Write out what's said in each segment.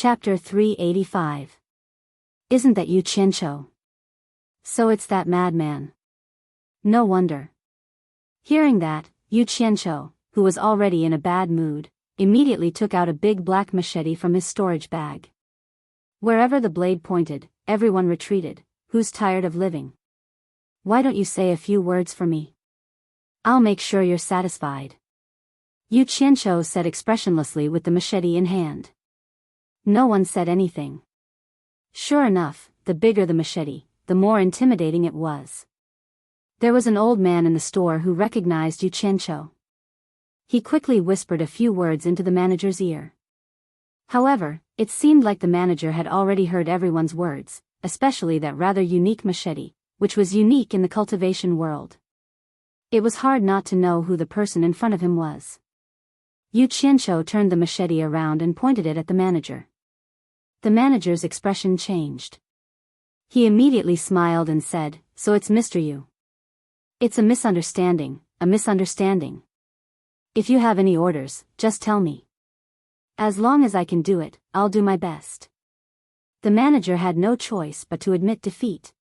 Chapter 385. Isn't that you, Chincho? So it's that madman. No wonder. Hearing that, Yu Qianqiu, who was already in a bad mood, immediately took out a big black machete from his storage bag. Wherever the blade pointed, everyone retreated. Who's tired of living? Why don't you say a few words for me? I'll make sure you're satisfied. Yu Qianqiu said expressionlessly with the machete in hand. No one said anything. Sure enough, the bigger the machete, the more intimidating it was. There was an old man in the store who recognized Yu Qianqiu. He quickly whispered a few words into the manager's ear. However, it seemed like the manager had already heard everyone's words, especially that rather unique machete, which was unique in the cultivation world. It was hard not to know who the person in front of him was. Yu Qianqiu turned the machete around and pointed it at the manager. The manager's expression changed. He immediately smiled and said, "So it's Mr. Yu. It's a misunderstanding, a misunderstanding. If you have any orders, just tell me. As long as I can do it, I'll do my best." The manager had no choice but to admit defeat.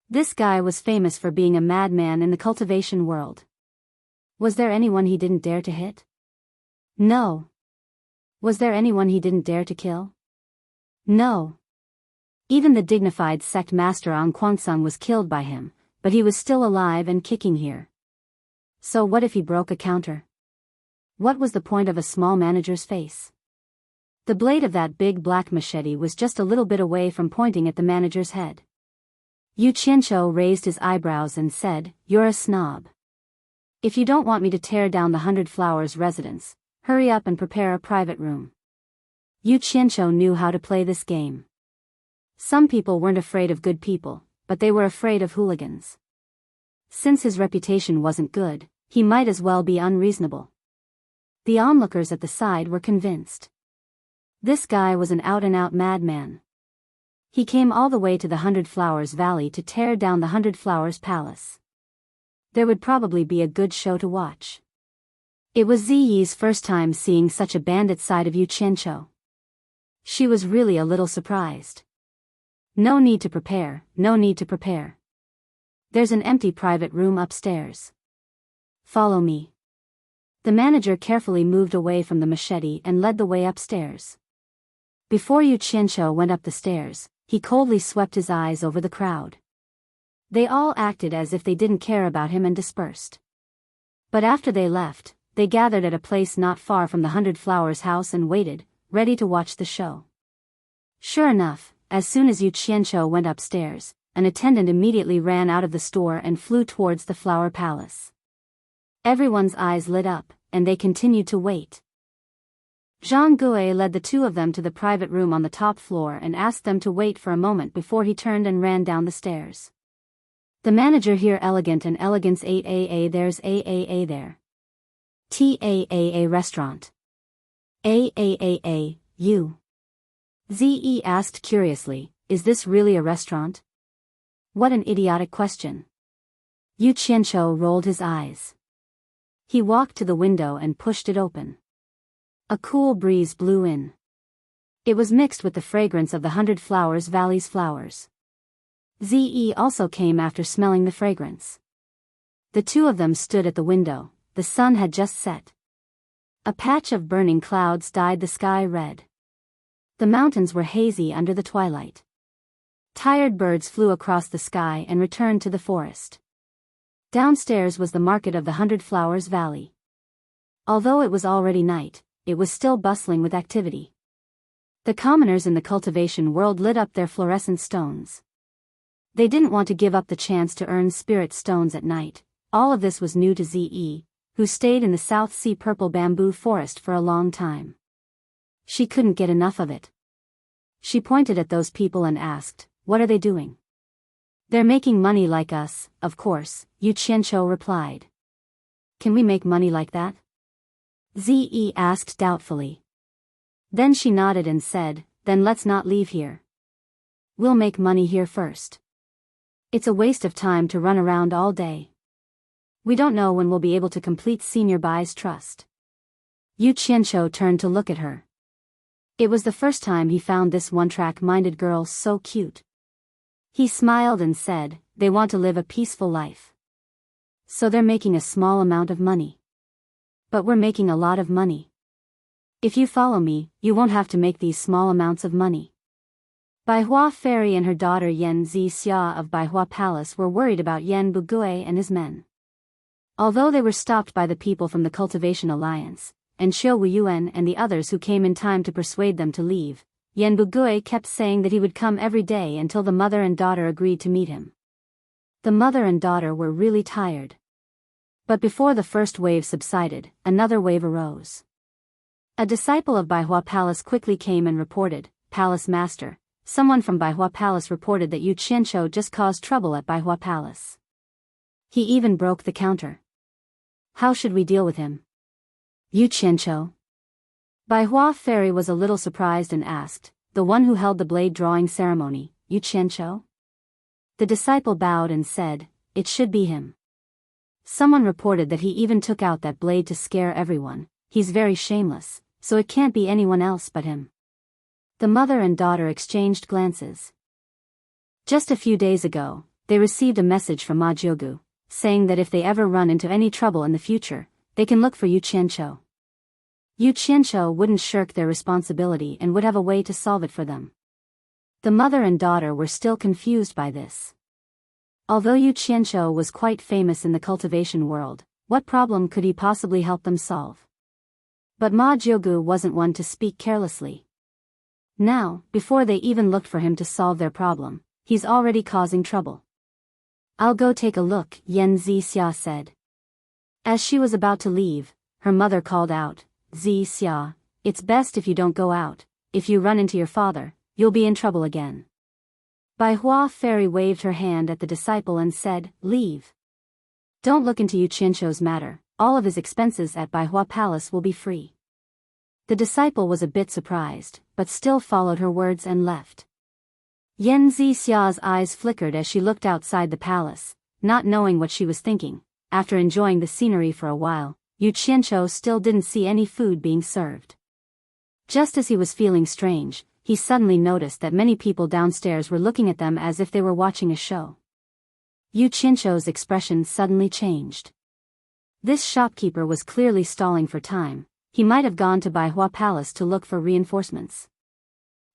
This guy was famous for being a madman in the cultivation world. Was there anyone he didn't dare to hit? No. Was there anyone he didn't dare to kill? No. Even the dignified sect master Ang Kwangsung was killed by him, but he was still alive and kicking here. So what if he broke a counter? What was the point of a small manager's face? The blade of that big black machete was just a little bit away from pointing at the manager's head. Yu Qianqiu raised his eyebrows and said, "You're a snob. If you don't want me to tear down the 100 Flowers residence, hurry up and prepare a private room." Yu Qianqiu knew how to play this game. Some people weren't afraid of good people, but they were afraid of hooligans. Since his reputation wasn't good, he might as well be unreasonable. The onlookers at the side were convinced. This guy was an out-and-out madman. He came all the way to the 100 Flowers Valley to tear down the 100 Flowers Palace. There would probably be a good show to watch. It was Ziyi's first time seeing such a bandit side of Yu Qianqiu. She was really a little surprised. No need to prepare, no need to prepare. There's an empty private room upstairs. Follow me. The manager carefully moved away from the machete and led the way upstairs. Before Yu Qianqiu went up the stairs, he coldly swept his eyes over the crowd. They all acted as if they didn't care about him and dispersed. But after they left, they gathered at a place not far from the 100 Flowers house and waited, ready to watch the show. Sure enough, as soon as Yu Qianqiu went upstairs, an attendant immediately ran out of the store and flew towards the flower palace. Everyone's eyes lit up, and they continued to wait. Zhang Gui led the two of them to the private room on the top floor and asked them to wait for a moment before he turned and ran down the stairs. The manager here elegant and elegance 8AA there's AAA there. TAAA restaurant. AAAA, you. Ze asked curiously, is this really a restaurant? What an idiotic question. Yu Qianqiu rolled his eyes. He walked to the window and pushed it open. A cool breeze blew in. It was mixed with the fragrance of the 100 Flowers Valley's flowers. Ze also came after smelling the fragrance. The two of them stood at the window. The sun had just set. A patch of burning clouds dyed the sky red. The mountains were hazy under the twilight. Tired birds flew across the sky and returned to the forest. Downstairs was the market of the 100 Flowers Valley. Although it was already night, it was still bustling with activity. The commoners in the cultivation world lit up their fluorescent stones. They didn't want to give up the chance to earn spirit stones at night. All of this was new to Ze, who stayed in the South Sea purple bamboo forest for a long time. She couldn't get enough of it. She pointed at those people and asked, "What are they doing?" "They're making money like us, of course," Yu Qianqiu replied. "Can we make money like that?" Ze asked doubtfully. Then she nodded and said, "Then let's not leave here. We'll make money here first. It's a waste of time to run around all day. We don't know when we'll be able to complete Senior Bai's trust." Yu Qianqiu turned to look at her. It was the first time he found this one-track-minded girl so cute. He smiled and said, "They want to live a peaceful life. So they're making a small amount of money. But we're making a lot of money. If you follow me, you won't have to make these small amounts of money." Baihua Fairy and her daughter Yan Zixia of Baihua Palace were worried about Yan Bugui and his men. Although they were stopped by the people from the Cultivation Alliance, and Xiu Wuyuan and the others who came in time to persuade them to leave, Yan Bugui kept saying that he would come every day until the mother and daughter agreed to meet him. The mother and daughter were really tired. But before the first wave subsided, another wave arose. A disciple of Baihua Palace quickly came and reported, "Palace Master, someone from Baihua Palace reported that Yu Qianqiu just caused trouble at Baihua Palace. He even broke the counter. How should we deal with him?" "Yu Qianqiu?" Baihua Fairy was a little surprised and asked, "The one who held the blade drawing ceremony, Yu Qianqiu?" The disciple bowed and said, "It should be him. Someone reported that he even took out that blade to scare everyone. He's very shameless, so it can't be anyone else but him." The mother and daughter exchanged glances. Just a few days ago, they received a message from Ma Jiogu, saying that if they ever run into any trouble in the future, they can look for Yu Qianqiu. Yu Qianqiu wouldn't shirk their responsibility and would have a way to solve it for them. The mother and daughter were still confused by this. Although Yu Qianqiu was quite famous in the cultivation world, what problem could he possibly help them solve? But Ma Jiogu wasn't one to speak carelessly. Now, before they even looked for him to solve their problem, he's already causing trouble. "I'll go take a look," Yan Zixia said. As she was about to leave, her mother called out, "Zixia, it's best if you don't go out. If you run into your father, you'll be in trouble again." Baihua Fairy waved her hand at the disciple and said, "Leave. Don't look into Yu Qianqiu's matter, all of his expenses at Baihua Palace will be free." The disciple was a bit surprised, but still followed her words and left. Yan Zixia's eyes flickered as she looked outside the palace, not knowing what she was thinking. After enjoying the scenery for a while, Yu Qianqiu still didn't see any food being served. Just as he was feeling strange, he suddenly noticed that many people downstairs were looking at them as if they were watching a show. Yu Qianqiu's expression suddenly changed. This shopkeeper was clearly stalling for time. He might have gone to Baihua Palace to look for reinforcements.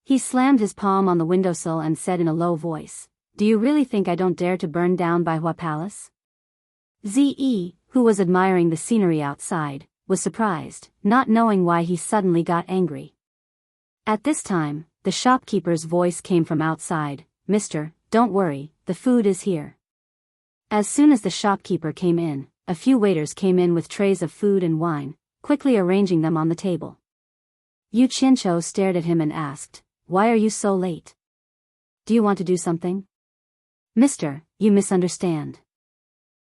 He slammed his palm on the windowsill and said in a low voice, "Do you really think I don't dare to burn down Baihua Palace?" Zi, who was admiring the scenery outside, was surprised, not knowing why he suddenly got angry. At this time, the shopkeeper's voice came from outside, "Mister, don't worry, the food is here." As soon as the shopkeeper came in, a few waiters came in with trays of food and wine, quickly arranging them on the table. Yu Qianqiu stared at him and asked, "Why are you so late? Do you want to do something?" "Mister, you misunderstand."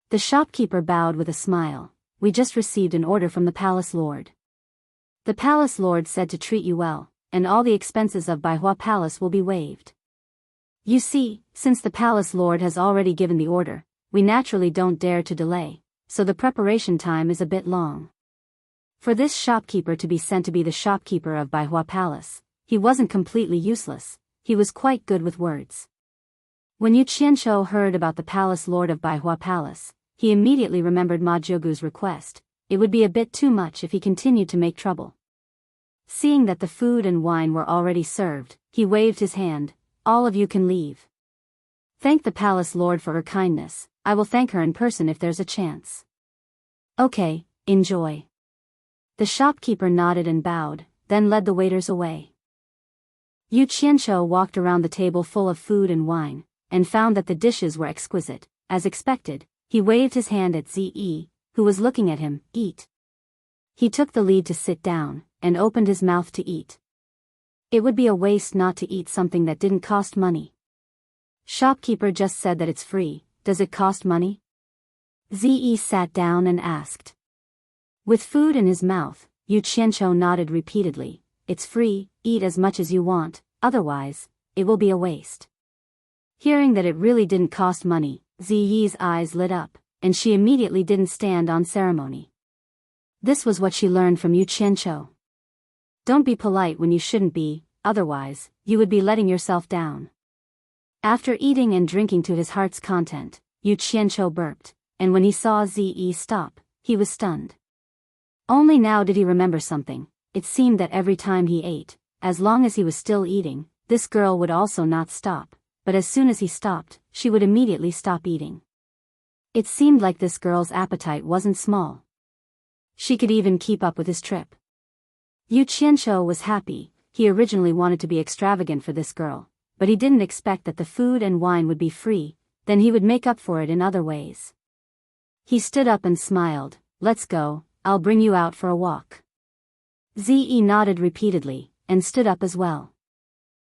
The shopkeeper bowed with a smile. "We just received an order from the palace lord. The palace lord said to treat you well, and all the expenses of Baihua Palace will be waived. You see, since the palace lord has already given the order, we naturally don't dare to delay, so the preparation time is a bit long." For this shopkeeper to be sent to be the shopkeeper of Baihua Palace, he wasn't completely useless, he was quite good with words. When Yu Qianqiu heard about the palace lord of Baihua Palace, he immediately remembered Ma Jiogu's request. It would be a bit too much if he continued to make trouble. Seeing that the food and wine were already served, he waved his hand, "All of you can leave. Thank the palace lord for her kindness, I will thank her in person if there's a chance." "Okay, enjoy." The shopkeeper nodded and bowed, then led the waiters away. Yu Qianqiu walked around the table full of food and wine, and found that the dishes were exquisite. As expected, he waved his hand at Zi, who was looking at him, "Eat." He took the lead to sit down, and opened his mouth to eat. It would be a waste not to eat something that didn't cost money. "Shopkeeper just said that it's free, does it cost money?" Zi sat down and asked. With food in his mouth, Yu Qianqiu nodded repeatedly, "It's free, eat as much as you want, otherwise, it will be a waste." Hearing that it really didn't cost money, Ziyi's eyes lit up, and she immediately didn't stand on ceremony. This was what she learned from Yu Qianqiu. Don't be polite when you shouldn't be, otherwise, you would be letting yourself down. After eating and drinking to his heart's content, Yu Qianqiu burped, and when he saw Zi stop, he was stunned. Only now did he remember something. It seemed that every time he ate, as long as he was still eating, this girl would also not stop, but as soon as he stopped, she would immediately stop eating. It seemed like this girl's appetite wasn't small. She could even keep up with his trip. Yu Qianqiu was happy. He originally wanted to be extravagant for this girl, but he didn't expect that the food and wine would be free, then he would make up for it in other ways. He stood up and smiled. Let's go, I'll bring you out for a walk. Zi nodded repeatedly, and stood up as well.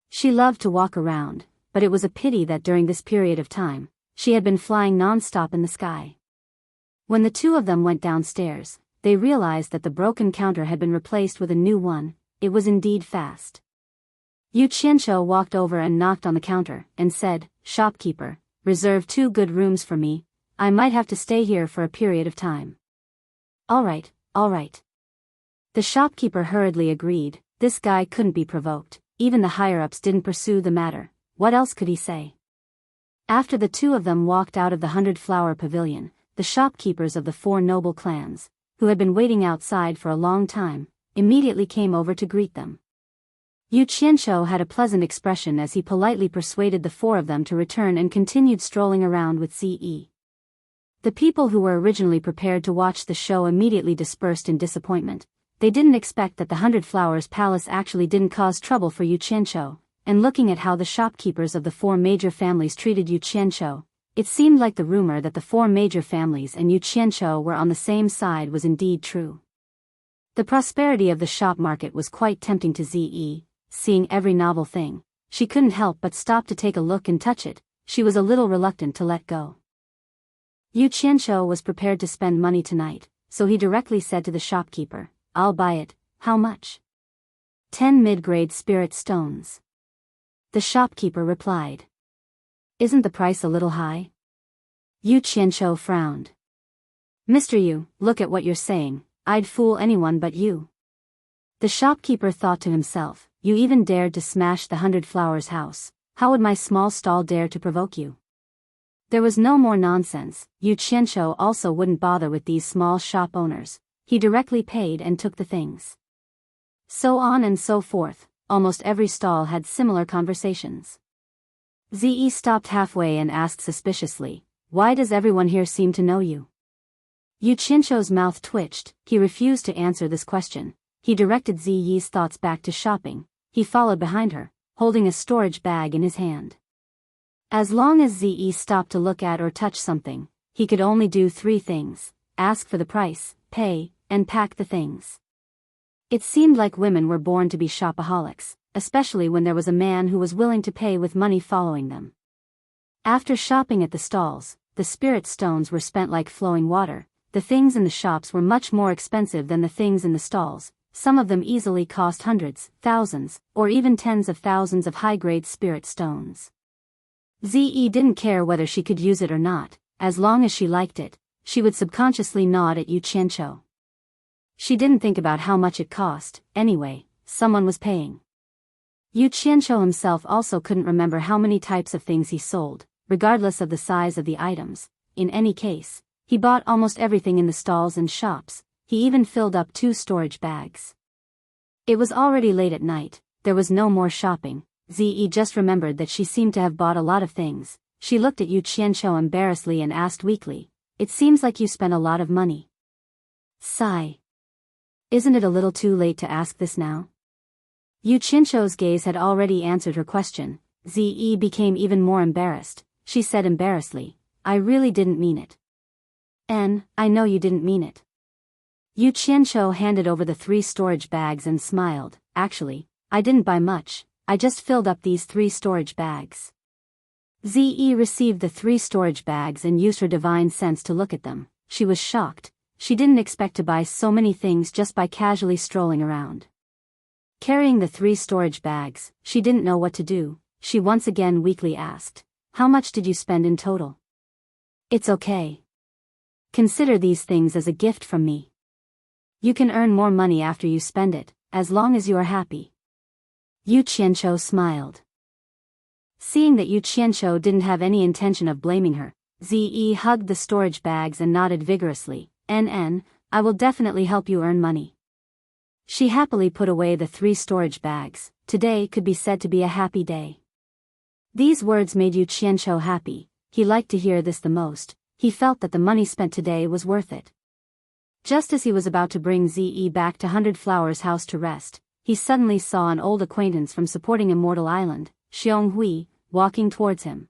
She loved to walk around, but it was a pity that during this period of time, she had been flying non-stop in the sky. When the two of them went downstairs, they realized that the broken counter had been replaced with a new one. It was indeed fast. Yu Qianqiu walked over and knocked on the counter, and said, "Shopkeeper, reserve 2 good rooms for me. I might have to stay here for a period of time." All right. The shopkeeper hurriedly agreed. This guy couldn't be provoked. Even the higher-ups didn't pursue the matter. What else could he say? After the two of them walked out of the 100-flower pavilion, the shopkeepers of the 4 noble clans, who had been waiting outside for a long time, immediately came over to greet them. Yu Qianqiu had a pleasant expression as he politely persuaded the 4 of them to return and continued strolling around with Zi. The people who were originally prepared to watch the show immediately dispersed in disappointment. They didn't expect that the 100 Flowers Palace actually didn't cause trouble for Yu Qianqiu, and looking at how the shopkeepers of the 4 major families treated Yu Qianqiu, it seemed like the rumor that the 4 major families and Yu Qianqiu were on the same side was indeed true. The prosperity of the shop market was quite tempting to Zi. Seeing every novel thing, she couldn't help but stop to take a look and touch it. She was a little reluctant to let go. Yu Qianqiu was prepared to spend money tonight, so he directly said to the shopkeeper, "I'll buy it. How much?" 10 mid-grade spirit stones. The shopkeeper replied. "Isn't the price a little high?" Yu Qianqiu frowned. "Mr. Yu, look at what you're saying. I'd fool anyone but you." The shopkeeper thought to himself, "You even dared to smash the 100 Flowers house. How would my small stall dare to provoke you?" There was no more nonsense. Yu Qianqiu also wouldn't bother with these small shop owners. He directly paid and took the things. So on and so forth. Almost every stall had similar conversations. Zi stopped halfway and asked suspiciously, "Why does everyone here seem to know you?" Yu Qianqiu's mouth twitched. He refused to answer this question. He directed Ziyi's thoughts back to shopping. He followed behind her, holding a storage bag in his hand. As long as Zi stopped to look at or touch something, he could only do 3 things: ask for the price, pay, and pack the things. It seemed like women were born to be shopaholics, especially when there was a man who was willing to pay with money following them. After shopping at the stalls, the spirit stones were spent like flowing water. The things in the shops were much more expensive than the things in the stalls. Some of them easily cost hundreds, thousands, or even tens of thousands of high-grade spirit stones. Zi didn't care whether she could use it or not. As long as she liked it, she would subconsciously nod at Yu Qianqiu. She didn't think about how much it cost. Anyway, someone was paying. Yu Qianqiu himself also couldn't remember how many types of things he sold, regardless of the size of the items. In any case, he bought almost everything in the stalls and shops. He even filled up 2 storage bags. It was already late at night. There was no more shopping. Zi just remembered that she seemed to have bought a lot of things. She looked at Yu Qianqiu embarrassedly and asked weakly, "It seems like you spent a lot of money." Sigh. Isn't it a little too late to ask this now? Yu Qianqiu's gaze had already answered her question. Zi became even more embarrassed. She said embarrassedly, "I really didn't mean it." I know you didn't mean it." Yu Qianqiu handed over the 3 storage bags and smiled. "Actually, I didn't buy much. I just filled up these 3 storage bags." Zi received the 3 storage bags and used her divine sense to look at them. She was shocked. She didn't expect to buy so many things just by casually strolling around. Carrying the 3 storage bags, she didn't know what to do. She once again weakly asked, "How much did you spend in total?" "It's okay. Consider these things as a gift from me. You can earn more money after you spend it. as long as you are happy. Yu Qianqiu smiled. Seeing that Yu Qianqiu didn't have any intention of blaming her, Zi hugged the storage bags and nodded vigorously. I will definitely help you earn money. She happily put away the 3 storage bags. Today could be said to be a happy day. These words made Yu Qianqiu happy. He liked to hear this the most. He felt that the money spent today was worth it. Just as he was about to bring Zi back to 100 Flowers house to rest, he suddenly saw an old acquaintance from supporting Immortal Island, Xiong Hui, walking towards him.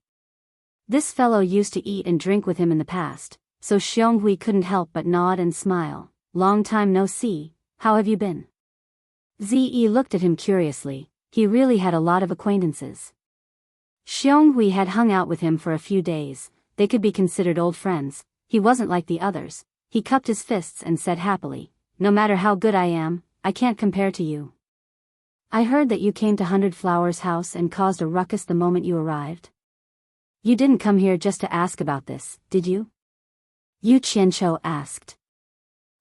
This fellow used to eat and drink with him in the past, so Xiong Hui couldn't help but nod and smile. Long time no see, how have you been? Zi looked at him curiously. He really had a lot of acquaintances. Xiong Hui had hung out with him for a few days. They could be considered old friends. He wasn't like the others. He cupped his fists and said happily, no matter how good I am, I can't compare to you. I heard that you came to 100 Flowers house and caused a ruckus the moment you arrived. You didn't come here just to ask about this, did you? Yu Qianqiu asked.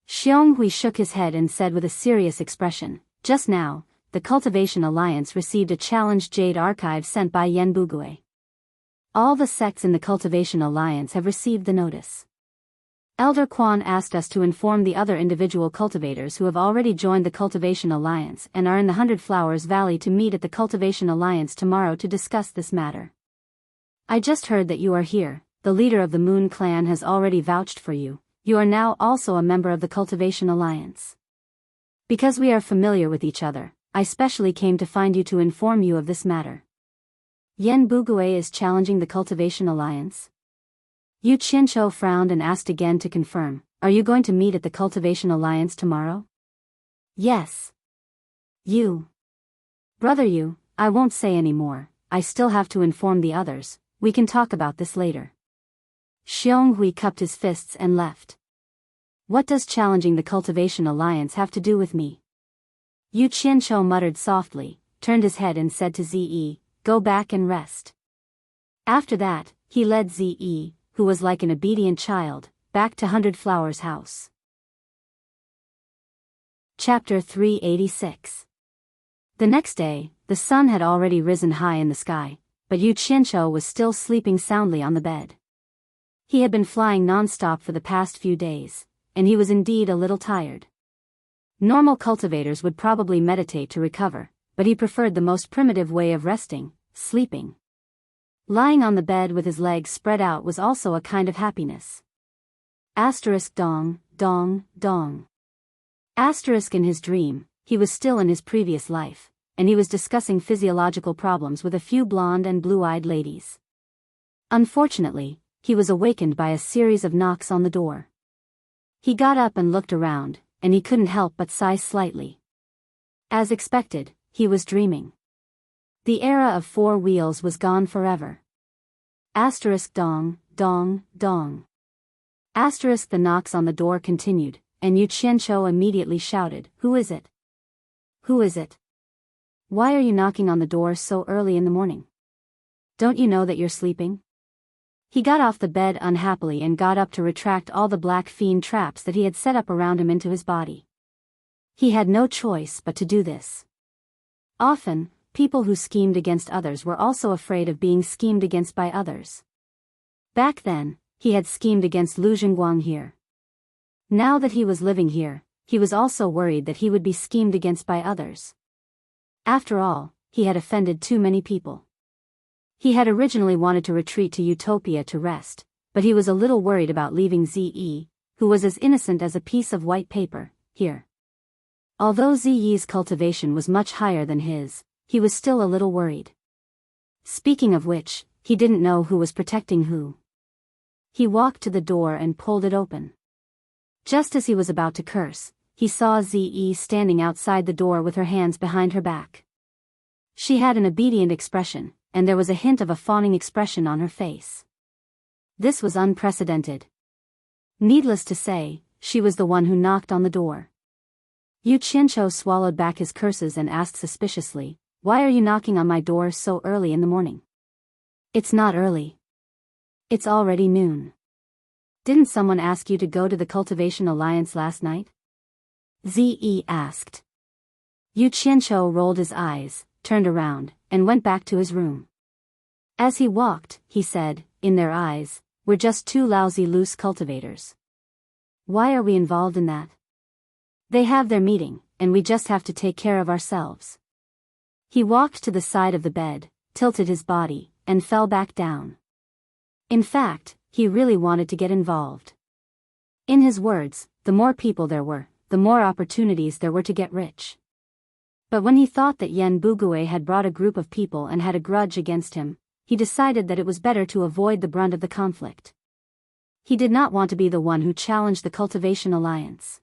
Xiong Hui shook his head and said with a serious expression, just now, the Cultivation Alliance received a challenge Jade Archive sent by Yan Bugui. All the sects in the Cultivation Alliance have received the notice. Elder Quan asked us to inform the other individual cultivators who have already joined the Cultivation Alliance and are in the 100 Flowers Valley to meet at the Cultivation Alliance tomorrow to discuss this matter. I just heard that you are here. The leader of the Moon Clan has already vouched for you. You are now also a member of the Cultivation Alliance. Because we are familiar with each other, I specially came to find you to inform you of this matter. Yan Bugui is challenging the Cultivation Alliance? Yu Qianqiu frowned and asked again to confirm, are you going to meet at the Cultivation Alliance tomorrow? Yes. Brother Yu, I won't say any more. I still have to inform the others. We can talk about this later. Xiong Hui cupped his fists and left. What does challenging the Cultivation Alliance have to do with me? Yu Qianqiu muttered softly, turned his head and said to Zi, go back and rest. After that, he led Zi, who was like an obedient child, back to 100 Flowers house. Chapter 386. The next day, the sun had already risen high in the sky, but Yu Qianqiu was still sleeping soundly on the bed. He had been flying non-stop for the past few days, and he was indeed a little tired. Normal cultivators would probably meditate to recover, but he preferred the most primitive way of resting, sleeping. Lying on the bed with his legs spread out was also a kind of happiness. Dong, dong, dong. In his dream, he was still in his previous life, and he was discussing physiological problems with a few blonde and blue-eyed ladies. Unfortunately, he was awakened by a series of knocks on the door. He got up and looked around, and he couldn't help but sigh slightly. As expected, he was dreaming. The era of 4 wheels was gone forever. Dong, dong, dong. The knocks on the door continued, and Yu Qianqiu immediately shouted, Who is it? Who is it? Why are you knocking on the door so early in the morning? Don't you know that you're sleeping? He got off the bed unhappily and got up to retract all the black fiend traps that he had set up around him into his body. He had no choice but to do this. Often, people who schemed against others were also afraid of being schemed against by others. Back then, he had schemed against Lu Zhengguang here. Now that he was living here, he was also worried that he would be schemed against by others. After all, he had offended too many people. He had originally wanted to retreat to Utopia to rest, but he was a little worried about leaving Zi, who was as innocent as a piece of white paper, here. Although Ziyi's cultivation was much higher than his, he was still a little worried. Speaking of which, he didn't know who was protecting who. He walked to the door and pulled it open. Just as he was about to curse, he saw Zi standing outside the door with her hands behind her back. She had an obedient expression, and there was a hint of a fawning expression on her face. This was unprecedented. Needless to say, she was the one who knocked on the door. Yu Qianqiu swallowed back his curses and asked suspiciously, Why are you knocking on my door so early in the morning? It's not early. It's already noon. Didn't someone ask you to go to the Cultivation Alliance last night? Zi asked. Yu Qianqiu rolled his eyes, turned around, and went back to his room. As he walked, he said, in their eyes, we're just two lousy loose cultivators. Why are we involved in that? They have their meeting, and we just have to take care of ourselves. He walked to the side of the bed, tilted his body, and fell back down. In fact, he really wanted to get involved. In his words, the more people there were, the more opportunities there were to get rich. But when he thought that Yan Bugui had brought a group of people and had a grudge against him, he decided that it was better to avoid the brunt of the conflict. He did not want to be the one who challenged the Cultivation Alliance.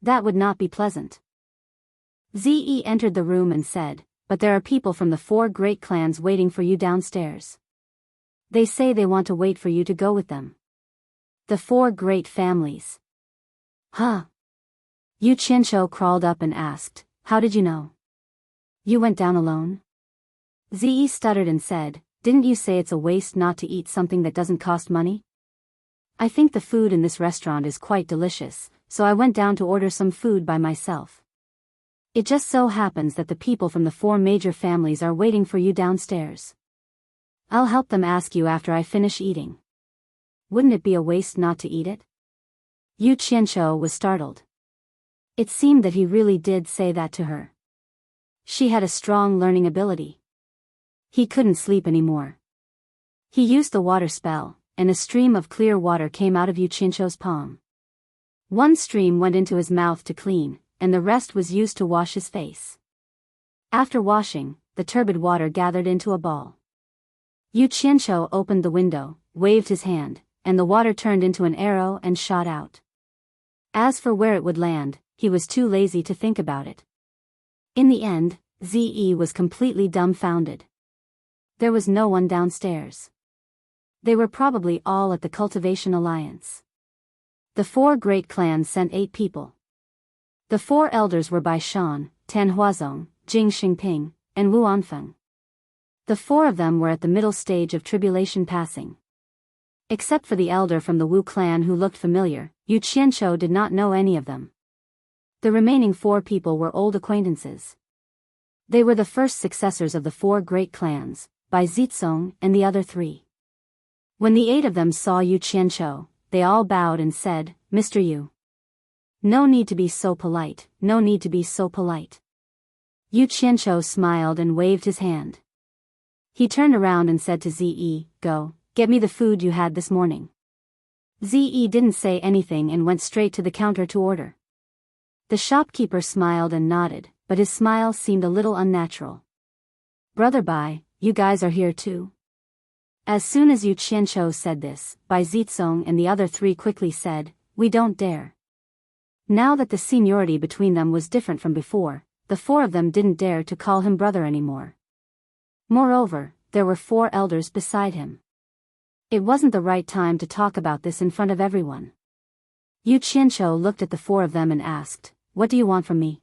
That would not be pleasant. Ze entered the room and said, but there are people from the 4 great clans waiting for you downstairs. They say they want to wait for you to go with them. The 4 great families. Huh? Yu Qianqiu crawled up and asked, how did you know? You went down alone? Ze stuttered and said, didn't you say it's a waste not to eat something that doesn't cost money? I think the food in this restaurant is quite delicious, so I went down to order some food by myself. It just so happens that the people from the 4 major families are waiting for you downstairs. I'll help them ask you after I finish eating. Wouldn't it be a waste not to eat it? Yu Qianqiu was startled. It seemed that he really did say that to her. She had a strong learning ability. He couldn't sleep anymore. He used the water spell, and a stream of clear water came out of Yu Qianqiu's palm. One stream went into his mouth to clean, and the rest was used to wash his face. After washing, the turbid water gathered into a ball. Yu Qianqiu opened the window, waved his hand, and the water turned into an arrow and shot out. As for where it would land, he was too lazy to think about it. In the end, Ze was completely dumbfounded. There was no one downstairs. They were probably all at the Cultivation Alliance. The 4 great clans sent 8 people. The 4 elders were Bai Shan, Tan Huazong, Jing Xingping, and Wu Anfeng. The 4 of them were at the middle stage of tribulation passing. Except for the elder from the Wu clan who looked familiar, Yu Qianqiu did not know any of them. The remaining 4 people were old acquaintances. They were the first successors of the 4 great clans, Bai Zitsong and the other 3. When the 8 of them saw Yu Qianqiu, they all bowed and said, Mr. Yu. No need to be so polite, no need to be so polite. Yu Qianqiu smiled and waved his hand. He turned around and said to Ze, go, get me the food you had this morning. Ze didn't say anything and went straight to the counter to order. The shopkeeper smiled and nodded, but his smile seemed a little unnatural. Brother Bai, you guys are here too? As soon as Yu Qianqiu said this, Bai Zitsong and the other 3 quickly said, we don't dare. Now that the seniority between them was different from before, the 4 of them didn't dare to call him brother anymore. Moreover, there were 4 elders beside him. It wasn't the right time to talk about this in front of everyone. Yu Qianqiu looked at the 4 of them and asked, what do you want from me?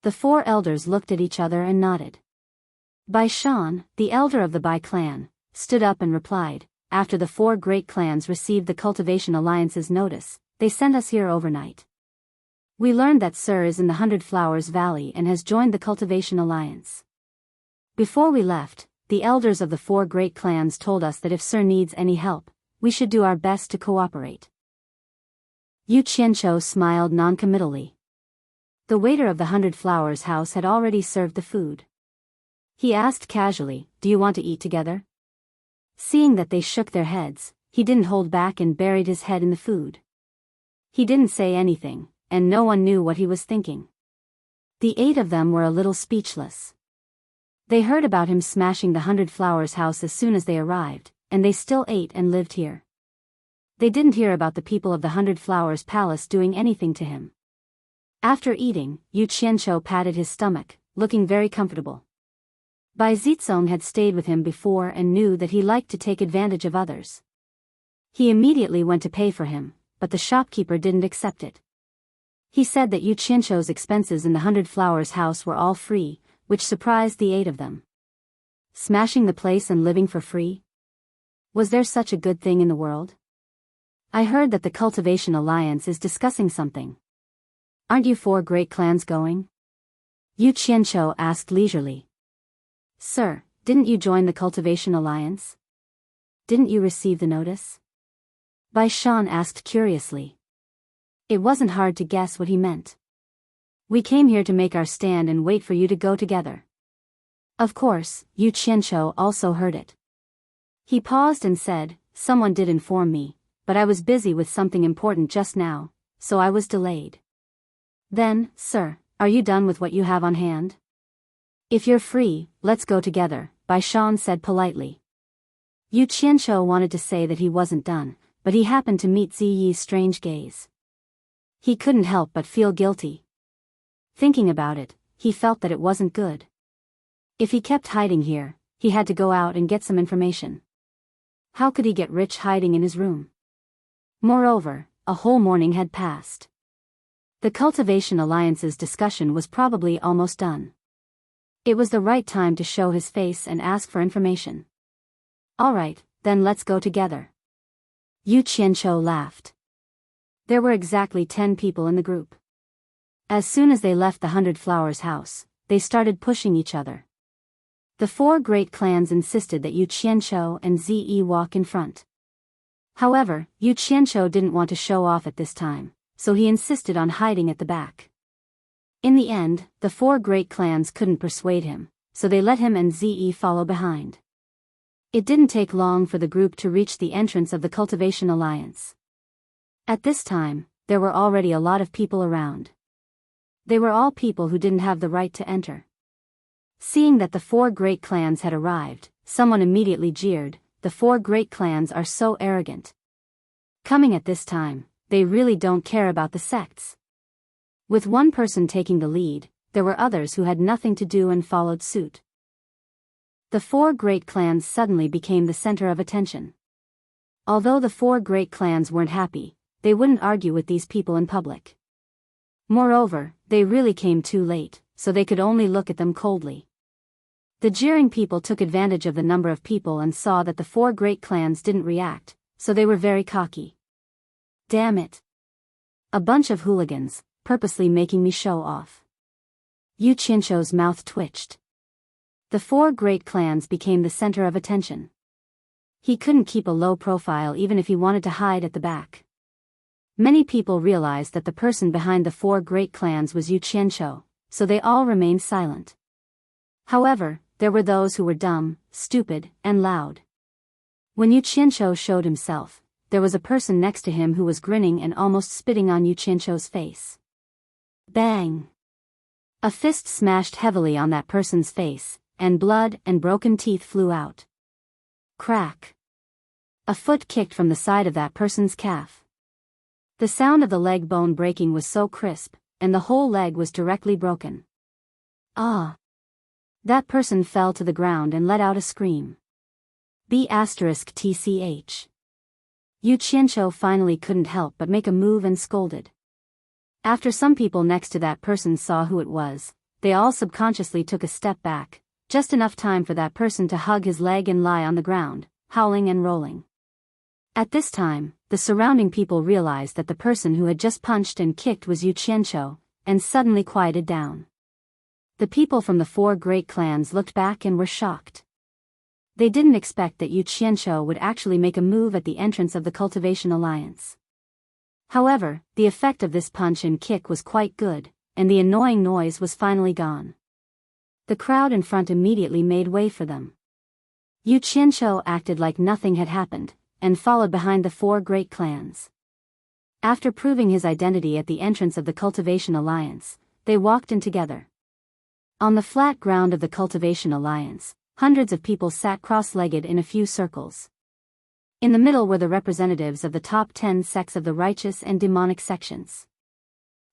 The 4 elders looked at each other and nodded. Bai Shan, the elder of the Bai clan, stood up and replied, after the 4 great clans received the Cultivation Alliance's notice, they sent us here overnight. We learned that Sir is in the 100 Flowers Valley and has joined the Cultivation Alliance. Before we left, the elders of the 4 great clans told us that if Sir needs any help, we should do our best to cooperate. Yu Qianqiu smiled noncommittally. The waiter of the 100 Flowers house had already served the food. He asked casually, do you want to eat together? Seeing that they shook their heads, he didn't hold back and buried his head in the food. He didn't say anything, and no one knew what he was thinking. The 8 of them were a little speechless. They heard about him smashing the 100 Flowers house as soon as they arrived, and they still ate and lived here. They didn't hear about the people of the 100 Flowers palace doing anything to him. After eating, Yu Qianqiu patted his stomach, looking very comfortable. Bai Zitsong had stayed with him before and knew that he liked to take advantage of others. He immediately went to pay for him, but the shopkeeper didn't accept it. He said that Yu Qianqiu's expenses in the 100 Flowers house were all free, which surprised the 8 of them. Smashing the place and living for free? Was there such a good thing in the world? I heard that the Cultivation Alliance is discussing something. Aren't you 4 great clans going? Yu Qianqiu asked leisurely. Sir, didn't you join the Cultivation Alliance? Didn't you receive the notice? Bai Shan asked curiously. It wasn't hard to guess what he meant. We came here to make our stand and wait for you to go together. Of course, Yu Qianqiu also heard it. He paused and said, someone did inform me, but I was busy with something important just now, so I was delayed. Then, sir, are you done with what you have on hand? If you're free, let's go together, Bai Shan said politely. Yu Qianqiu wanted to say that he wasn't done, but he happened to meet Ziyi's strange gaze. He couldn't help but feel guilty. Thinking about it, he felt that it wasn't good. If he kept hiding here, he had to go out and get some information. How could he get rich hiding in his room? Moreover, a whole morning had passed. The Cultivation Alliance's discussion was probably almost done. It was the right time to show his face and ask for information. All right, then let's go together. Yu Qianqiu laughed. There were exactly 10 people in the group. As soon as they left the 100 Flowers house, they started pushing each other. The 4 great clans insisted that Yu Qianqiu and Ziyi walk in front. However, Yu Qianqiu didn't want to show off at this time, so he insisted on hiding at the back. In the end, the 4 great clans couldn't persuade him, so they let him and Ziyi follow behind. It didn't take long for the group to reach the entrance of the Cultivation Alliance. At this time, there were already a lot of people around. They were all people who didn't have the right to enter. Seeing that the 4 great clans had arrived, someone immediately jeered, the 4 great clans are so arrogant. Coming at this time, they really don't care about the sects. With one person taking the lead, there were others who had nothing to do and followed suit. The 4 great clans suddenly became the center of attention. Although the 4 great clans weren't happy, they wouldn't argue with these people in public. Moreover, they really came too late, so they could only look at them coldly. The jeering people took advantage of the number of people and saw that the 4 great clans didn't react, so they were very cocky. Damn it. A bunch of hooligans, purposely making me show off. Yu Qianqiu's mouth twitched. The 4 great clans became the center of attention. He couldn't keep a low profile even if he wanted to hide at the back. Many people realized that the person behind the 4 great clans was Yu Qianqiu, so they all remained silent. However, there were those who were dumb, stupid, and loud. When Yu Qianqiu showed himself, there was a person next to him who was grinning and almost spitting on Yu Qianqiu's face. Bang! A fist smashed heavily on that person's face, and blood and broken teeth flew out. Crack! A foot kicked from the side of that person's calf. The sound of the leg bone breaking was so crisp, and the whole leg was directly broken. Ah! That person fell to the ground and let out a scream. B*TCH. Yu Qianqiu finally couldn't help but make a move and scolded. After some people next to that person saw who it was, they all subconsciously took a step back, just enough time for that person to hug his leg and lie on the ground, howling and rolling. At this time, the surrounding people realized that the person who had just punched and kicked was Yu Qianqiu, and suddenly quieted down. The people from the 4 great clans looked back and were shocked. They didn't expect that Yu Qianqiu would actually make a move at the entrance of the Cultivation Alliance. However, the effect of this punch and kick was quite good, and the annoying noise was finally gone. The crowd in front immediately made way for them. Yu Qianqiu acted like nothing had happened, and followed behind the 4 great clans. After proving his identity at the entrance of the Cultivation Alliance, they walked in together. On the flat ground of the Cultivation Alliance, hundreds of people sat cross-legged in a few circles. In the middle were the representatives of the top 10 sects of the righteous and demonic sections.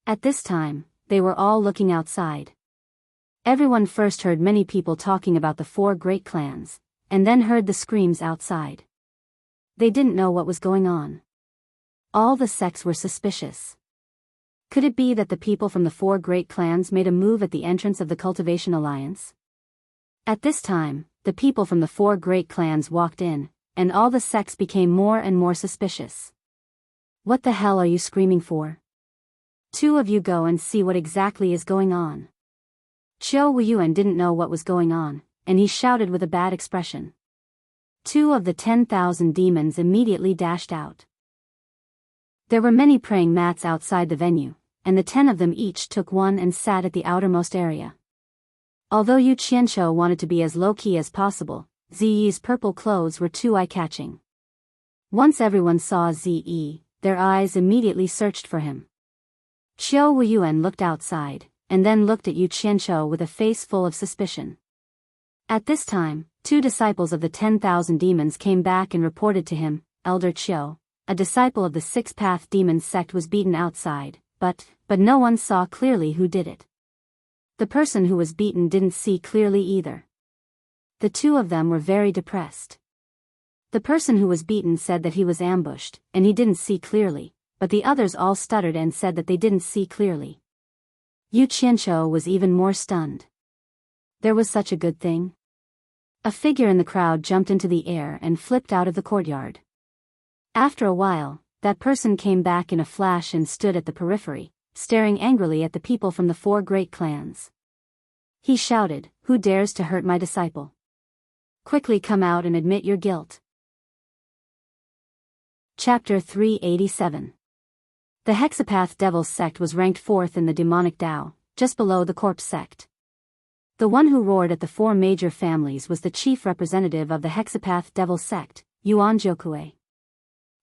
At this time, they were all looking outside. Everyone first heard many people talking about the 4 great clans, and then heard the screams outside. They didn't know what was going on. All the sects were suspicious. Could it be that the people from the 4 great clans made a move at the entrance of the Cultivation Alliance? At this time, the people from the 4 great clans walked in, and all the sects became more and more suspicious. What the hell are you screaming for? 2 of you go and see what exactly is going on. Qiu Wuyuan didn't know what was going on, and he shouted with a bad expression. 2 of the 10,000 demons immediately dashed out. There were many praying mats outside the venue, and the 10 of them each took one and sat at the outermost area. Although Yu Qianqiu wanted to be as low-key as possible, Ziyi's purple clothes were too eye-catching. Once everyone saw Ziyi, their eyes immediately searched for him. Qiu Wuyuan looked outside, and then looked at Yu Qianqiu with a face full of suspicion. At this time, 2 disciples of the 10,000 demons came back and reported to him, Elder Qiu, a disciple of the Six-Path Demon sect was beaten outside, but no one saw clearly who did it. The person who was beaten didn't see clearly either. The 2 of them were very depressed. The person who was beaten said that he was ambushed, and he didn't see clearly, but the others all stuttered and said that they didn't see clearly. Yu Qianqiu was even more stunned. There was such a good thing. A figure in the crowd jumped into the air and flipped out of the courtyard. After a while, that person came back in a flash and stood at the periphery, staring angrily at the people from the 4 great clans. He shouted, "Who dares to hurt my disciple? Quickly come out and admit your guilt." Chapter 387. The Hexapath Devil sect was ranked 4th in the demonic Tao, just below the Corpse sect. The one who roared at the 4 major families was the chief representative of the Hexapath Devil sect, Yuan Jiukui.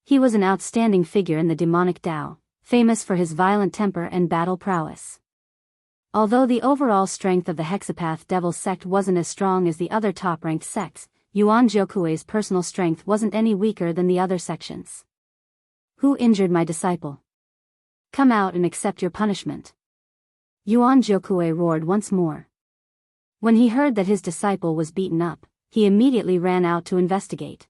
He was an outstanding figure in the demonic Tao, famous for his violent temper and battle prowess. Although the overall strength of the Hexapath Devil sect wasn't as strong as the other top-ranked sects, Yuan Jiukui's personal strength wasn't any weaker than the other sections. "Who injured my disciple? Come out and accept your punishment." Yuan Jiukui roared once more. When he heard that his disciple was beaten up, he immediately ran out to investigate.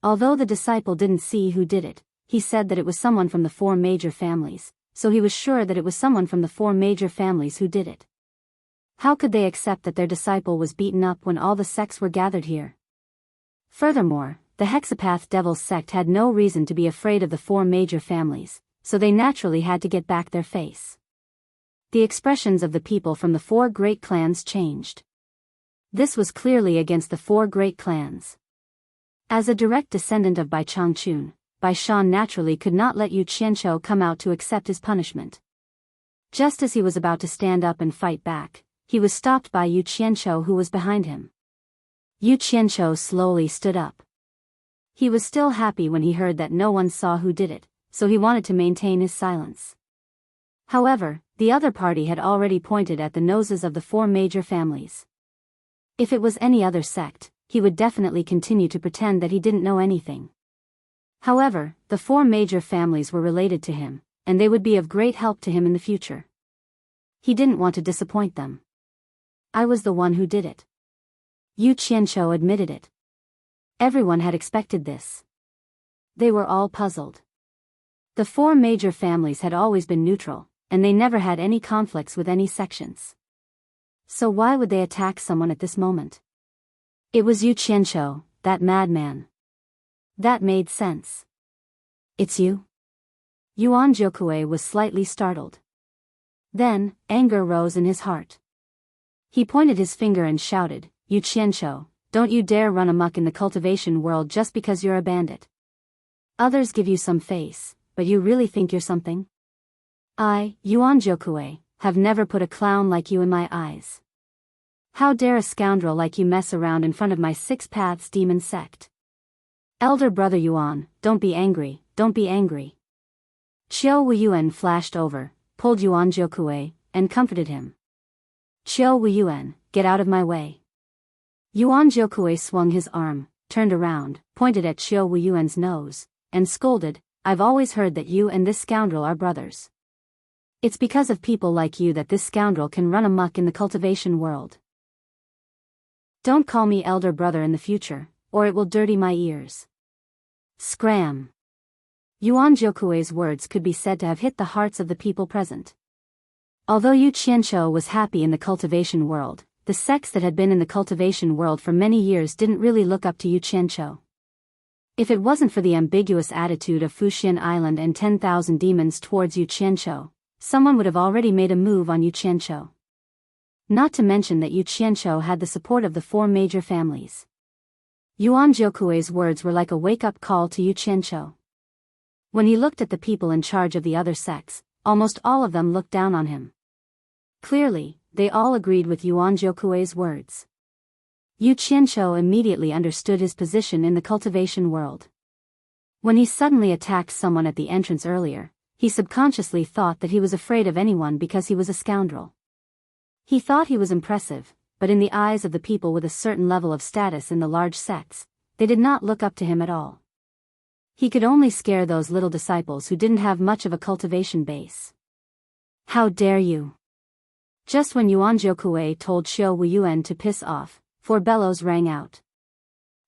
Although the disciple didn't see who did it, he said that it was someone from the 4 major families, so he was sure that it was someone from the 4 major families who did it. How could they accept that their disciple was beaten up when all the sects were gathered here? Furthermore, the Hexapath Devil sect had no reason to be afraid of the 4 major families, so they naturally had to get back their face. The expressions of the people from the 4 great clans changed. This was clearly against the 4 great clans. As a direct descendant of Bai Changchun, Bai Shan naturally could not let Yu Qianqiu come out to accept his punishment. Just as he was about to stand up and fight back, he was stopped by Yu Qianqiu who was behind him. Yu Qianqiu slowly stood up. He was still happy when he heard that no one saw who did it, so he wanted to maintain his silence. However, the other party had already pointed at the noses of the 4 major families. If it was any other sect, he would definitely continue to pretend that he didn't know anything. However, the 4 major families were related to him, and they would be of great help to him in the future. He didn't want to disappoint them. "I was the one who did it." Yu Qianqiu admitted it. Everyone had expected this. They were all puzzled. The 4 major families had always been neutral, and they never had any conflicts with any sections. So why would they attack someone at this moment? It was Yu Qianqiu, that madman. That made sense. "It's you?" Yuan Jiukui was slightly startled. Then, anger rose in his heart. He pointed his finger and shouted, "Yu Qianqiu, don't you dare run amok in the cultivation world just because you're a bandit. Others give you some face, but you really think you're something? I, Yuan Jiukui, have never put a clown like you in my eyes. How dare a scoundrel like you mess around in front of my 6 Paths Demon sect? Elder brother Yuan, don't be angry, don't be angry." Qiu Wuyuan flashed over, pulled Yuan Jiukui, and comforted him. "Qiu Wuyuan, get out of my way." Yuan Jiukui swung his arm, turned around, pointed at Qiu Wuyuan's nose, and scolded, "I've always heard that you and this scoundrel are brothers. It's because of people like you that this scoundrel can run amok in the cultivation world. Don't call me elder brother in the future, or it will dirty my ears." Scram! Yuan Jiukui's words could be said to have hit the hearts of the people present. Although Yu Qianqiu was happy in the cultivation world, the sects that had been in the cultivation world for many years didn't really look up to Yu Qianqiu. If it wasn't for the ambiguous attitude of Fuxian Island and 10,000 demons towards Yu Qianqiu, someone would have already made a move on Yu Qianqiu. Not to mention that Yu Qianzhou had the support of the 4 major families. Yuan Jiukui's words were like a wake-up call to Yu Qianzhou. When he looked at the people in charge of the other sects, almost all of them looked down on him. Clearly, they all agreed with Yuan Jiukui's words. Yu Qianzhou immediately understood his position in the cultivation world. When he suddenly attacked someone at the entrance earlier, he subconsciously thought that he was afraid of anyone because he was a scoundrel. He thought he was impressive, but in the eyes of the people with a certain level of status in the large sects, they did not look up to him at all. He could only scare those little disciples who didn't have much of a cultivation base. How dare you! Just when Yuan Jiukui told Xiao Wuyuan to piss off, 4 bellows rang out.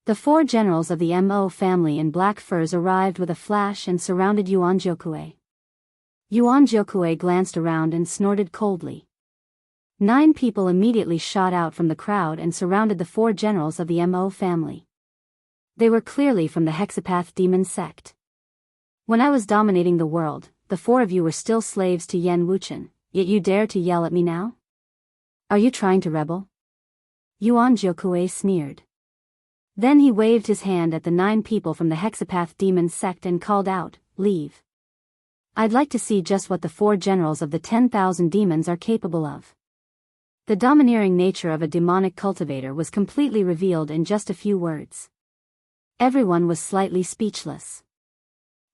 The 4 generals of the Mo family in black furs arrived with a flash and surrounded Yuan Jiukui. Yuan Jiukui glanced around and snorted coldly. 9 people immediately shot out from the crowd and surrounded the 4 generals of the Mo family. They were clearly from the Hexapath demon sect. When I was dominating the world, the 4 of you were still slaves to Yan Wuchen, yet you dare to yell at me now? Are you trying to rebel? Yuan Jiukui sneered. Then he waved his hand at the 9 people from the Hexapath demon sect and called out, "Leave. I'd like to see just what the 4 generals of the 10,000 demons are capable of." The domineering nature of a demonic cultivator was completely revealed in just a few words. Everyone was slightly speechless.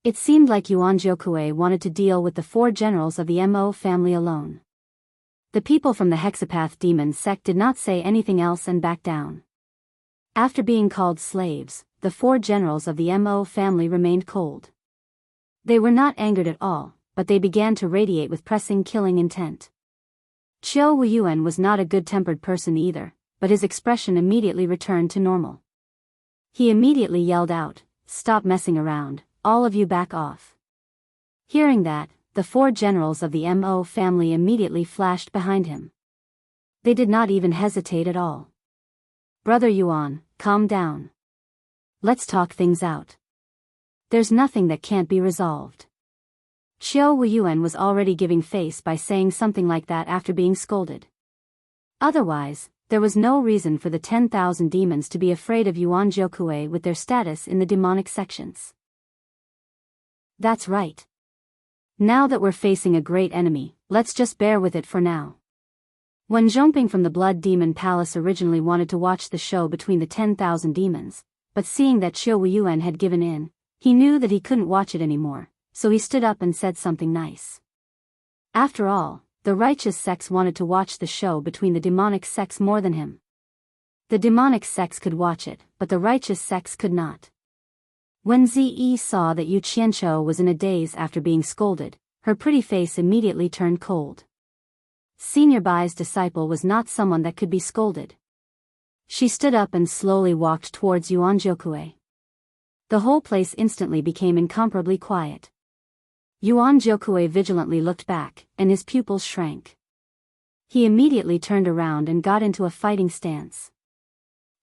It seemed like Yuan Jiukui wanted to deal with the 4 generals of the Mo family alone. The people from the Hexapath demon sect did not say anything else and backed down. After being called slaves, the 4 generals of the Mo family remained cold. They were not angered at all, but they began to radiate with pressing killing intent. Qiao Wuyuan was not a good-tempered person either, but his expression immediately returned to normal. He immediately yelled out, "Stop messing around, all of you back off." Hearing that, the 4 generals of the Mo family immediately flashed behind him. They did not even hesitate at all. "Brother Yuan, calm down. Let's talk things out. There's nothing that can't be resolved." Qiao Wuyuan was already giving face by saying something like that after being scolded. Otherwise, there was no reason for the 10,000 demons to be afraid of Yuan Jiukui with their status in the demonic sections. That's right. Now that we're facing a great enemy, let's just bear with it for now. When Zhongping from the Blood Demon Palace originally wanted to watch the show between the 10,000 demons, but seeing that Qiao Wuyuan had given in, he knew that he couldn't watch it anymore, so he stood up and said something nice. After all, the righteous sects wanted to watch the show between the demonic sects more than him. The demonic sects could watch it, but the righteous sects could not. When Zi saw that Yu Qianzhou was in a daze after being scolded, her pretty face immediately turned cold. Senior Bai's disciple was not someone that could be scolded. She stood up and slowly walked towards Yuan Jiukui. The whole place instantly became incomparably quiet. Yuan Jiukui vigilantly looked back, and his pupils shrank. He immediately turned around and got into a fighting stance.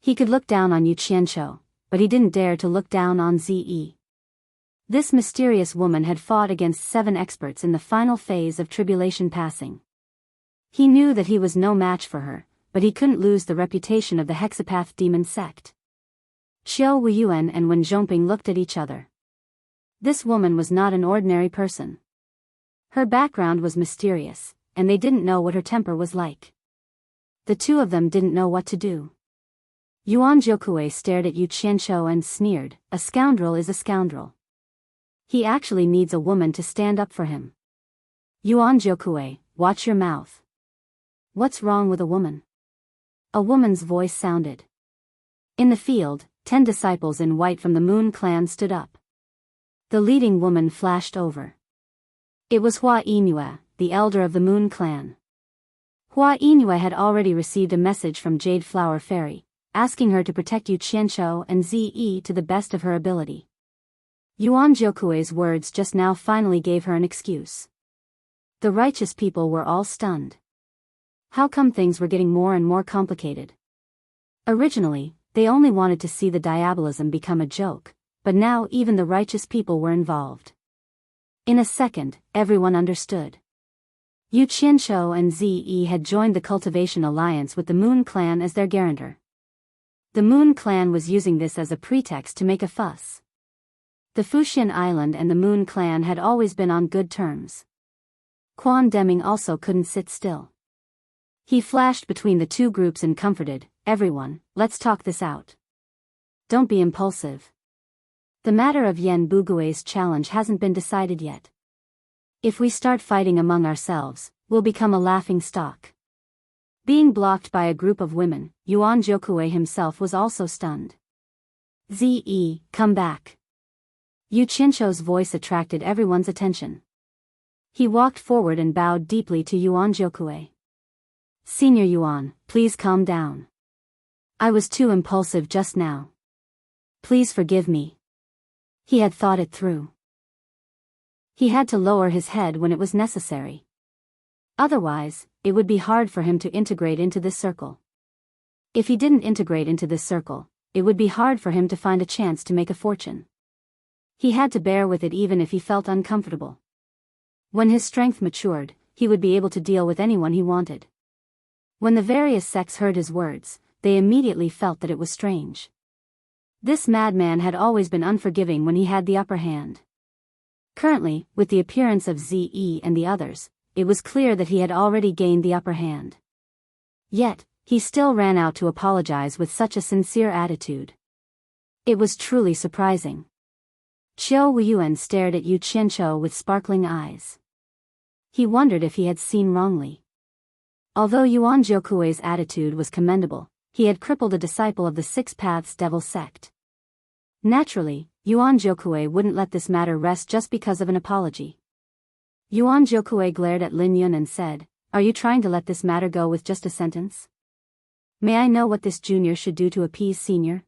He could look down on Yu Qianzhou, but he didn't dare to look down on Zi. This mysterious woman had fought against 7 experts in the final phase of tribulation passing. He knew that he was no match for her, but he couldn't lose the reputation of the Hexapath demon sect. Qiao Wuyuan and Wen Zhongping looked at each other. This woman was not an ordinary person. Her background was mysterious, and they didn't know what her temper was like. The 2 of them didn't know what to do. Yuan Jiukui stared at Yu Qianzhou and sneered, "A scoundrel is a scoundrel. He actually needs a woman to stand up for him. Yuan Jiukui, watch your mouth. What's wrong with a woman?" A woman's voice sounded. In the field, 10 disciples in white from the Moon clan stood up. The leading woman flashed over. It was Hua Yinue, the elder of the Moon clan. Hua Yinue had already received a message from Jade Flower Fairy, asking her to protect Yu Qianzhou and Zi to the best of her ability. Yuan Jiukui's words just now finally gave her an excuse. The righteous people were all stunned. How come things were getting more and more complicated? Originally, they only wanted to see the diabolism become a joke, but now even the righteous people were involved. In a second, everyone understood. Yu Qianzhou and Ze had joined the cultivation alliance with the Moon Clan as their guarantor. The Moon Clan was using this as a pretext to make a fuss. The Fuxian Island and the Moon Clan had always been on good terms. Quan Deming also couldn't sit still. He flashed between the two groups and comforted, "Everyone, let's talk this out. Don't be impulsive. The matter of Yan Bugui's challenge hasn't been decided yet. If we start fighting among ourselves, we'll become a laughing stock." Being blocked by a group of women, Yuan Jiokui himself was also stunned. "Ze, come back." Yu Qianzhou's voice attracted everyone's attention. He walked forward and bowed deeply to Yuan Jiokui. "Senior Yuan, please calm down. I was too impulsive just now. Please forgive me." He had thought it through. He had to lower his head when it was necessary. Otherwise, it would be hard for him to integrate into this circle. If he didn't integrate into this circle, it would be hard for him to find a chance to make a fortune. He had to bear with it even if he felt uncomfortable. When his strength matured, he would be able to deal with anyone he wanted. When the various sects heard his words, they immediately felt that it was strange. This madman had always been unforgiving when he had the upper hand. Currently, with the appearance of Ze and the others, it was clear that he had already gained the upper hand. Yet, he still ran out to apologize with such a sincere attitude. It was truly surprising. Qiu Wuyuan stared at Yu Qianzhou with sparkling eyes. He wondered if he had seen wrongly. Although Yuan Jiukui's attitude was commendable, he had crippled a disciple of the Six Paths Devil sect. Naturally, Yuan Jiokui wouldn't let this matter rest just because of an apology. Yuan Jiokui glared at Lin Yun and said, "Are you trying to let this matter go with just a sentence? May I know what this junior should do to appease senior?"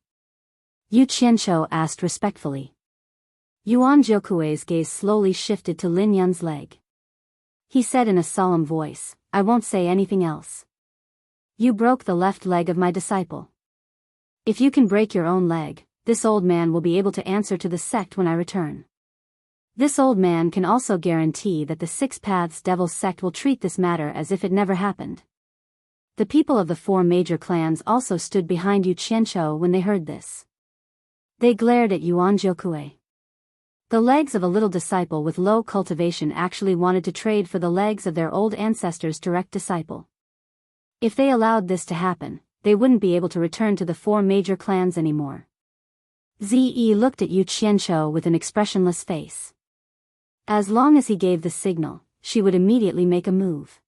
Yu Qianzhou asked respectfully. Yuan Jiokui's gaze slowly shifted to Lin Yun's leg. He said in a solemn voice, "I won't say anything else. You broke the left leg of my disciple. If you can break your own leg, this old man will be able to answer to the sect when I return. This old man can also guarantee that the Six Paths Devil sect will treat this matter as if it never happened." The people of the four major clans also stood behind Yu Qianzhou when they heard this. They glared at Yuan Jiokui. The legs of a little disciple with low cultivation actually wanted to trade for the legs of their old ancestors' direct disciple. If they allowed this to happen, they wouldn't be able to return to the four major clans anymore. Ze looked at Yu Qianzhou with an expressionless face. As long as he gave the signal, she would immediately make a move.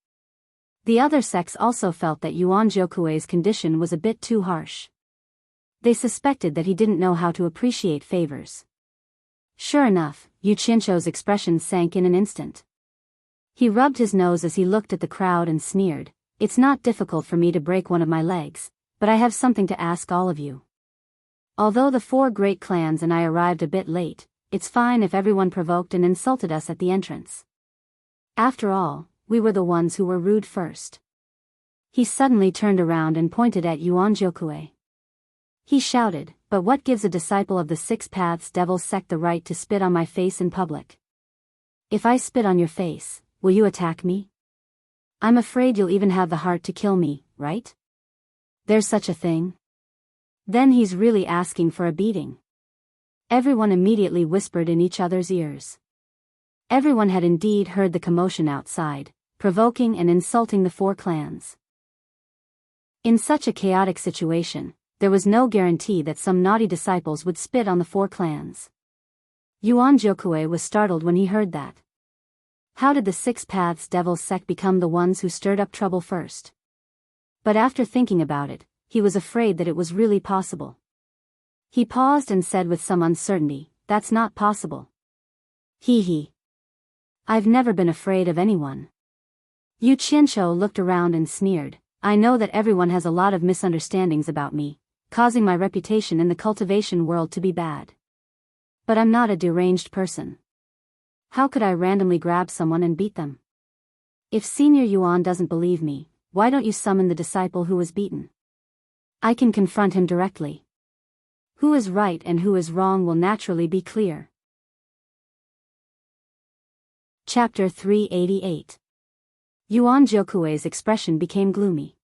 The other sects also felt that Yuan Jiokui's condition was a bit too harsh. They suspected that he didn't know how to appreciate favors. Sure enough, Yu Qianzhou's expression sank in an instant. He rubbed his nose as he looked at the crowd and sneered, "It's not difficult for me to break one of my legs, but I have something to ask all of you. Although the four great clans and I arrived a bit late, it's fine if everyone provoked and insulted us at the entrance. After all, we were the ones who were rude first." He suddenly turned around and pointed at Yuan Jiokui. He shouted, "But what gives a disciple of the Six Paths Devil sect the right to spit on my face in public? If I spit on your face, will you attack me? I'm afraid you'll even have the heart to kill me, right? There's such a thing? Then he's really asking for a beating." Everyone immediately whispered in each other's ears. Everyone had indeed heard the commotion outside, provoking and insulting the four clans. In such a chaotic situation, there was no guarantee that some naughty disciples would spit on the four clans. Yuan Jiokui was startled when he heard that. How did the Six Paths Devil sect become the ones who stirred up trouble first? But after thinking about it, he was afraid that it was really possible. He paused and said with some uncertainty, "That's not possible. Hee. I've never been afraid of anyone." Yu Qianzhou looked around and sneered, "I know that everyone has a lot of misunderstandings about me, causing my reputation in the cultivation world to be bad. But I'm not a deranged person. How could I randomly grab someone and beat them? If Senior Yuan doesn't believe me, why don't you summon the disciple who was beaten? I can confront him directly. Who is right and who is wrong will naturally be clear." Chapter 388. Yuan Zhoukui's expression became gloomy.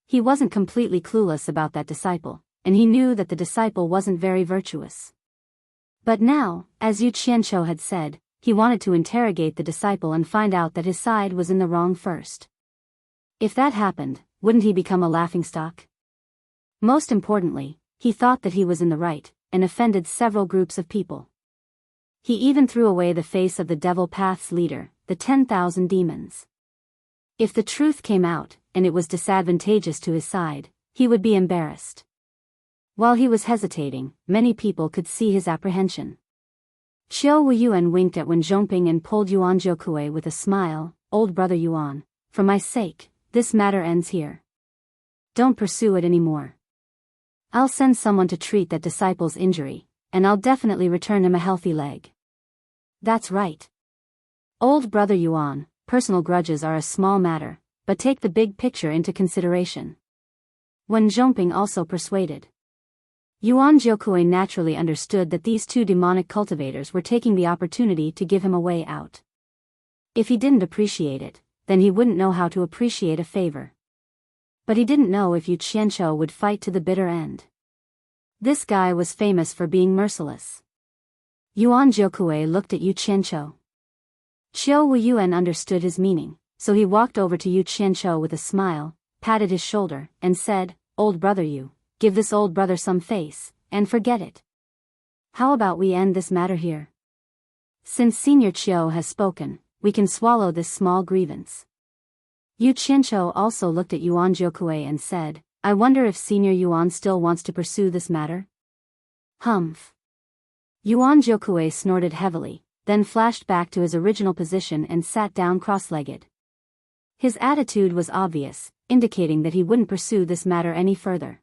He wasn't completely clueless about that disciple, and he knew that the disciple wasn't very virtuous. But now, as Yu Qianqiu had said, he wanted to interrogate the disciple and find out that his side was in the wrong first. If that happened, wouldn't he become a laughingstock? Most importantly, he thought that he was in the right, and offended several groups of people. He even threw away the face of the Devil Path's leader, the 10,000 demons. If the truth came out, and it was disadvantageous to his side, he would be embarrassed. While he was hesitating, many people could see his apprehension. Qiu Wuyuan winked at Wen Zhongping and pulled Yuan Zhoukui with a smile. Old brother Yuan, for my sake, this matter ends here. Don't pursue it anymore. I'll send someone to treat that disciple's injury, and I'll definitely return him a healthy leg. That's right. Old brother Yuan, personal grudges are a small matter, but take the big picture into consideration. Wen Zhongping also persuaded. Yuan Zhoukui naturally understood that these two demonic cultivators were taking the opportunity to give him a way out. If he didn't appreciate it, then he wouldn't know how to appreciate a favor. But he didn't know if Yu Qianqiu would fight to the bitter end. This guy was famous for being merciless. Yuan Zhoukui looked at Yu Qianqiu. Qiu Wuyuan understood his meaning, so he walked over to Yu Qianqiu with a smile, patted his shoulder, and said, Old brother Yu, give this old brother some face, and forget it. How about we end this matter here? Since Senior Qiu has spoken, we can swallow this small grievance. Yu Qianqiu also looked at Yuan Zhoukui and said, I wonder if Senior Yuan still wants to pursue this matter? Humph. Yuan Zhoukui snorted heavily, then flashed back to his original position and sat down cross-legged. His attitude was obvious, indicating that he wouldn't pursue this matter any further.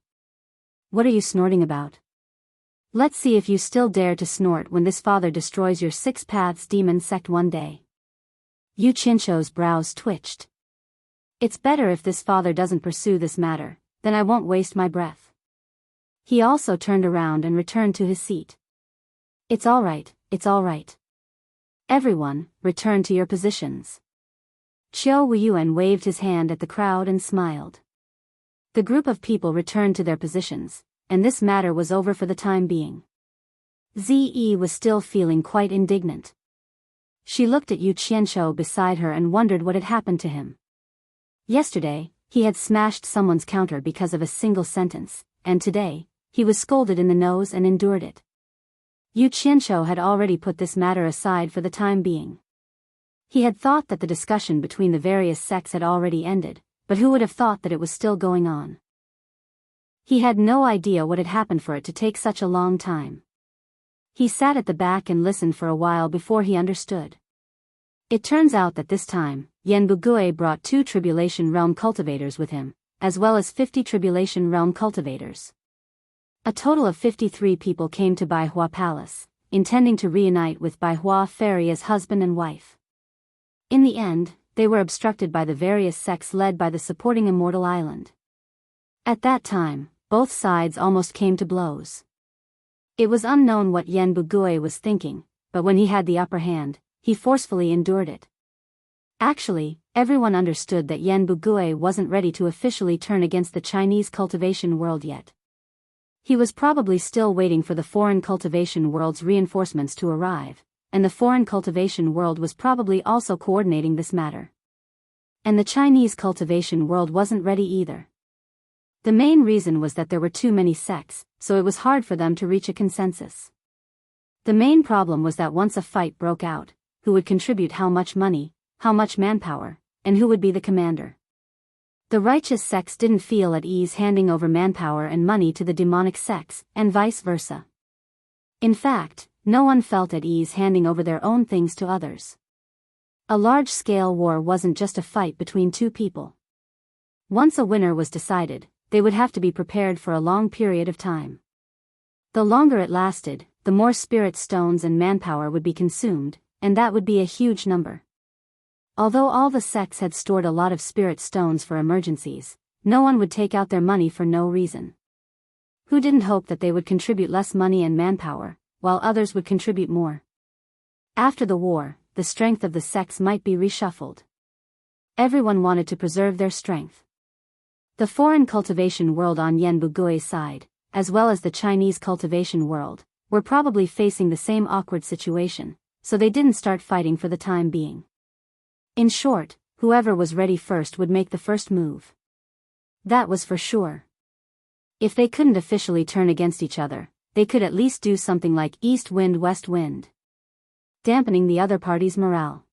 What are you snorting about? Let's see if you still dare to snort when this father destroys your Six Paths demon sect one day. Yu Qianqiu's brows twitched. It's better if this father doesn't pursue this matter, then I won't waste my breath. He also turned around and returned to his seat. It's all right, it's all right. Everyone, return to your positions. Qiu Wuyuan waved his hand at the crowd and smiled. The group of people returned to their positions, and this matter was over for the time being. Zi was still feeling quite indignant. She looked at Yu Qianqiu beside her and wondered what had happened to him. Yesterday, he had smashed someone's counter because of a single sentence, and today, he was scolded in the nose and endured it. Yu Qianqiu had already put this matter aside for the time being. He had thought that the discussion between the various sects had already ended, but who would have thought that it was still going on? He had no idea what had happened for it to take such a long time. He sat at the back and listened for a while before he understood. It turns out that this time, Yan Bugui brought 2 Tribulation Realm cultivators with him, as well as 50 Tribulation Realm cultivators. A total of 53 people came to Baihua Palace, intending to reunite with Baihua Fairy as husband and wife. In the end, they were obstructed by the various sects led by the supporting Immortal Island. At that time, both sides almost came to blows. It was unknown what Yan Bugui was thinking, but when he had the upper hand, he forcefully endured it. Actually, everyone understood that Yan Bugui wasn't ready to officially turn against the Chinese cultivation world yet. He was probably still waiting for the foreign cultivation world's reinforcements to arrive, and the foreign cultivation world was probably also coordinating this matter. And the Chinese cultivation world wasn't ready either. The main reason was that there were too many sects, so it was hard for them to reach a consensus. The main problem was that once a fight broke out, who would contribute how much money, how much manpower, and who would be the commander? The righteous sects didn't feel at ease handing over manpower and money to the demonic sects, and vice versa. In fact, no one felt at ease handing over their own things to others. A large-scale war wasn't just a fight between 2 people. Once a winner was decided, they would have to be prepared for a long period of time. The longer it lasted, the more spirit stones and manpower would be consumed, and that would be a huge number. Although all the sects had stored a lot of spirit stones for emergencies, no one would take out their money for no reason. Who didn't hope that they would contribute less money and manpower, while others would contribute more? After the war, the strength of the sects might be reshuffled. Everyone wanted to preserve their strength. The foreign cultivation world on Yan Bugui's side, as well as the Chinese cultivation world, were probably facing the same awkward situation, so they didn't start fighting for the time being. In short, whoever was ready first would make the first move. That was for sure. If they couldn't officially turn against each other, they could at least do something like east wind west wind, dampening the other party's morale.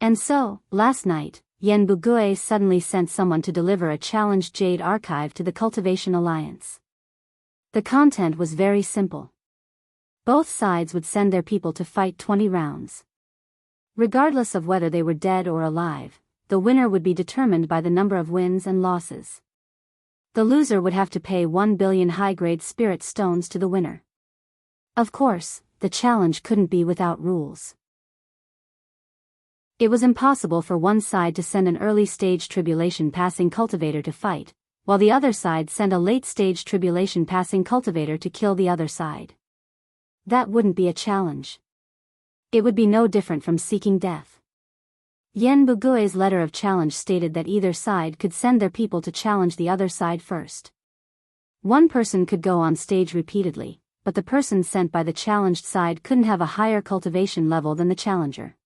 And so, last night, Yan Bugui suddenly sent someone to deliver a challenged Jade archive to the Cultivation Alliance. The content was very simple. Both sides would send their people to fight 20 rounds. Regardless of whether they were dead or alive, the winner would be determined by the number of wins and losses. The loser would have to pay 1 billion high-grade spirit stones to the winner. Of course, the challenge couldn't be without rules. It was impossible for one side to send an early-stage tribulation-passing cultivator to fight, while the other side sent a late-stage tribulation-passing cultivator to kill the other side. That wouldn't be a challenge. It would be no different from seeking death. Yan Bugui's letter of challenge stated that either side could send their people to challenge the other side first. One person could go on stage repeatedly, but the person sent by the challenged side couldn't have a higher cultivation level than the challenger.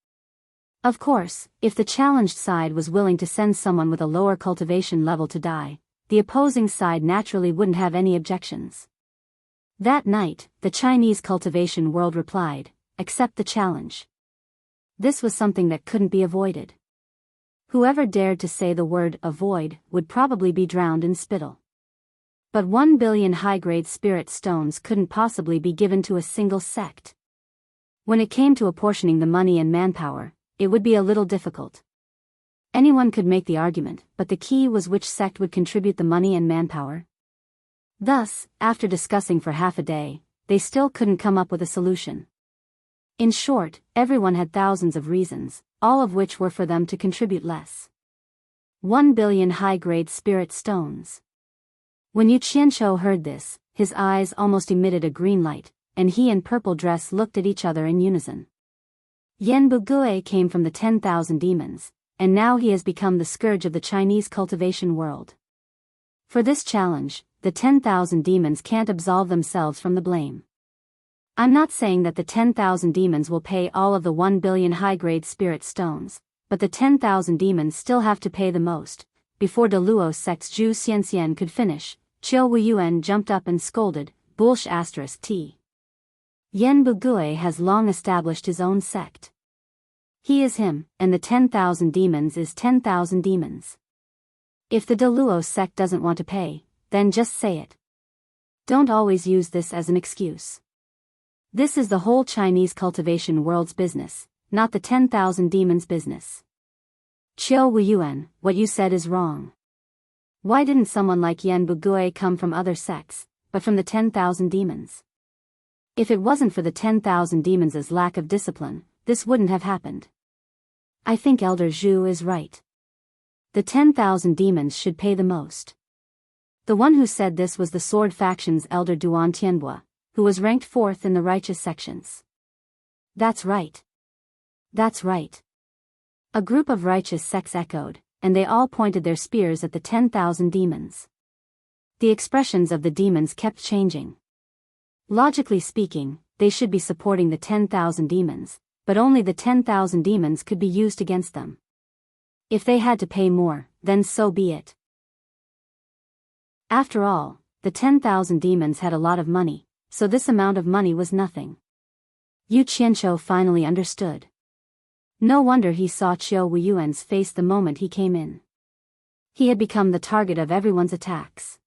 Of course, if the challenged side was willing to send someone with a lower cultivation level to die, the opposing side naturally wouldn't have any objections. That night, the Chinese cultivation world replied, "Accept the challenge." This was something that couldn't be avoided. Whoever dared to say the word avoid would probably be drowned in spittle. But 1 billion high-grade spirit stones couldn't possibly be given to a single sect. When it came to apportioning the money and manpower, it would be a little difficult. Anyone could make the argument, but the key was which sect would contribute the money and manpower. Thus, after discussing for half a day, they still couldn't come up with a solution. In short, everyone had thousands of reasons, all of which were for them to contribute less. 1 billion high-grade spirit stones. When Yu Qianqiu heard this, his eyes almost emitted a green light, and he and Purple Dress looked at each other in unison. Yan Bugui came from the 10,000 demons, and now he has become the scourge of the Chinese cultivation world. For this challenge, the 10,000 demons can't absolve themselves from the blame. I'm not saying that the 10,000 demons will pay all of the 1 billion high-grade spirit stones, but the 10,000 demons still have to pay the most. Before De Luo sect's Zhu Xianxian could finish, Qiu Wuyuan jumped up and scolded, "Bullsh *t. Yan Bugui has long established his own sect. He is him, and the 10,000 demons is 10,000 demons. If the De Luo sect doesn't want to pay, then just say it. Don't always use this as an excuse. This is the whole Chinese cultivation world's business, not the 10,000 demons' business." Qiu Wuyuan, what you said is wrong. Why didn't someone like Yan Bugui come from other sects, but from the 10,000 demons? If it wasn't for the 10,000 demons' lack of discipline, this wouldn't have happened. I think Elder Zhu is right. The 10,000 demons should pay the most. The one who said this was the Sword Faction's Elder Duan Tianbo, who was ranked 4th in the righteous sections. That's right. That's right. A group of righteous sects echoed, and they all pointed their spears at the 10,000 demons. The expressions of the demons kept changing. Logically speaking, they should be supporting the 10,000 demons, but only the 10,000 demons could be used against them. If they had to pay more, then so be it. After all, the 10,000 demons had a lot of money, so this amount of money was nothing. Yu Qianqiu finally understood. No wonder he saw Qiu Wuyuan's face the moment he came in. He had become the target of everyone's attacks.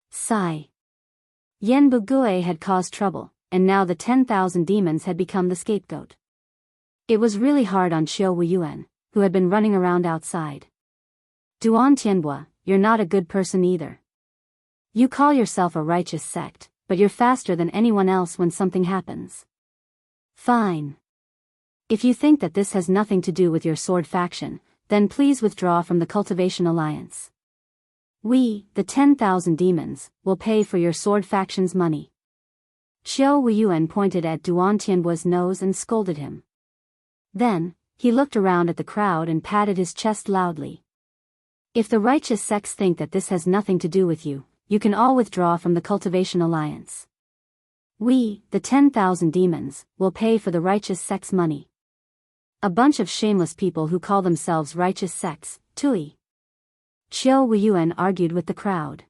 Sigh. Yan Bugui had caused trouble, and now the 10,000 demons had become the scapegoat. It was really hard on Qiu Wuyuan, who had been running around outside. Duan Tianbo, you're not a good person either. You call yourself a righteous sect, but you're faster than anyone else when something happens. Fine. If you think that this has nothing to do with your sword faction, then please withdraw from the Cultivation Alliance. We, the 10,000 demons, will pay for your sword faction's money. Qiu Wuyuan pointed at Duan Tianbo's nose and scolded him. Then, He looked around at the crowd and patted his chest loudly. If the righteous sects think that this has nothing to do with you, you can all withdraw from the Cultivation Alliance. We, the 10,000 demons, will pay for the righteous sects' money. A bunch of shameless people who call themselves righteous sects, tui. Qiu Wuyuan argued with the crowd.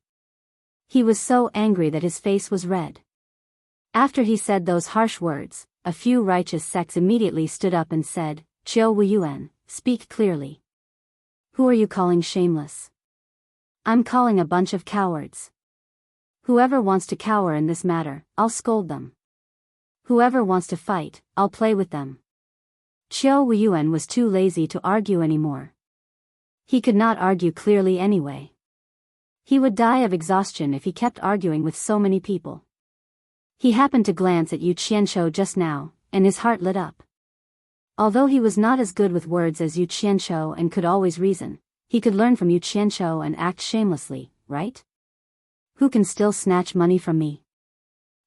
He was so angry that his face was red. After he said those harsh words, a few righteous sects immediately stood up and said, Qiu Wuyuan, speak clearly. Who are you calling shameless? I'm calling a bunch of cowards. Whoever wants to cower in this matter, I'll scold them. Whoever wants to fight, I'll play with them. Qiu Wuyuan was too lazy to argue anymore. He could not argue clearly anyway. He would die of exhaustion if he kept arguing with so many people. He happened to glance at Yu Qianzhou just now, and his heart lit up. Although he was not as good with words as Yu Qianzhou and could always reason, he could learn from Yu Qianzhou and act shamelessly, right? Who can still snatch money from me?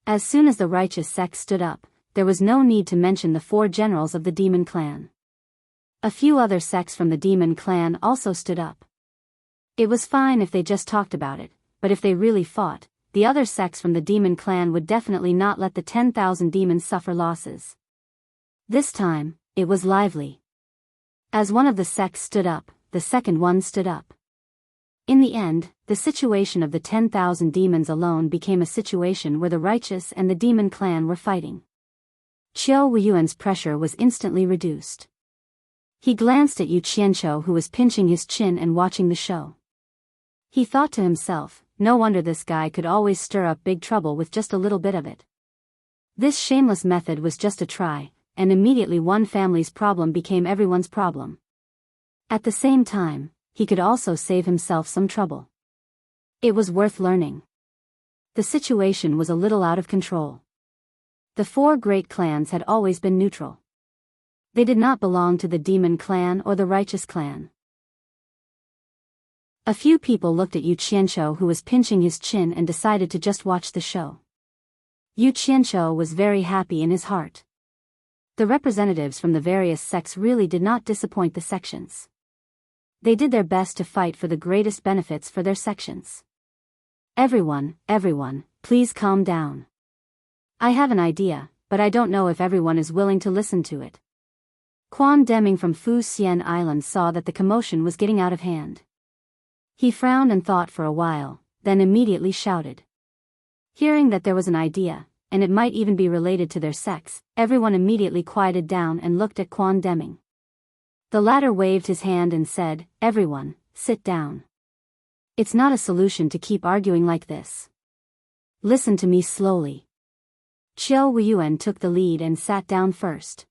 As soon as the righteous sect stood up, there was no need to mention the 4 generals of the demon clan. A few other sects from the demon clan also stood up. It was fine if they just talked about it, but if they really fought, the other sects from the demon clan would definitely not let the 10,000 demons suffer losses. This time, it was lively. As one of the sects stood up, the second one stood up. In the end, the situation of the 10,000 demons alone became a situation where the righteous and the demon clan were fighting. Qiu Wuyuan's pressure was instantly reduced. He glanced at Yu Qianzhou, who was pinching his chin and watching the show. He thought to himself, no wonder this guy could always stir up big trouble with just a little bit of it. This shameless method was just a try, and immediately one family's problem became everyone's problem. At the same time, he could also save himself some trouble. It was worth learning. The situation was a little out of control. The 4 great clans had always been neutral. They did not belong to the demon clan or the righteous clan. A few people looked at Yu Qianzhou, who was pinching his chin, and decided to just watch the show. Yu Qianzhou was very happy in his heart. The representatives from the various sects really did not disappoint the sections. They did their best to fight for the greatest benefits for their sections. Everyone, please calm down. I have an idea, but I don't know if everyone is willing to listen to it. Quan Deming from Fu Xian Island saw that the commotion was getting out of hand. He frowned and thought for a while, then immediately shouted. Hearing that there was an idea, and it might even be related to their sects, everyone immediately quieted down and looked at Quan Deming. The latter waved his hand and said, everyone, sit down. It's not a solution to keep arguing like this. Listen to me slowly. Qiu Wuyuan took the lead and sat down first.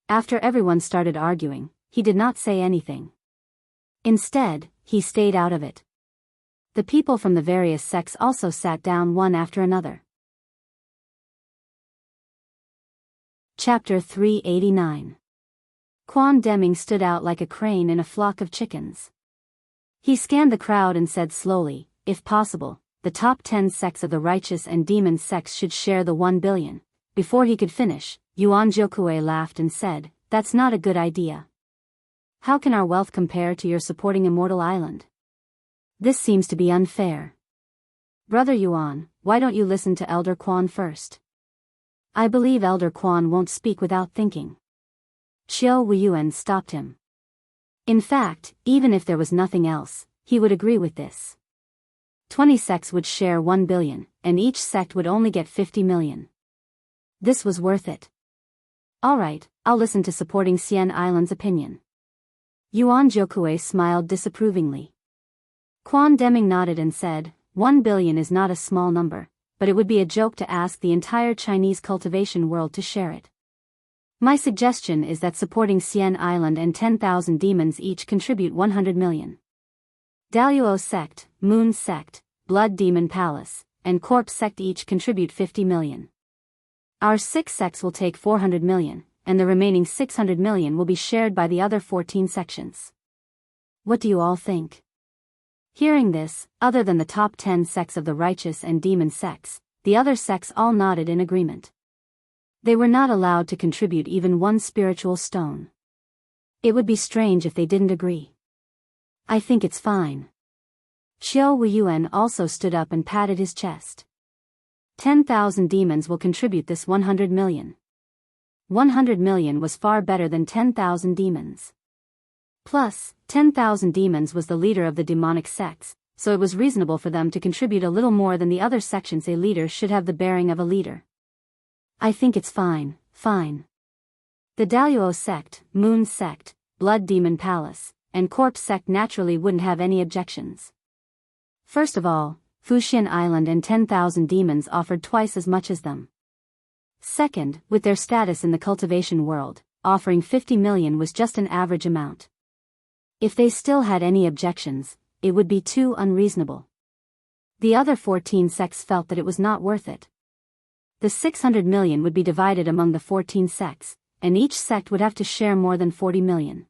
After everyone started arguing, he did not say anything. Instead, he stayed out of it. The people from the various sects also sat down one after another. Chapter 389. Quan Deming stood out like a crane in a flock of chickens. He scanned the crowd and said slowly, if possible, the top 10 sects of the righteous and demon sects should share the 1 billion. Before he could finish, Yuan Jiukui laughed and said, that's not a good idea. How can our wealth compare to your supporting Immortal Island? This seems to be unfair. Brother Yuan, why don't you listen to Elder Quan first? I believe Elder Quan won't speak without thinking. Qiu Wuyuan stopped him. In fact, even if there was nothing else, he would agree with this. 20 sects would share 1 billion, and each sect would only get 50 million. This was worth it. Alright, I'll listen to supporting Xian Island's opinion. Yuan Jiukui smiled disapprovingly. Quan Deming nodded and said, 1 billion is not a small number, but it would be a joke to ask the entire Chinese cultivation world to share it. My suggestion is that supporting Xian Island and 10,000 demons each contribute 100 million. Daluo sect, Moon sect, Blood Demon Palace, and Corpse sect each contribute 50 million. Our 6 sects will take 400 million, and the remaining 600 million will be shared by the other 14 sections. What do you all think? Hearing this, other than the top 10 sects of the righteous and demon sects, the other sects all nodded in agreement. They were not allowed to contribute even 1 spiritual stone. It would be strange if they didn't agree. I think it's fine. Xiao Wuyuan also stood up and patted his chest. 10,000 demons will contribute this 100 million. 100 million was far better than 10,000 demons. Plus, 10,000 demons was the leader of the demonic sects, so it was reasonable for them to contribute a little more than the other sections. A leader should have the bearing of a leader. I think it's fine, fine. The Daluo sect, Moon sect, Blood Demon Palace, and Corpse sect naturally wouldn't have any objections. First of all, Fuxian Island and 10,000 demons offered twice as much as them. Second, with their status in the cultivation world, offering 50 million was just an average amount. If they still had any objections, it would be too unreasonable. The other 14 sects felt that it was not worth it. The 600 million would be divided among the 14 sects, and each sect would have to share more than 40 million.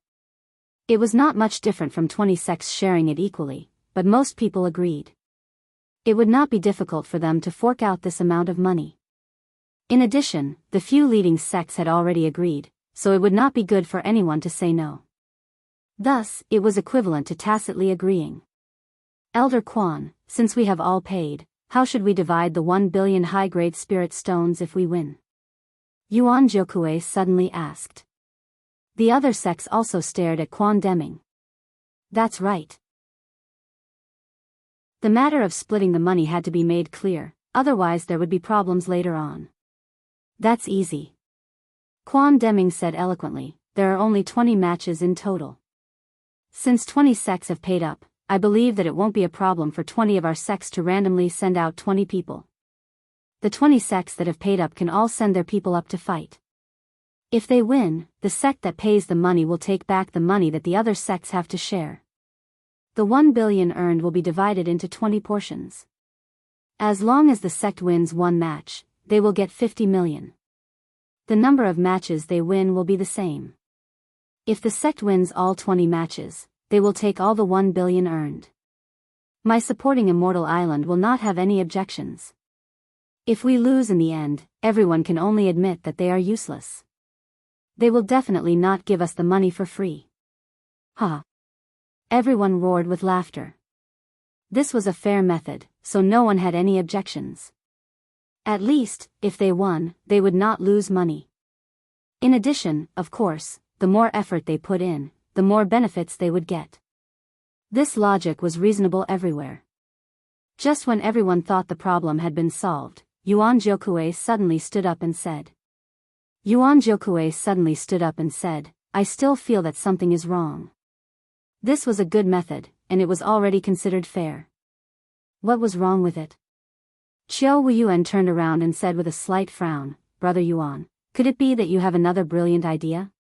It was not much different from 20 sects sharing it equally, but most people agreed. It would not be difficult for them to fork out this amount of money. In addition, the few leading sects had already agreed, so it would not be good for anyone to say no. Thus, it was equivalent to tacitly agreeing. Elder Quan, since we have all paid, how should we divide the 1 billion high-grade spirit stones if we win? Yuan Jiukui suddenly asked. The other sects also stared at Quan Deming. That's right. The matter of splitting the money had to be made clear, otherwise there would be problems later on. That's easy. Quan Deming said eloquently, there are only 20 matches in total. Since 20 sects have paid up, I believe that it won't be a problem for 20 of our sects to randomly send out 20 people. The 20 sects that have paid up can all send their people up to fight. If they win, the sect that pays the money will take back the money that the other sects have to share. The 1 billion earned will be divided into 20 portions. As long as the sect wins one match, they will get 50 million. The number of matches they win will be the same. If the sect wins all 20 matches, they will take all the 1 billion earned. My supporting Immortal Island will not have any objections. If we lose in the end, everyone can only admit that they are useless. They will definitely not give us the money for free. Ha! Everyone roared with laughter. This was a fair method, so no one had any objections. At least, if they won, they would not lose money. In addition, of course, the more effort they put in, the more benefits they would get. This logic was reasonable everywhere. Just when everyone thought the problem had been solved, Yuan Jiukui suddenly stood up and said. I still feel that something is wrong. This was a good method, and it was already considered fair. What was wrong with it? Xiao Wuyuan turned around and said with a slight frown, Brother Yuan, could it be that you have another brilliant idea?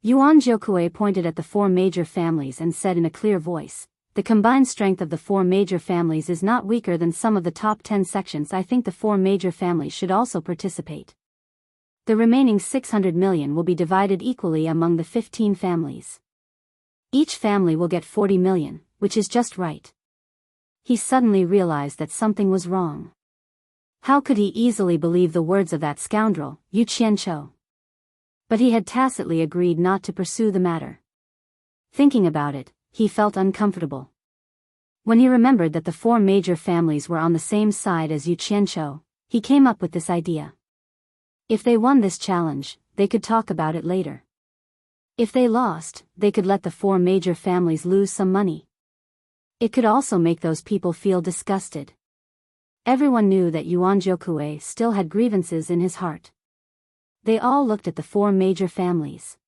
Yuan Jiukui pointed at the 4 major families and said in a clear voice, the combined strength of the 4 major families is not weaker than some of the top 10 sections. I think the 4 major families should also participate. The remaining 600 million will be divided equally among the 15 families. Each family will get 40 million, which is just right. He suddenly realized that something was wrong. How could he easily believe the words of that scoundrel, Yu Qianzhou? But he had tacitly agreed not to pursue the matter. Thinking about it, he felt uncomfortable. When he remembered that the 4 major families were on the same side as Yu Qianzhou, he came up with this idea. If they won this challenge, they could talk about it later. If they lost, they could let the 4 major families lose some money. It could also make those people feel disgusted. Everyone knew that Yuan Jiukui still had grievances in his heart. They all looked at the 4 major families.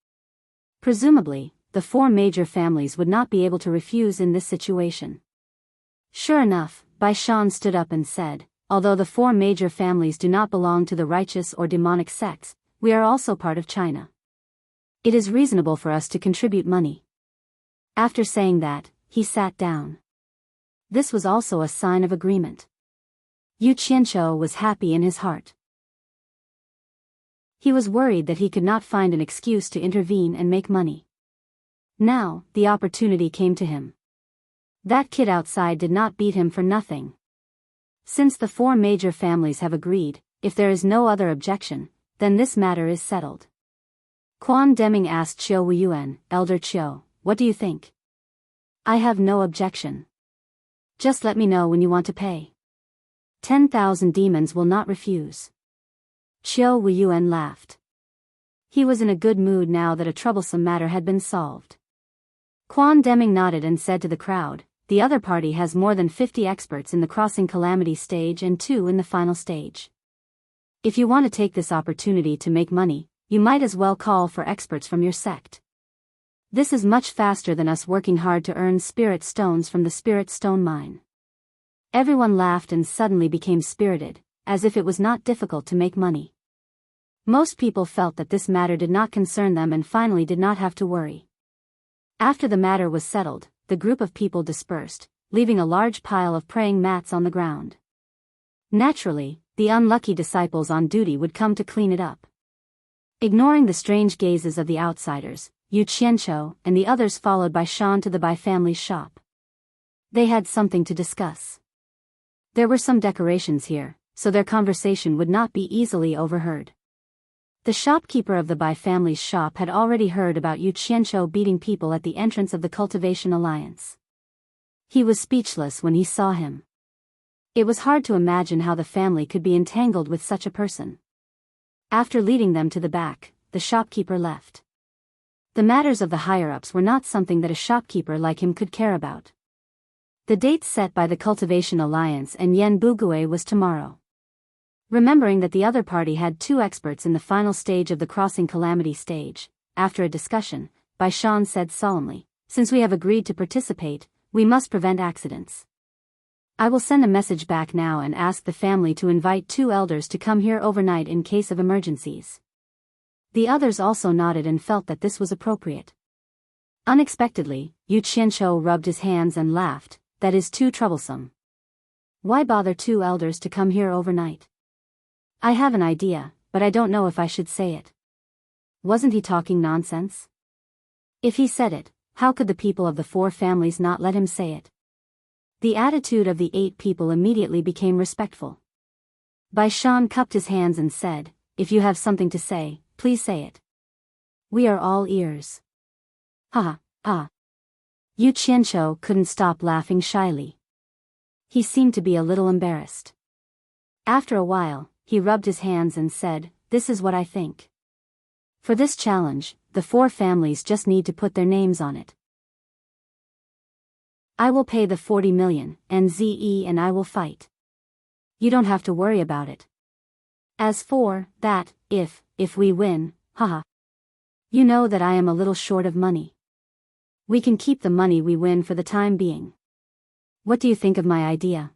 Presumably, the 4 major families would not be able to refuse in this situation. Sure enough, Bai Shan stood up and said, although the 4 major families do not belong to the righteous or demonic sects, we are also part of China. It is reasonable for us to contribute money. After saying that, he sat down. This was also a sign of agreement. Yu Qianzhou was happy in his heart. He was worried that he could not find an excuse to intervene and make money. Now, the opportunity came to him. That kid outside did not beat him for nothing. Since the 4 major families have agreed, if there is no other objection, then this matter is settled. Quan Deming asked Chiu Wuyuan, Elder Chiu, what do you think? I have no objection. Just let me know when you want to pay. 10,000 demons will not refuse. Chiu Wuyuan laughed. He was in a good mood now that a troublesome matter had been solved. Quan Deming nodded and said to the crowd, the other party has more than 50 experts in the crossing calamity stage and 2 in the final stage. If you want to take this opportunity to make money, you might as well call for experts from your sect. This is much faster than us working hard to earn spirit stones from the spirit stone mine. Everyone laughed and suddenly became spirited, as if it was not difficult to make money. Most people felt that this matter did not concern them and finally did not have to worry. After the matter was settled, the group of people dispersed, leaving a large pile of praying mats on the ground. Naturally, the unlucky disciples on duty would come to clean it up. Ignoring the strange gazes of the outsiders, Yu Qianqiu and the others followed Bai Shan to the Bai family's shop. They had something to discuss. There were some decorations here, so their conversation would not be easily overheard. The shopkeeper of the Bai family's shop had already heard about Yu Qianqiu beating people at the entrance of the Cultivation Alliance. He was speechless when he saw him. It was hard to imagine how the family could be entangled with such a person. After leading them to the back, the shopkeeper left. The matters of the higher-ups were not something that a shopkeeper like him could care about. The date set by the Cultivation Alliance and Yen Bugui was tomorrow. Remembering that the other party had 2 experts in the final stage of the crossing calamity stage, after a discussion, Bai Shan said solemnly, since we have agreed to participate, we must prevent accidents. I will send a message back now and ask the family to invite 2 elders to come here overnight in case of emergencies. The others also nodded and felt that this was appropriate. Unexpectedly, Yu Qianqiu rubbed his hands and laughed, that is too troublesome. Why bother 2 elders to come here overnight? I have an idea, but I don't know if I should say it. Wasn't he talking nonsense? If he said it, how could the people of the 4 families not let him say it? The attitude of the 8 people immediately became respectful. Bai Shan cupped his hands and said, if you have something to say, please say it. We are all ears. Ha ha. Yu Qianqiu couldn't stop laughing shyly. He seemed to be a little embarrassed. After a while, he rubbed his hands and said, this is what I think. For this challenge, the 4 families just need to put their names on it. I will pay the 40 million, NZE, and I will fight. You don't have to worry about it. As for that, if we win, haha. You know that I am a little short of money. We can keep the money we win for the time being. What do you think of my idea?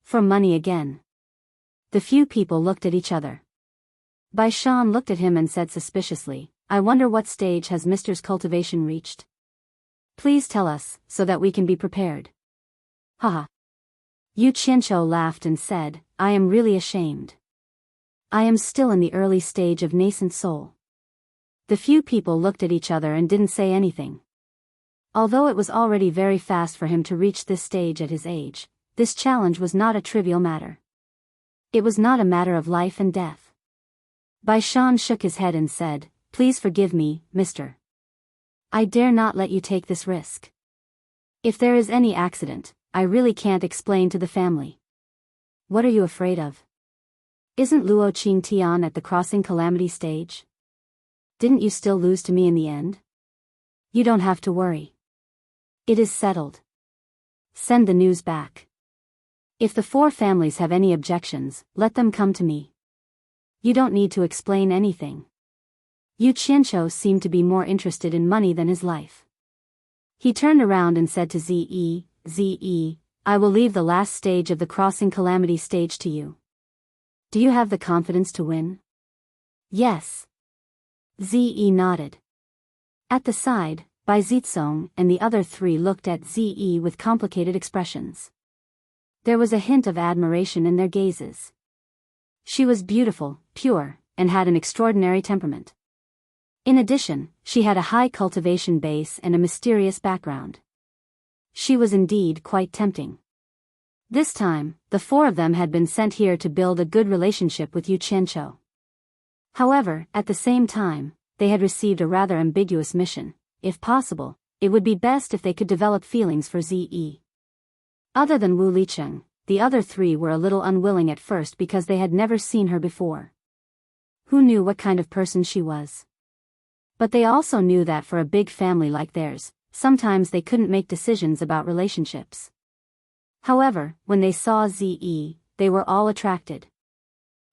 For money again. The few people looked at each other. Bai Shan looked at him and said suspiciously, I wonder what stage has Mr.'s cultivation reached? Please tell us, so that we can be prepared. Haha. Yu Qianqiu laughed and said, I am really ashamed. I am still in the early stage of nascent soul. The few people looked at each other and didn't say anything. Although it was already very fast for him to reach this stage at his age, this challenge was not a trivial matter. It was not a matter of life and death. Bai Shan shook his head and said, please forgive me, mister. I dare not let you take this risk. If there is any accident, I really can't explain to the family. What are you afraid of? Isn't Luo Qing Tian at the crossing calamity stage? Didn't you still lose to me in the end? You don't have to worry. It is settled. Send the news back. If the 4 families have any objections, let them come to me. You don't need to explain anything. Yu Qianqiu seemed to be more interested in money than his life. He turned around and said to Ze, I will leave the last stage of the crossing calamity stage to you. Do you have the confidence to win? Yes. Ze nodded. At the side, Bai Zitsong and the other 3 looked at Ze with complicated expressions. There was a hint of admiration in their gazes. She was beautiful, pure, and had an extraordinary temperament. In addition, she had a high cultivation base and a mysterious background. She was indeed quite tempting. This time, the 4 of them had been sent here to build a good relationship with Yu Qianqiu. However, at the same time, they had received a rather ambiguous mission. If possible, it would be best if they could develop feelings for Ze. Other than Wu Licheng, the other three were a little unwilling at first because they had never seen her before. Who knew what kind of person she was? But they also knew that for a big family like theirs, sometimes they couldn't make decisions about relationships. However, when they saw Ze, they were all attracted.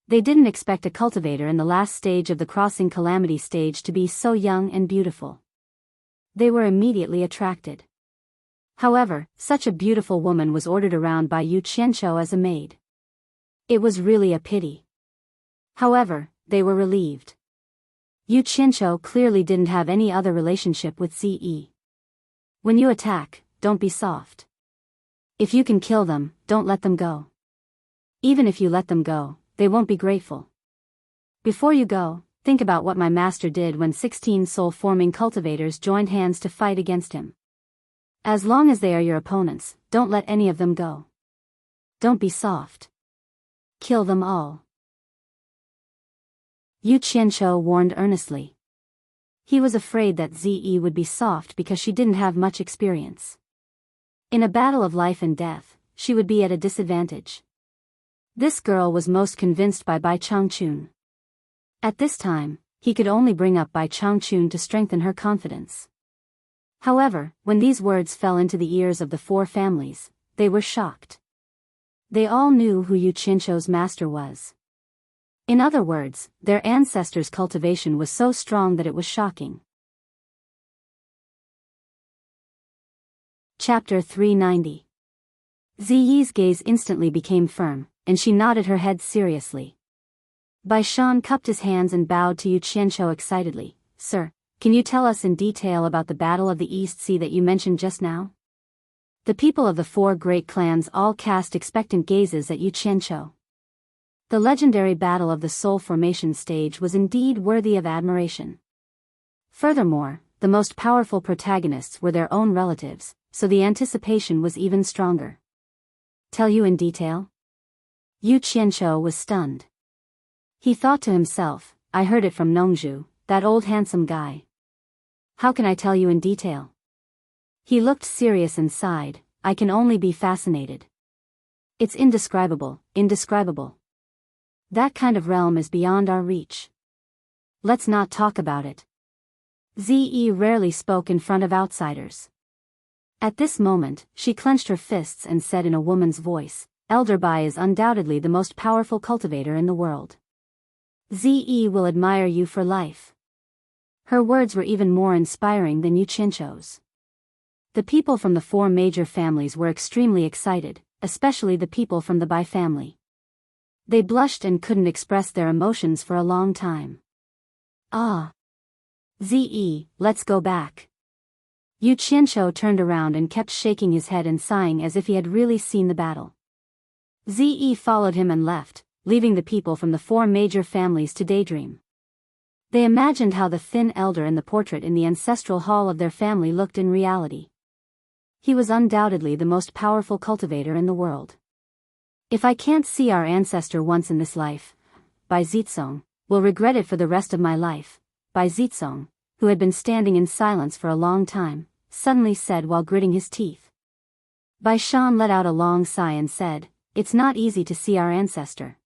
They didn't expect a cultivator in the last stage of the crossing calamity stage to be so young and beautiful. They were immediately attracted. However, such a beautiful woman was ordered around by Yu Qianqiu as a maid. It was really a pity. However, they were relieved. Yu Qianqiu clearly didn't have any other relationship with Ze. When you attack, don't be soft. If you can kill them, don't let them go. Even if you let them go, they won't be grateful. Before you go, think about what my master did when 16 soul-forming cultivators joined hands to fight against him. As long as they are your opponents, don't let any of them go. Don't be soft. Kill them all. Yu Qianqiu warned earnestly. He was afraid that Ze would be soft because she didn't have much experience. In a battle of life and death, she would be at a disadvantage. This girl was most convinced by Bai Changchun. At this time, he could only bring up Bai Changchun to strengthen her confidence. However, when these words fell into the ears of the four families, they were shocked. They all knew who Yu Qianqiu's master was. In other words, their ancestors' cultivation was so strong that it was shocking. Chapter 390. Ziyi's gaze instantly became firm, and she nodded her head seriously. Bai Shan cupped his hands and bowed to Yu Qianqiu excitedly. Sir, can you tell us in detail about the Battle of the East Sea that you mentioned just now? The people of the four great clans all cast expectant gazes at Yu Qianqiu. The legendary Battle of the Soul Formation stage was indeed worthy of admiration. Furthermore, the most powerful protagonists were their own relatives, so the anticipation was even stronger. Tell you in detail? Yu Qianqiu was stunned. He thought to himself, I heard it from Nongzhu, that old handsome guy. How can I tell you in detail? He looked serious and sighed, I can only be fascinated. It's indescribable, indescribable. That kind of realm is beyond our reach. Let's not talk about it. Ze rarely spoke in front of outsiders. At this moment, she clenched her fists and said in a woman's voice, Elder Bai is undoubtedly the most powerful cultivator in the world. Ze will admire you for life. Her words were even more inspiring than Yu Qianqiu's. The people from the four major families were extremely excited, especially the people from the Bai family. They blushed and couldn't express their emotions for a long time. Ah! Ze, let's go back. Yu Qianqiu turned around and kept shaking his head and sighing as if he had really seen the battle. Ze followed him and left, leaving the people from the four major families to daydream. They imagined how the thin elder in the portrait in the ancestral hall of their family looked in reality. He was undoubtedly the most powerful cultivator in the world. If I can't see our ancestor once in this life, Bai Zizong will regret it for the rest of my life. Bai Zizong, who had been standing in silence for a long time, suddenly said while gritting his teeth. Bai Shan let out a long sigh and said, It's not easy to see our ancestor.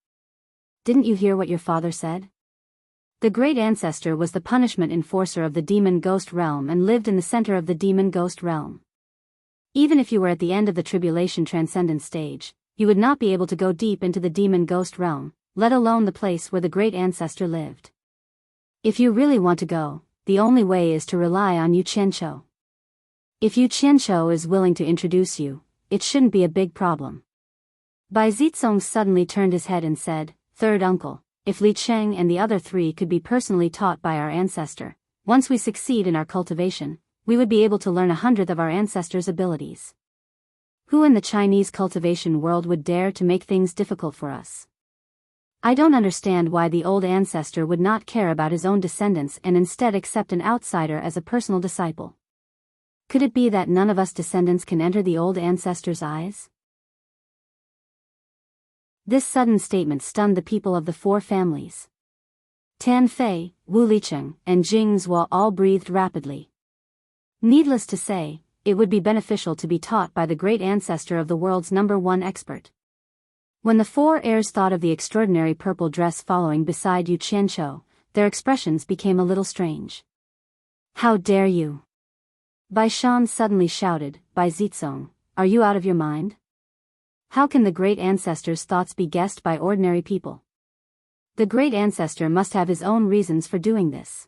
Didn't you hear what your father said? The great ancestor was the punishment enforcer of the demon ghost realm and lived in the center of the demon ghost realm. Even if you were at the end of the tribulation transcendence stage, you would not be able to go deep into the demon ghost realm, let alone the place where the great ancestor lived. If you really want to go, the only way is to rely on Yu Qianqiu. If Yu Qianqiu is willing to introduce you, it shouldn't be a big problem. Bai Zizong suddenly turned his head and said, Third uncle, if Li Cheng and the other three could be personally taught by our ancestor, once we succeed in our cultivation, we would be able to learn 100th of our ancestor's abilities. Who in the Chinese cultivation world would dare to make things difficult for us? I don't understand why the old ancestor would not care about his own descendants and instead accept an outsider as a personal disciple. Could it be that none of us descendants can enter the old ancestor's eyes? This sudden statement stunned the people of the four families. Tan Fei, Wu Licheng, and Jing Zhuo all breathed rapidly. Needless to say, it would be beneficial to be taught by the great ancestor of the world's #1 expert. When the four heirs thought of the extraordinary purple dress following beside Yu Qianqiu, their expressions became a little strange. How dare you? Bai Shan suddenly shouted, Bai Zizong, are you out of your mind? How can the great ancestor's thoughts be guessed by ordinary people? The great ancestor must have his own reasons for doing this.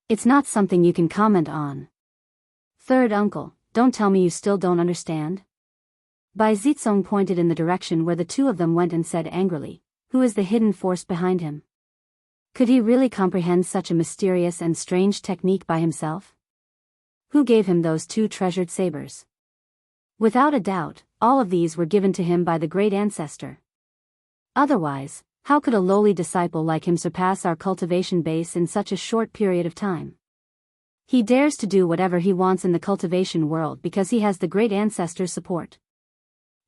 It's not something you can comment on. Third uncle, don't tell me you still don't understand? Bai Zizong pointed in the direction where the two of them went and said angrily, who is the hidden force behind him? Could he really comprehend such a mysterious and strange technique by himself? Who gave him those two treasured sabers? Without a doubt, all of these were given to him by the great ancestor. Otherwise, how could a lowly disciple like him surpass our cultivation base in such a short period of time? He dares to do whatever he wants in the cultivation world because he has the great ancestor's support.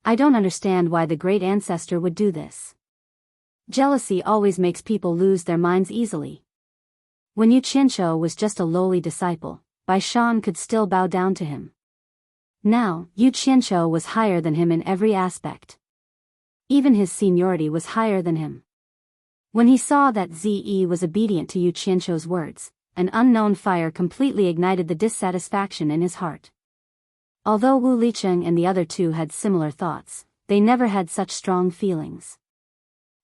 I don't understand why the great ancestor would do this. Jealousy always makes people lose their minds easily. When Yu Qianqiu was just a lowly disciple, Bai Shan could still bow down to him. Now, Yu Qianqiu was higher than him in every aspect. Even his seniority was higher than him. When he saw that Zi was obedient to Yu Qianqiu's words, an unknown fire completely ignited the dissatisfaction in his heart. Although Wu Licheng and the other two had similar thoughts, they never had such strong feelings.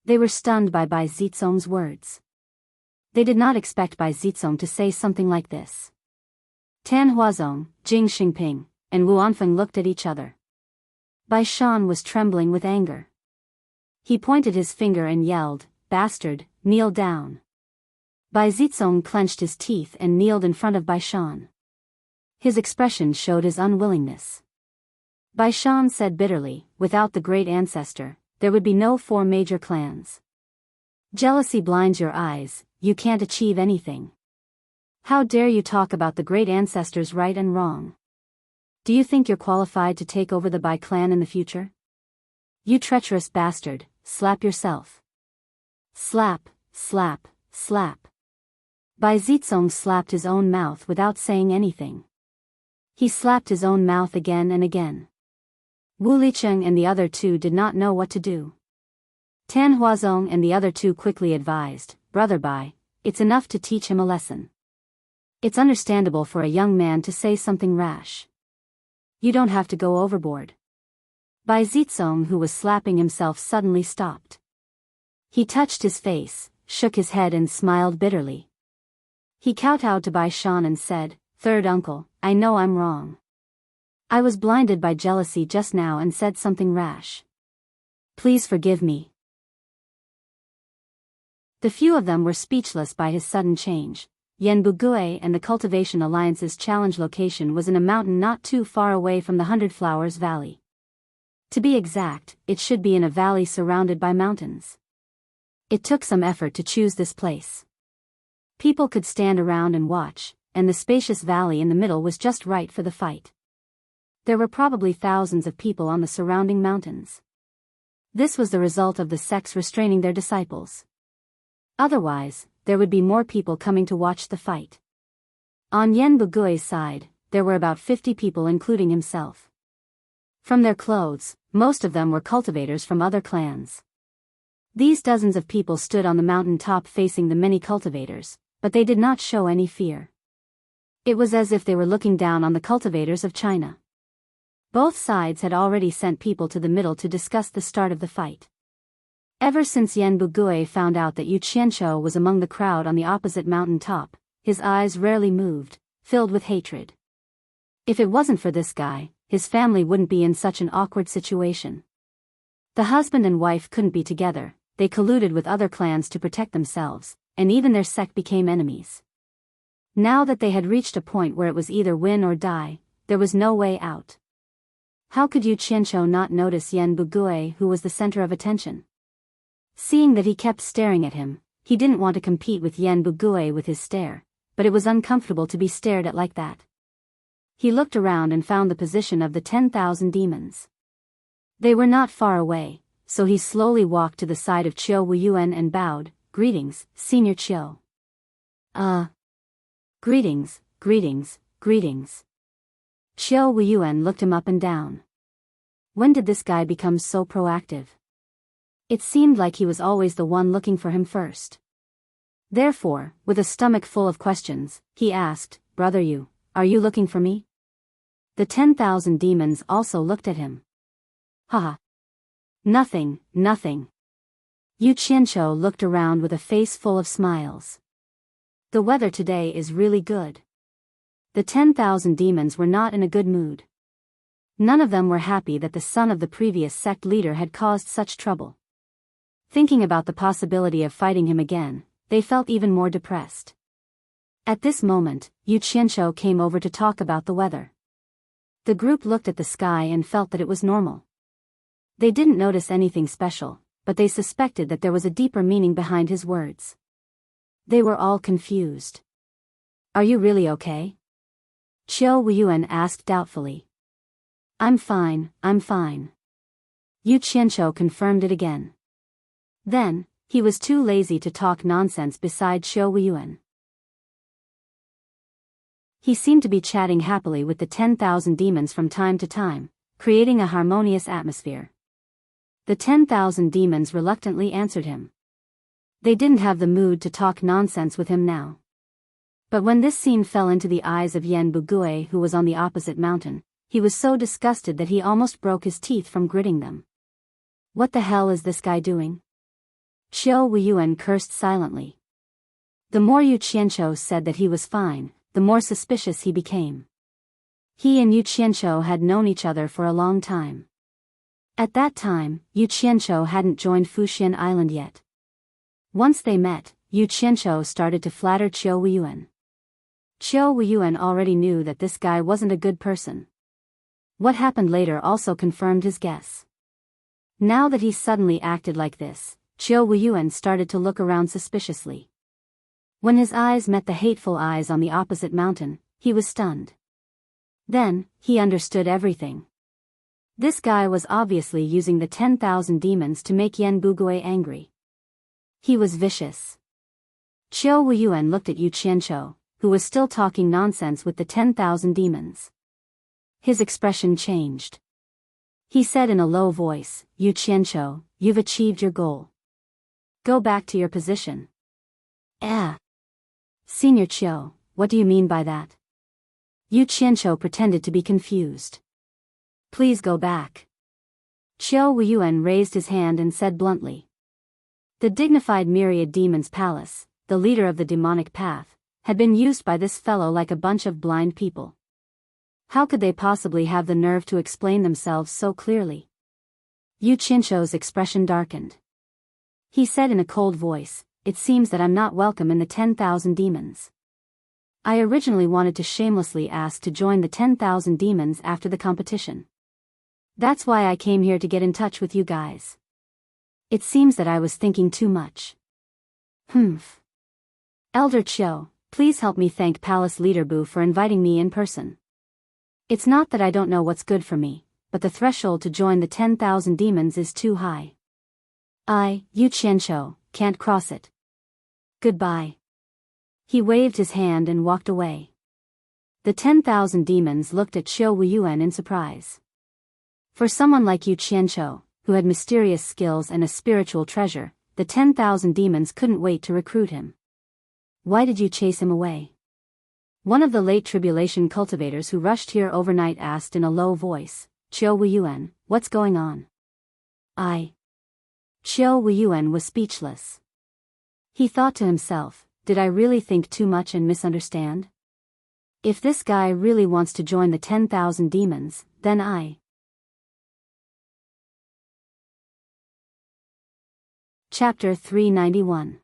They were stunned by Bai Zizong's words. They did not expect Bai Zizong to say something like this. Tan Huazong, Jing Xingping, and Wu Anfeng looked at each other. Bai Shan was trembling with anger. He pointed his finger and yelled, Bastard, kneel down. Bai Zizong clenched his teeth and kneeled in front of Bai Shan. His expression showed his unwillingness. Bai Shan said bitterly, without the great ancestor, there would be no 4 major clans. Jealousy blinds your eyes, you can't achieve anything. How dare you talk about the great ancestor's right and wrong? Do you think you're qualified to take over the Bai clan in the future? You treacherous bastard, slap yourself. Slap, slap, slap. Bai Zizong slapped his own mouth without saying anything. He slapped his own mouth again and again. Wu Licheng and the other two did not know what to do. Tan Huazong and the other two quickly advised, Brother Bai, it's enough to teach him a lesson. It's understandable for a young man to say something rash. You don't have to go overboard. Bai Zizong, who was slapping himself, suddenly stopped. He touched his face, shook his head and smiled bitterly. He kowtowed to Bai Shan and said, Third uncle, I know I'm wrong. I was blinded by jealousy just now and said something rash. Please forgive me. The few of them were speechless by his sudden change. Yan Bugui and the Cultivation Alliance's challenge location was in a mountain not too far away from the 100 Flowers Valley. To be exact, it should be in a valley surrounded by mountains. It took some effort to choose this place. People could stand around and watch, and the spacious valley in the middle was just right for the fight. There were probably thousands of people on the surrounding mountains. This was the result of the sects restraining their disciples. Otherwise, there would be more people coming to watch the fight. On Yan Bugui's side, there were about 50 people including himself. From their clothes, most of them were cultivators from other clans. These dozens of people stood on the mountain top facing the many cultivators, but they did not show any fear. It was as if they were looking down on the cultivators of China. Both sides had already sent people to the middle to discuss the start of the fight. Ever since Yan Bugui found out that Yu Qianqiu was among the crowd on the opposite mountain top, his eyes rarely moved, filled with hatred. If it wasn't for this guy, his family wouldn't be in such an awkward situation. The husband and wife couldn't be together, they colluded with other clans to protect themselves, and even their sect became enemies. Now that they had reached a point where it was either win or die, there was no way out. How could Yu Qianqiu not notice Yan Bugui, who was the center of attention? Seeing that he kept staring at him, he didn't want to compete with Yan Bugui with his stare, but it was uncomfortable to be stared at like that. He looked around and found the position of the 10,000 demons. They were not far away, so he slowly walked to the side of Qiu Wuyuan and bowed, greetings, Senior Chiu. Greetings, greetings, greetings. Chiu Wuyuan looked him up and down. When did this guy become so proactive? It seemed like he was always the one looking for him first. Therefore, with a stomach full of questions, he asked, Brother, are you looking for me? The 10,000 demons also looked at him. Haha. Nothing, nothing. Yu Qianqiu looked around with a face full of smiles. The weather today is really good. The 10,000 demons were not in a good mood. None of them were happy that the son of the previous sect leader had caused such trouble. Thinking about the possibility of fighting him again, they felt even more depressed. At this moment, Yu Qianqiu came over to talk about the weather. The group looked at the sky and felt that it was normal. They didn't notice anything special, but they suspected that there was a deeper meaning behind his words. They were all confused. Are you really okay? Chiu Wuyuan asked doubtfully. I'm fine, I'm fine. Yu Qianqiu confirmed it again. Then, he was too lazy to talk nonsense beside Chiu Wuyuan. He seemed to be chatting happily with the 10,000 demons from time to time, creating a harmonious atmosphere. The 10,000 demons reluctantly answered him. They didn't have the mood to talk nonsense with him now. But when this scene fell into the eyes of Yan Bugui, who was on the opposite mountain, he was so disgusted that he almost broke his teeth from gritting them. What the hell is this guy doing? Chiu Wuyuan cursed silently. The more Yu Qianqiu said that he was fine, the more suspicious he became. He and Yu Qianqiu had known each other for a long time. At that time, Yu Qianqiu hadn't joined Fuxian Island yet. Once they met, Yu Qianqiu started to flatter Chiu Wuyuan. Chiu Wuyuan already knew that this guy wasn't a good person. What happened later also confirmed his guess. Now that he suddenly acted like this, Chiu Wuyuan started to look around suspiciously. When his eyes met the hateful eyes on the opposite mountain, he was stunned. Then, he understood everything. This guy was obviously using the 10,000 demons to make Yan Bugui angry. He was vicious. Chiu Wuyuan looked at Yu Qianqiu, who was still talking nonsense with the 10,000 demons. His expression changed. He said in a low voice, Yu Qianqiu, you've achieved your goal. Go back to your position. Senior Chiu, what do you mean by that? Yu Qianqiu pretended to be confused. Please go back. Chiu Wuyuan raised his hand and said bluntly. The dignified Myriad Demon's palace, the leader of the demonic path, had been used by this fellow like a bunch of blind people. How could they possibly have the nerve to explain themselves so clearly? Yu Qianqiu's expression darkened. He said in a cold voice, it seems that I'm not welcome in the 10,000 demons. I originally wanted to shamelessly ask to join the 10,000 demons after the competition. That's why I came here to get in touch with you guys. It seems that I was thinking too much. Elder Chiu, please help me thank Palace Leader Bu for inviting me in person. It's not that I don't know what's good for me, but the threshold to join the 10,000 demons is too high. I, Yu Qianqiu, can't cross it. Goodbye. He waved his hand and walked away. The 10,000 demons looked at Chiu Wuyuan in surprise. For someone like Yu Qianqiu, who had mysterious skills and a spiritual treasure, the 10,000 demons couldn't wait to recruit him. Why did you chase him away? One of the late tribulation cultivators who rushed here overnight asked in a low voice, Chiu Wuyuan, what's going on? Chiu Wuyuan was speechless. He thought to himself, did I really think too much and misunderstand? If this guy really wants to join the 10,000 demons, then Chapter 391.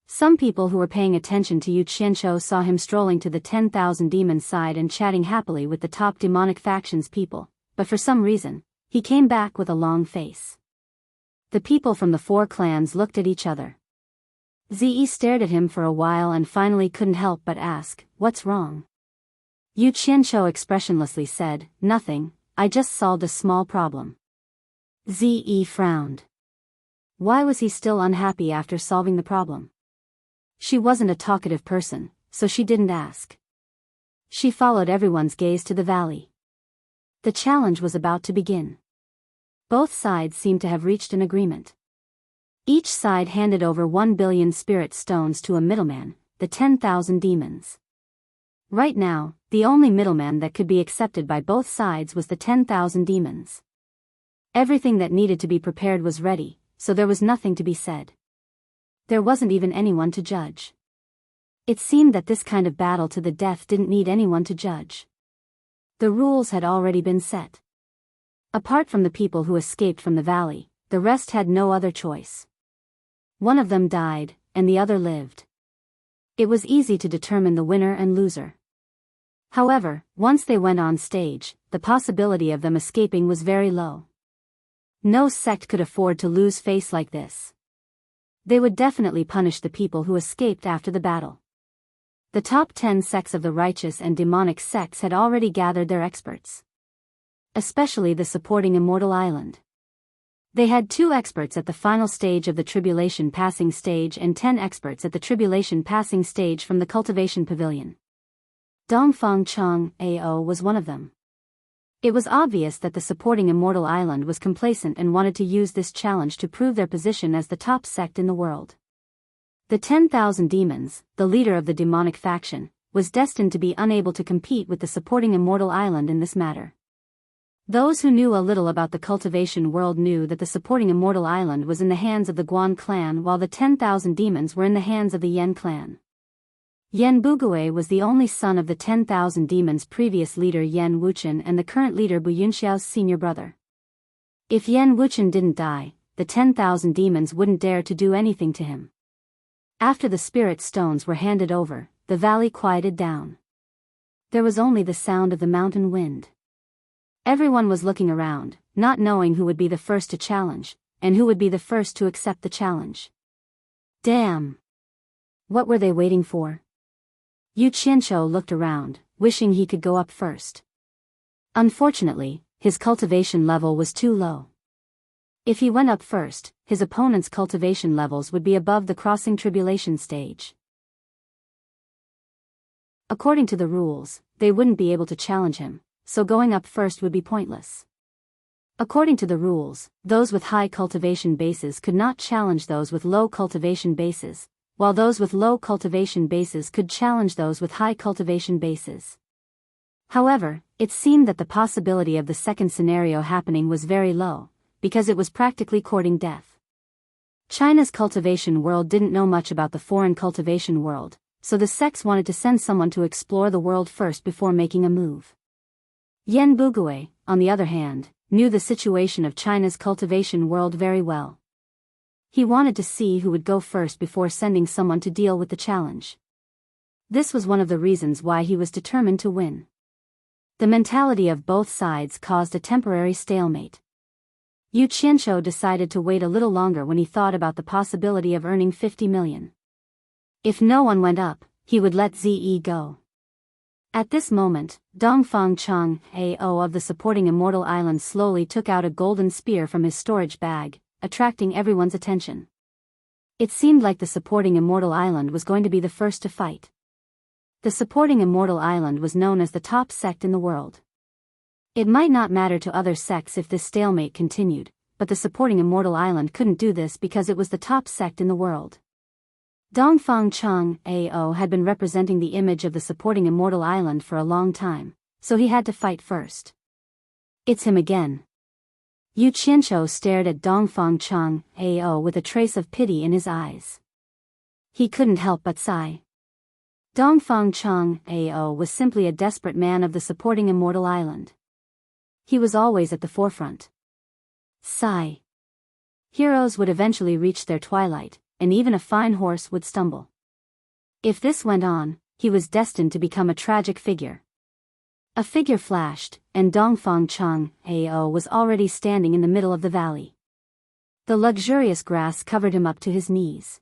Some people who were paying attention to Yu Qianqiu saw him strolling to the 10,000 demons side and chatting happily with the top demonic factions people, but for some reason, he came back with a long face. The people from the 4 clans looked at each other. Ze stared at him for a while and finally couldn't help but ask, what's wrong? Yu Qianqiu expressionlessly said, nothing, I just solved a small problem. Ze frowned. Why was he still unhappy after solving the problem? She wasn't a talkative person, so she didn't ask. She followed everyone's gaze to the valley. The challenge was about to begin. Both sides seemed to have reached an agreement. Each side handed over 1 billion spirit stones to a middleman, the 10,000 demons. Right now, the only middleman that could be accepted by both sides was the 10,000 demons. Everything that needed to be prepared was ready, so there was nothing to be said. There wasn't even anyone to judge. It seemed that this kind of battle to the death didn't need anyone to judge. The rules had already been set. Apart from the people who escaped from the valley, the rest had no other choice. One of them died, and the other lived. It was easy to determine the winner and loser. However, once they went on stage, the possibility of them escaping was very low. No sect could afford to lose face like this. They would definitely punish the people who escaped after the battle. The top 10 sects of the righteous and demonic sects had already gathered their experts. Especially the supporting Immortal Island. They had 2 experts at the final stage of the Tribulation Passing Stage and 10 experts at the Tribulation Passing Stage from the Cultivation Pavilion. Dongfang Chong AO was one of them. It was obvious that the supporting Immortal Island was complacent and wanted to use this challenge to prove their position as the top sect in the world. The 10,000 demons, the leader of the demonic faction, was destined to be unable to compete with the supporting Immortal Island in this matter. Those who knew a little about the cultivation world knew that the supporting Immortal Island was in the hands of the Guan clan while the 10,000 demons were in the hands of the Yen clan. Yen Bugui was the only son of the 10,000 demons' previous leader Yen Wuchen and the current leader Bu Yunxiao's senior brother. If Yen Wuchen didn't die, the 10,000 demons wouldn't dare to do anything to him. After the spirit stones were handed over, the valley quieted down. There was only the sound of the mountain wind. Everyone was looking around, not knowing who would be the first to challenge, and who would be the first to accept the challenge. Damn! What were they waiting for? Yu Qianqiu looked around, wishing he could go up first. Unfortunately, his cultivation level was too low. If he went up first, his opponent's cultivation levels would be above the crossing tribulation stage. According to the rules, they wouldn't be able to challenge him, so going up first would be pointless. According to the rules, those with high cultivation bases could not challenge those with low cultivation bases, while those with low cultivation bases could challenge those with high cultivation bases. However, it seemed that the possibility of the second scenario happening was very low, because it was practically courting death. China's cultivation world didn't know much about the foreign cultivation world, so the sects wanted to send someone to explore the world first before making a move. Yen Bugui, on the other hand, knew the situation of China's cultivation world very well. He wanted to see who would go first before sending someone to deal with the challenge. This was one of the reasons why he was determined to win. The mentality of both sides caused a temporary stalemate. Yu Qianqiu decided to wait a little longer when he thought about the possibility of earning 50 million. If no one went up, he would let Ze go. At this moment, Dongfang Chong AO of the supporting Immortal Island slowly took out a golden spear from his storage bag, attracting everyone's attention. It seemed like the supporting Immortal Island was going to be the first to fight. The supporting Immortal Island was known as the top sect in the world. It might not matter to other sects if this stalemate continued, but the supporting Immortal Island couldn't do this because it was the top sect in the world. Dongfang Chong AO had been representing the image of the supporting Immortal Island for a long time, so he had to fight first. It's him again. Yu Qianqiu stared at Dongfang Chong AO with a trace of pity in his eyes. He couldn't help but sigh. Dongfang Chong AO was simply a desperate man of the supporting Immortal Island. He was always at the forefront. Sigh. Heroes would eventually reach their twilight, and even a fine horse would stumble. If this went on, he was destined to become a tragic figure. A figure flashed, and Dongfang Chong AO was already standing in the middle of the valley. The luxurious grass covered him up to his knees.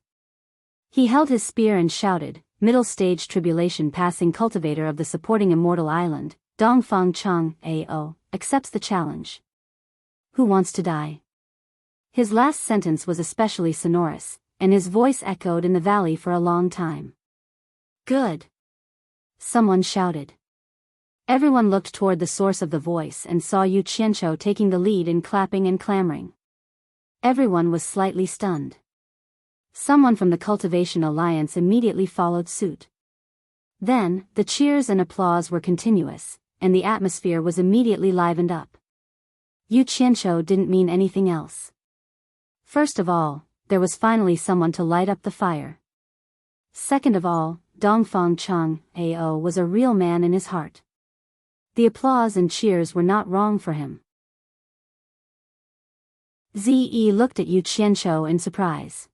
He held his spear and shouted, "Middle stage tribulation passing cultivator of the supporting Immortal Island, Dongfang Chong AO, accepts the challenge. Who wants to die?" His last sentence was especially sonorous, and his voice echoed in the valley for a long time. Good! Someone shouted. Everyone looked toward the source of the voice and saw Yu Qianzhou taking the lead in clapping and clamoring. Everyone was slightly stunned. Someone from the Cultivation Alliance immediately followed suit. Then, the cheers and applause were continuous, and the atmosphere was immediately livened up. Yu Qianzhou didn't mean anything else. First of all, there was finally someone to light up the fire. Second of all, Dongfang Chang Ao was a real man in his heart. The applause and cheers were not wrong for him. Zi looked at Yu Qianzhou in surprise.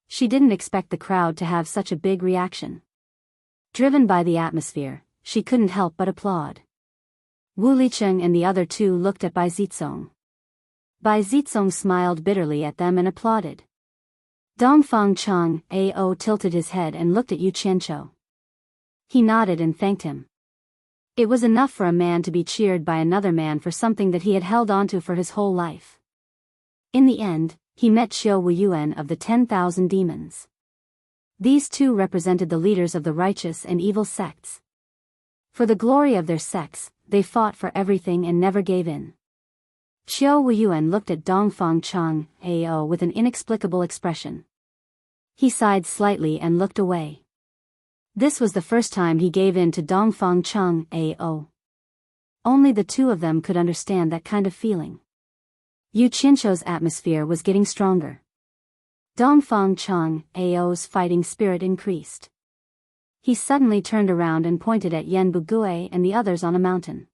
She didn't expect the crowd to have such a big reaction. Driven by the atmosphere, she couldn't help but applaud. Wu Licheng and the other two looked at Bai Zizong. Bai Zizong smiled bitterly at them and applauded. Dongfang Chang Ao tilted his head and looked at Yu Qianzhou. He nodded and thanked him. It was enough for a man to be cheered by another man for something that he had held onto for his whole life. In the end, he met Xiao Wuyuan of the 10,000 demons. These two represented the leaders of the righteous and evil sects. For the glory of their sects, they fought for everything and never gave in. Xiao Wuyuan looked at Dongfang Chang Ao with an inexplicable expression. He sighed slightly and looked away. This was the first time he gave in to Dongfang Chang Ao. Only the two of them could understand that kind of feeling. Yu Qianzhou's atmosphere was getting stronger. Dongfang Chang Ao's fighting spirit increased. He suddenly turned around and pointed at Yan Bugui and the others on a mountain.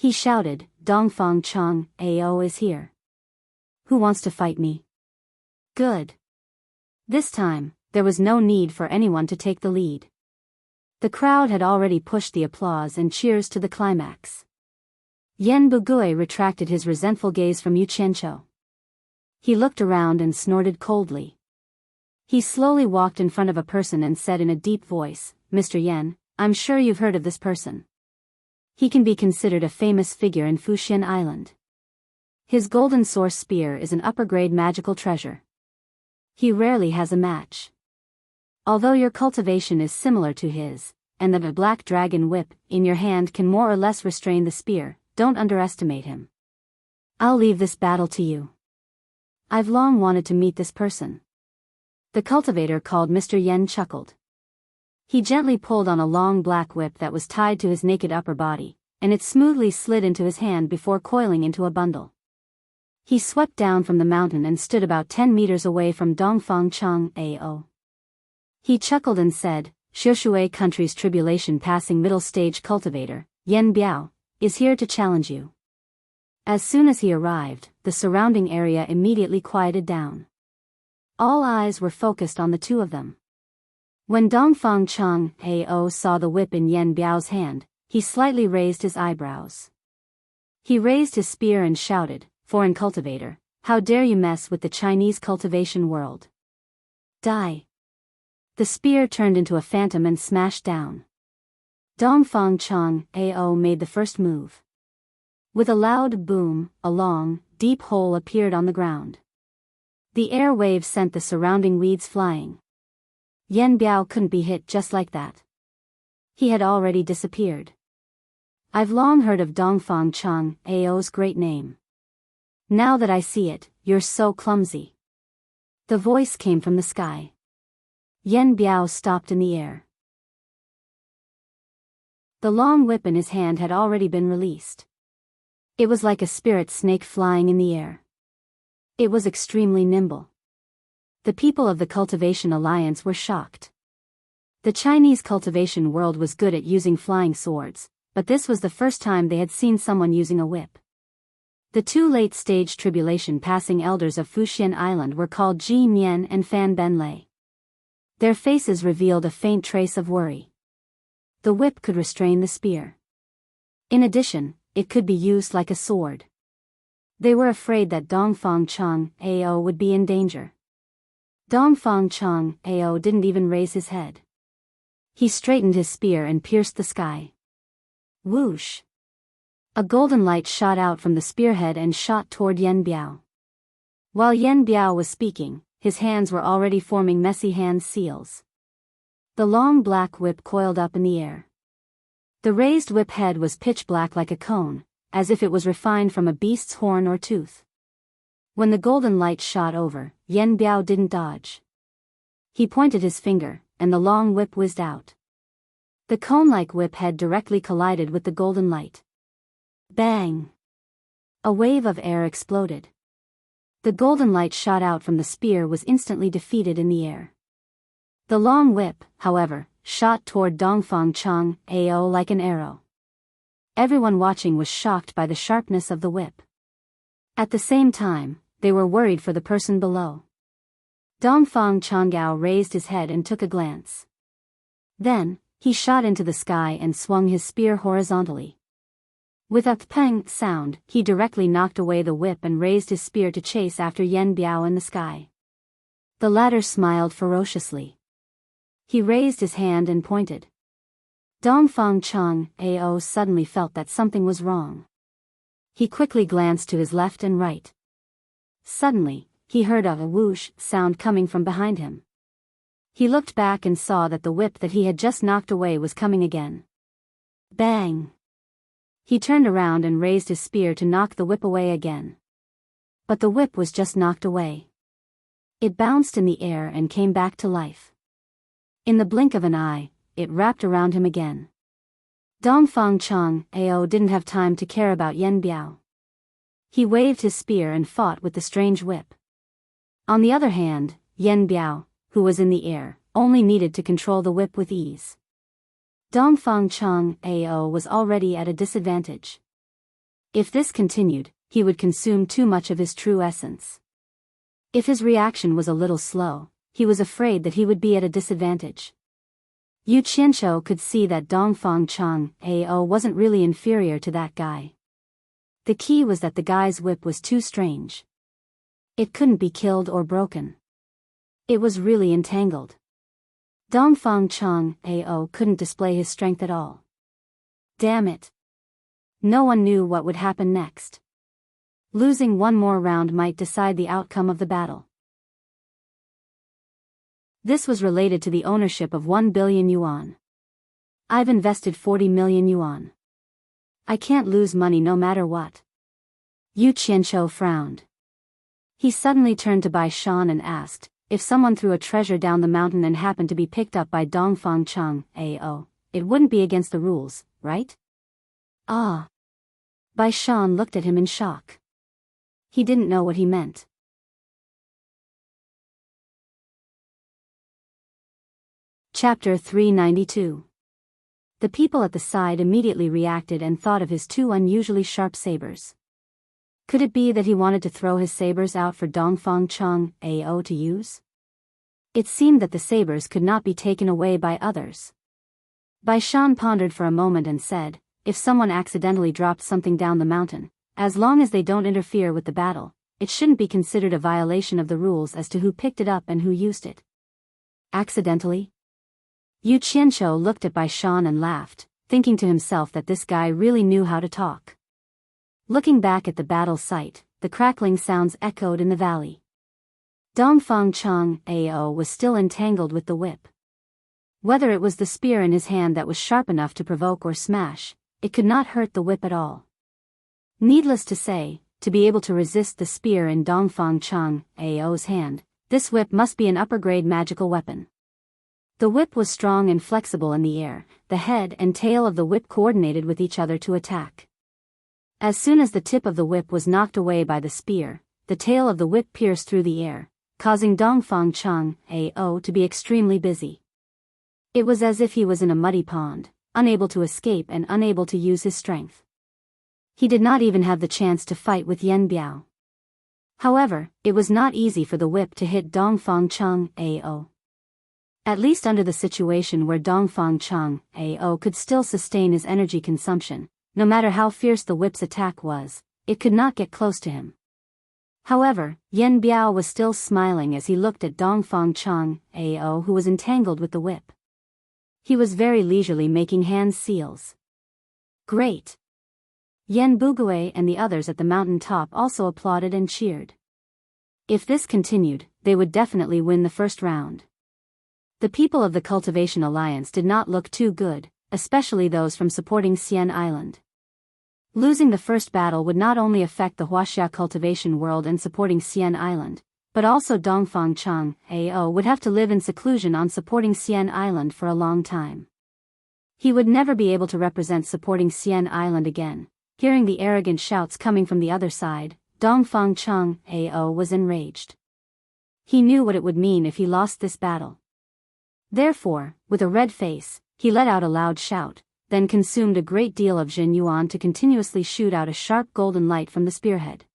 He shouted, Dongfang Chang Ao is here. Who wants to fight me? Good. This time, there was no need for anyone to take the lead. The crowd had already pushed the applause and cheers to the climax. Yan Bugui retracted his resentful gaze from Yu Qianzhou. He looked around and snorted coldly. He slowly walked in front of a person and said in a deep voice, Mr. Yan, I'm sure you've heard of this person. He can be considered a famous figure in Fuxian Island. His golden source spear is an upper-grade magical treasure. He rarely has a match. Although your cultivation is similar to his, and that a black dragon whip in your hand can more or less restrain the spear, don't underestimate him. I'll leave this battle to you. I've long wanted to meet this person. The cultivator called Mr. Yen chuckled. He gently pulled on a long black whip that was tied to his naked upper body, and it smoothly slid into his hand before coiling into a bundle. He swept down from the mountain and stood about 10 meters away from Dongfang Chang Ao. He chuckled and said, Shoshui country's tribulation passing middle stage cultivator, Yen Biao, is here to challenge you. As soon as he arrived, the surrounding area immediately quieted down. All eyes were focused on the two of them. When Dongfang Chang Ao saw the whip in Yen Biao's hand, he slightly raised his eyebrows. He raised his spear and shouted, Foreign cultivator, how dare you mess with the Chinese cultivation world? Die! The spear turned into a phantom and smashed down. Dongfang Chang Ao made the first move. With a loud boom, a long, deep hole appeared on the ground. The air wave sent the surrounding weeds flying. Yen Biao couldn't be hit just like that. He had already disappeared. I've long heard of Dongfang Chang Ao's great name. Now that I see it, you're so clumsy. The voice came from the sky. Yen Biao stopped in the air. The long whip in his hand had already been released. It was like a spirit snake flying in the air. It was extremely nimble. The people of the Cultivation Alliance were shocked. The Chinese cultivation world was good at using flying swords, but this was the first time they had seen someone using a whip. The two late-stage tribulation-passing elders of Fuxian Island were called Ji Mian and Fan Benlei. Their faces revealed a faint trace of worry. The whip could restrain the spear. In addition, it could be used like a sword. They were afraid that Dongfang Chang Ao would be in danger. Dongfang Chang Ao didn't even raise his head. He straightened his spear and pierced the sky. Whoosh! A golden light shot out from the spearhead and shot toward Yen Biao. While Yen Biao was speaking, his hands were already forming messy hand seals. The long black whip coiled up in the air. The raised whip head was pitch black like a cone, as if it was refined from a beast's horn or tooth. When the golden light shot over, Yen Biao didn't dodge. He pointed his finger, and the long whip whizzed out. The cone-like whip head directly collided with the golden light. Bang! A wave of air exploded. The golden light shot out from the spear was instantly defeated in the air. The long whip, however, shot toward Dongfang Chang Ao like an arrow. Everyone watching was shocked by the sharpness of the whip. At the same time, they were worried for the person below. Dongfang Changao raised his head and took a glance. Then, he shot into the sky and swung his spear horizontally. With a pang sound, he directly knocked away the whip and raised his spear to chase after Yen Biao in the sky. The latter smiled ferociously. He raised his hand and pointed. Dongfang Chang Ao suddenly felt that something was wrong. He quickly glanced to his left and right. Suddenly, he heard a whoosh sound coming from behind him. He looked back and saw that the whip that he had just knocked away was coming again. Bang! He turned around and raised his spear to knock the whip away again. But the whip was just knocked away. It bounced in the air and came back to life. In the blink of an eye, it wrapped around him again. Dongfang Chang Ao didn't have time to care about Yen Biao. He waved his spear and fought with the strange whip. On the other hand, Yen Biao, who was in the air, only needed to control the whip with ease. Dongfang Chang Ao was already at a disadvantage. If this continued, he would consume too much of his true essence. If his reaction was a little slow, he was afraid that he would be at a disadvantage. Yu Qianqiu could see that Dongfang Chang Ao wasn't really inferior to that guy. The key was that the guy's whip was too strange. It couldn't be killed or broken. It was really entangled. Dongfang Chang Ao couldn't display his strength at all. Damn it. No one knew what would happen next. Losing one more round might decide the outcome of the battle. This was related to the ownership of 1 billion yuan. I've invested 40 million yuan. I can't lose money no matter what. Yu Qianqiu frowned. He suddenly turned to Bai Shan and asked, if someone threw a treasure down the mountain and happened to be picked up by Dongfang Chang Ao, it wouldn't be against the rules, right? Ah. Bai Shan looked at him in shock. He didn't know what he meant. Chapter 392. The people at the side immediately reacted and thought of his two unusually sharp sabers. Could it be that he wanted to throw his sabers out for Dongfang Chang Ao to use? It seemed that the sabers could not be taken away by others. Bai Shan pondered for a moment and said, if someone accidentally dropped something down the mountain, as long as they don't interfere with the battle, it shouldn't be considered a violation of the rules as to who picked it up and who used it. Accidentally? Yu Qianqiu looked at Bai Shan and laughed, thinking to himself that this guy really knew how to talk. Looking back at the battle site, the crackling sounds echoed in the valley. Dongfang Chang Ao was still entangled with the whip. Whether it was the spear in his hand that was sharp enough to provoke or smash, it could not hurt the whip at all. Needless to say, to be able to resist the spear in Dongfang Chang Ao's hand, this whip must be an upper-grade magical weapon. The whip was strong and flexible in the air, the head and tail of the whip coordinated with each other to attack. As soon as the tip of the whip was knocked away by the spear, the tail of the whip pierced through the air, causing Dongfang Chang Ao to be extremely busy. It was as if he was in a muddy pond, unable to escape and unable to use his strength. He did not even have the chance to fight with Yen Biao. However, it was not easy for the whip to hit Dongfang Chang Ao. At least under the situation where Dongfang Chang Ao could still sustain his energy consumption, no matter how fierce the whip's attack was, it could not get close to him. However, Yen Biao was still smiling as he looked at Dongfang Chang Ao, who was entangled with the whip. He was very leisurely making hand seals. Great! Yen Bugui and the others at the mountain top also applauded and cheered. If this continued, they would definitely win the first round. The people of the Cultivation Alliance did not look too good, especially those from supporting Xian Island. Losing the first battle would not only affect the Huaxia cultivation world and supporting Xian Island, but also Dongfang Chang Ao would have to live in seclusion on supporting Xian Island for a long time. He would never be able to represent supporting Xian Island again. Hearing the arrogant shouts coming from the other side, Dongfang Chang Ao was enraged. He knew what it would mean if he lost this battle. Therefore, with a red face, he let out a loud shout, then consumed a great deal of Jin Yuan to continuously shoot out a sharp golden light from the spearhead.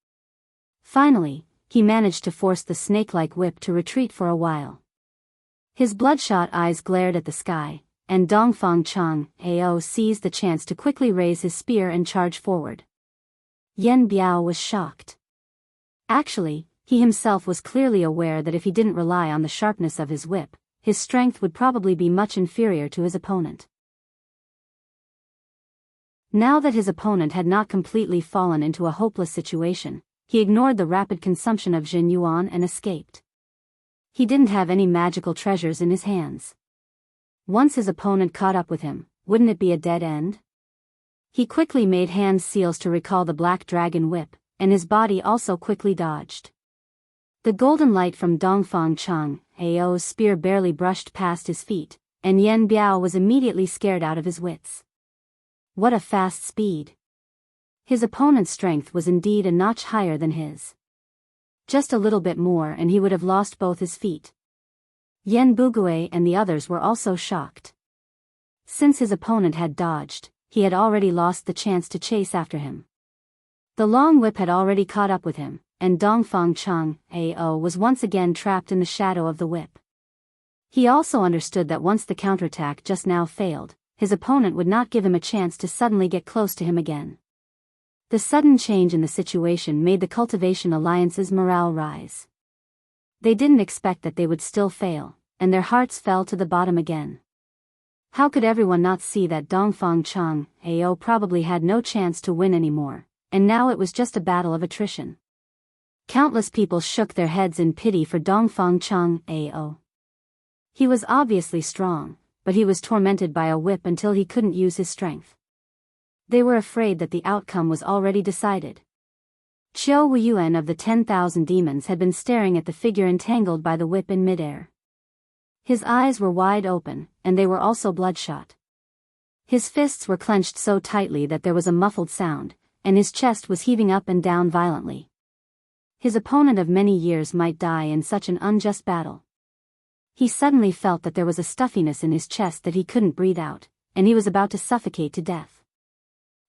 Finally, he managed to force the snake-like whip to retreat for a while. His bloodshot eyes glared at the sky, and Dongfang Chang Ao seized the chance to quickly raise his spear and charge forward. Yan Biao was shocked. Actually, he himself was clearly aware that if he didn't rely on the sharpness of his whip, his strength would probably be much inferior to his opponent. Now that his opponent had not completely fallen into a hopeless situation, he ignored the rapid consumption of Jin Yuan and escaped. He didn't have any magical treasures in his hands. Once his opponent caught up with him, wouldn't it be a dead end? He quickly made hand seals to recall the black dragon whip, and his body also quickly dodged. The golden light from Dongfang Chang Ao's spear barely brushed past his feet, and Yan Biao was immediately scared out of his wits. What a fast speed! His opponent's strength was indeed a notch higher than his. Just a little bit more and he would have lost both his feet. Yan Bugui and the others were also shocked. Since his opponent had dodged, he had already lost the chance to chase after him. The long whip had already caught up with him, and Dongfang Chang Ao was once again trapped in the shadow of the whip. He also understood that once the counterattack just now failed, his opponent would not give him a chance to suddenly get close to him again. The sudden change in the situation made the Cultivation Alliance's morale rise. They didn't expect that they would still fail, and their hearts fell to the bottom again. How could everyone not see that Dongfang Chang Ao probably had no chance to win anymore, and now it was just a battle of attrition? Countless people shook their heads in pity for Dongfang Chang Ao. He was obviously strong, but he was tormented by a whip until he couldn't use his strength. They were afraid that the outcome was already decided. Qiu Wuyuan of the 10,000 demons had been staring at the figure entangled by the whip in midair. His eyes were wide open, and they were also bloodshot. His fists were clenched so tightly that there was a muffled sound, and his chest was heaving up and down violently. His opponent of many years might die in such an unjust battle. He suddenly felt that there was a stuffiness in his chest that he couldn't breathe out, and he was about to suffocate to death.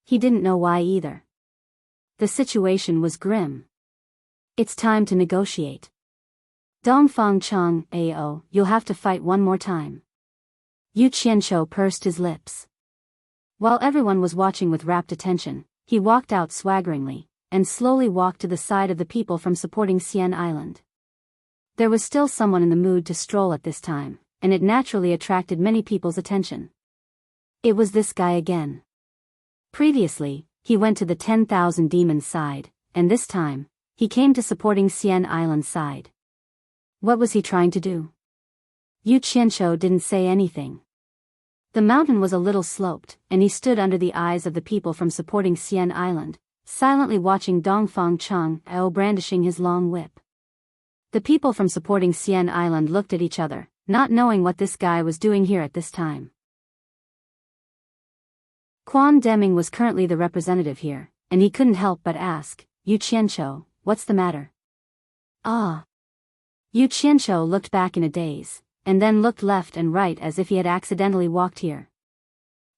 He didn't know why either. The situation was grim. It's time to negotiate. Dongfang Chang Ao, you'll have to fight one more time. Yu Qianqiu pursed his lips. While everyone was watching with rapt attention, he walked out swaggeringly, and slowly walked to the side of the people from supporting Xian Island. There was still someone in the mood to stroll at this time, and it naturally attracted many people's attention. It was this guy again. Previously, he went to the 10,000 demons side, and this time, he came to supporting Xian Island's side. What was he trying to do? Yu Qianqiu didn't say anything. The mountain was a little sloped, and he stood under the eyes of the people from supporting Xian Island, silently watching Dongfang Chang Ao brandishing his long whip. The people from supporting Xian Island looked at each other, not knowing what this guy was doing here at this time. Quan Deming was currently the representative here, and he couldn't help but ask, Yu Qianqiu, what's the matter? Ah. Yu Qianqiu looked back in a daze, and then looked left and right as if he had accidentally walked here.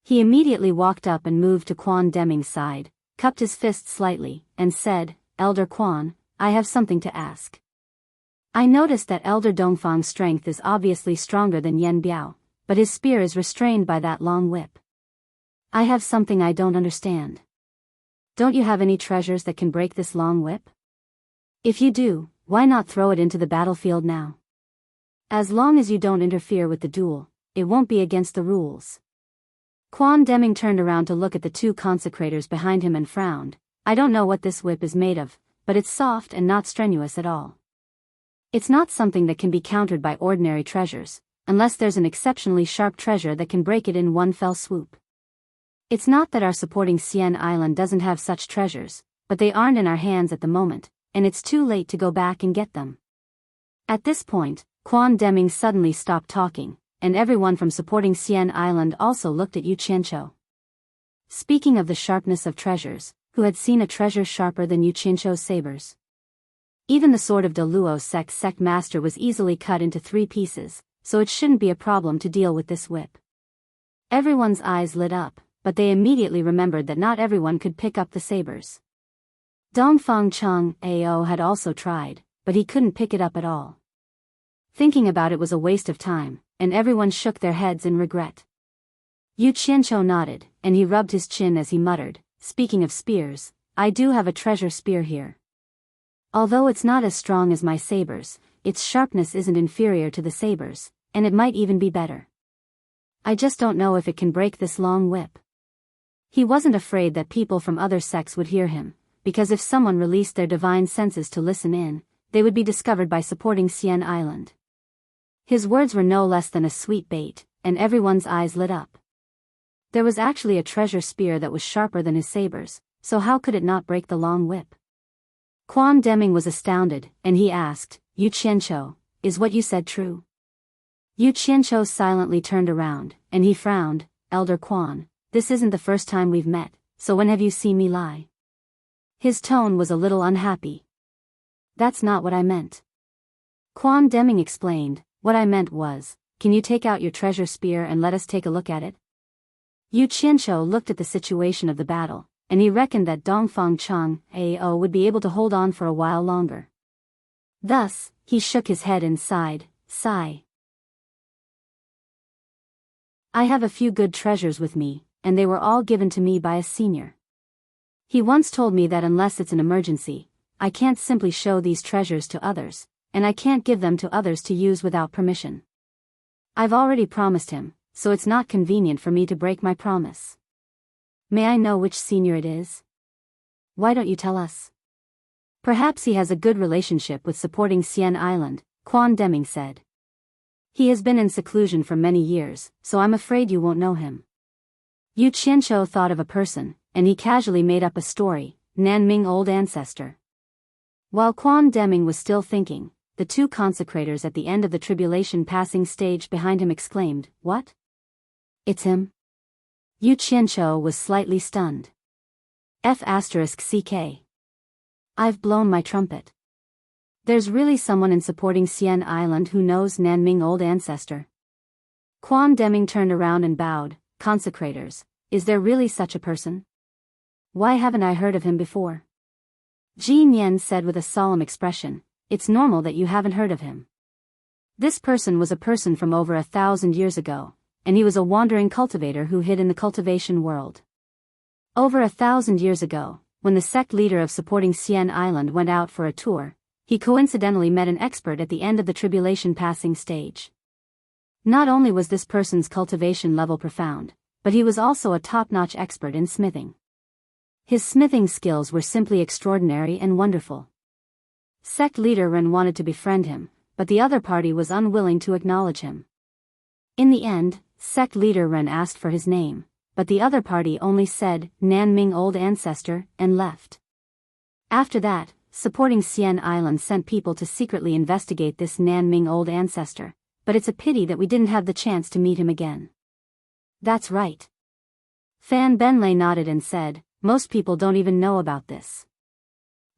He immediately walked up and moved to Quan Deming's side, cupped his fist slightly, and said, Elder Quan, I have something to ask. I noticed that Elder Dongfang's strength is obviously stronger than Yan Biao, but his spear is restrained by that long whip. I have something I don't understand. Don't you have any treasures that can break this long whip? If you do, why not throw it into the battlefield now? As long as you don't interfere with the duel, it won't be against the rules. Quan Deming turned around to look at the two consecrators behind him and frowned. I don't know what this whip is made of, but it's soft and not strenuous at all. It's not something that can be countered by ordinary treasures, unless there's an exceptionally sharp treasure that can break it in one fell swoop. It's not that our supporting Xian Island doesn't have such treasures, but they aren't in our hands at the moment, and it's too late to go back and get them. At this point, Quan Deming suddenly stopped talking, and everyone from supporting Xian Island also looked at Yu Qianqiu. Speaking of the sharpness of treasures, who had seen a treasure sharper than Yu Qianqiu's sabers? Even the sword of De Luo's sect master was easily cut into 3 pieces, so it shouldn't be a problem to deal with this whip. Everyone's eyes lit up, but they immediately remembered that not everyone could pick up the sabers. Dongfang Cheng Ao had also tried, but he couldn't pick it up at all. Thinking about it was a waste of time, and everyone shook their heads in regret. Yu Qianqiu nodded, and he rubbed his chin as he muttered, "Speaking of spears, I do have a treasure spear here. Although it's not as strong as my sabers, its sharpness isn't inferior to the sabers, and it might even be better. I just don't know if it can break this long whip." He wasn't afraid that people from other sects would hear him, because if someone released their divine senses to listen in, they would be discovered by supporting Xian Island. His words were no less than a sweet bait, and everyone's eyes lit up. There was actually a treasure spear that was sharper than his sabers, so how could it not break the long whip? Quan Deming was astounded, and he asked, "Yu Qianqiu, is what you said true?" Yu Qianqiu silently turned around, and he frowned. "Elder Quan, this isn't the first time we've met, so when have you seen me lie?" His tone was a little unhappy. "That's not what I meant." Quan Deming explained, "What I meant was, can you take out your treasure spear and let us take a look at it?" Yu Qianqiu looked at the situation of the battle, and he reckoned that Dongfang Cheng Ao would be able to hold on for a while longer. Thus, he shook his head and sighed, "Sigh. I have a few good treasures with me, and they were all given to me by a senior. He once told me that unless it's an emergency, I can't simply show these treasures to others, and I can't give them to others to use without permission. I've already promised him, so it's not convenient for me to break my promise. May I know which senior it is? Why don't you tell us?" "Perhaps he has a good relationship with supporting Xian Island," Quan Deming said. "He has been in seclusion for many years, so I'm afraid you won't know him." Yu Qianqiu thought of a person, and he casually made up a story, Nanming Old Ancestor. While Quan Deming was still thinking, the 2 consecrators at the end of the tribulation passing stage behind him exclaimed, "What? It's him?" Yu Qianqiu was slightly stunned. F***ck. I've blown my trumpet. There's really someone in supporting Xian Island who knows Nanming Old Ancestor. Quan Deming turned around and bowed. "Consecrators, is there really such a person? Why haven't I heard of him before?" Ji Nian said with a solemn expression, "It's normal that you haven't heard of him. This person was a person from over 1,000 years ago, and he was a wandering cultivator who hid in the cultivation world. Over 1,000 years ago, when the sect leader of supporting Xian Island went out for a tour, he coincidentally met an expert at the end of the tribulation passing stage. Not only was this person's cultivation level profound, but he was also a top-notch expert in smithing. His smithing skills were simply extraordinary and wonderful. Sect leader Ren wanted to befriend him, but the other party was unwilling to acknowledge him. In the end, sect leader Ren asked for his name, but the other party only said, "Nanming Old Ancestor," and left. After that, supporting Xian Island sent people to secretly investigate this Nanming Old Ancestor, but it's a pity that we didn't have the chance to meet him again. That's right. Fan Benlei nodded and said, "Most people don't even know about this.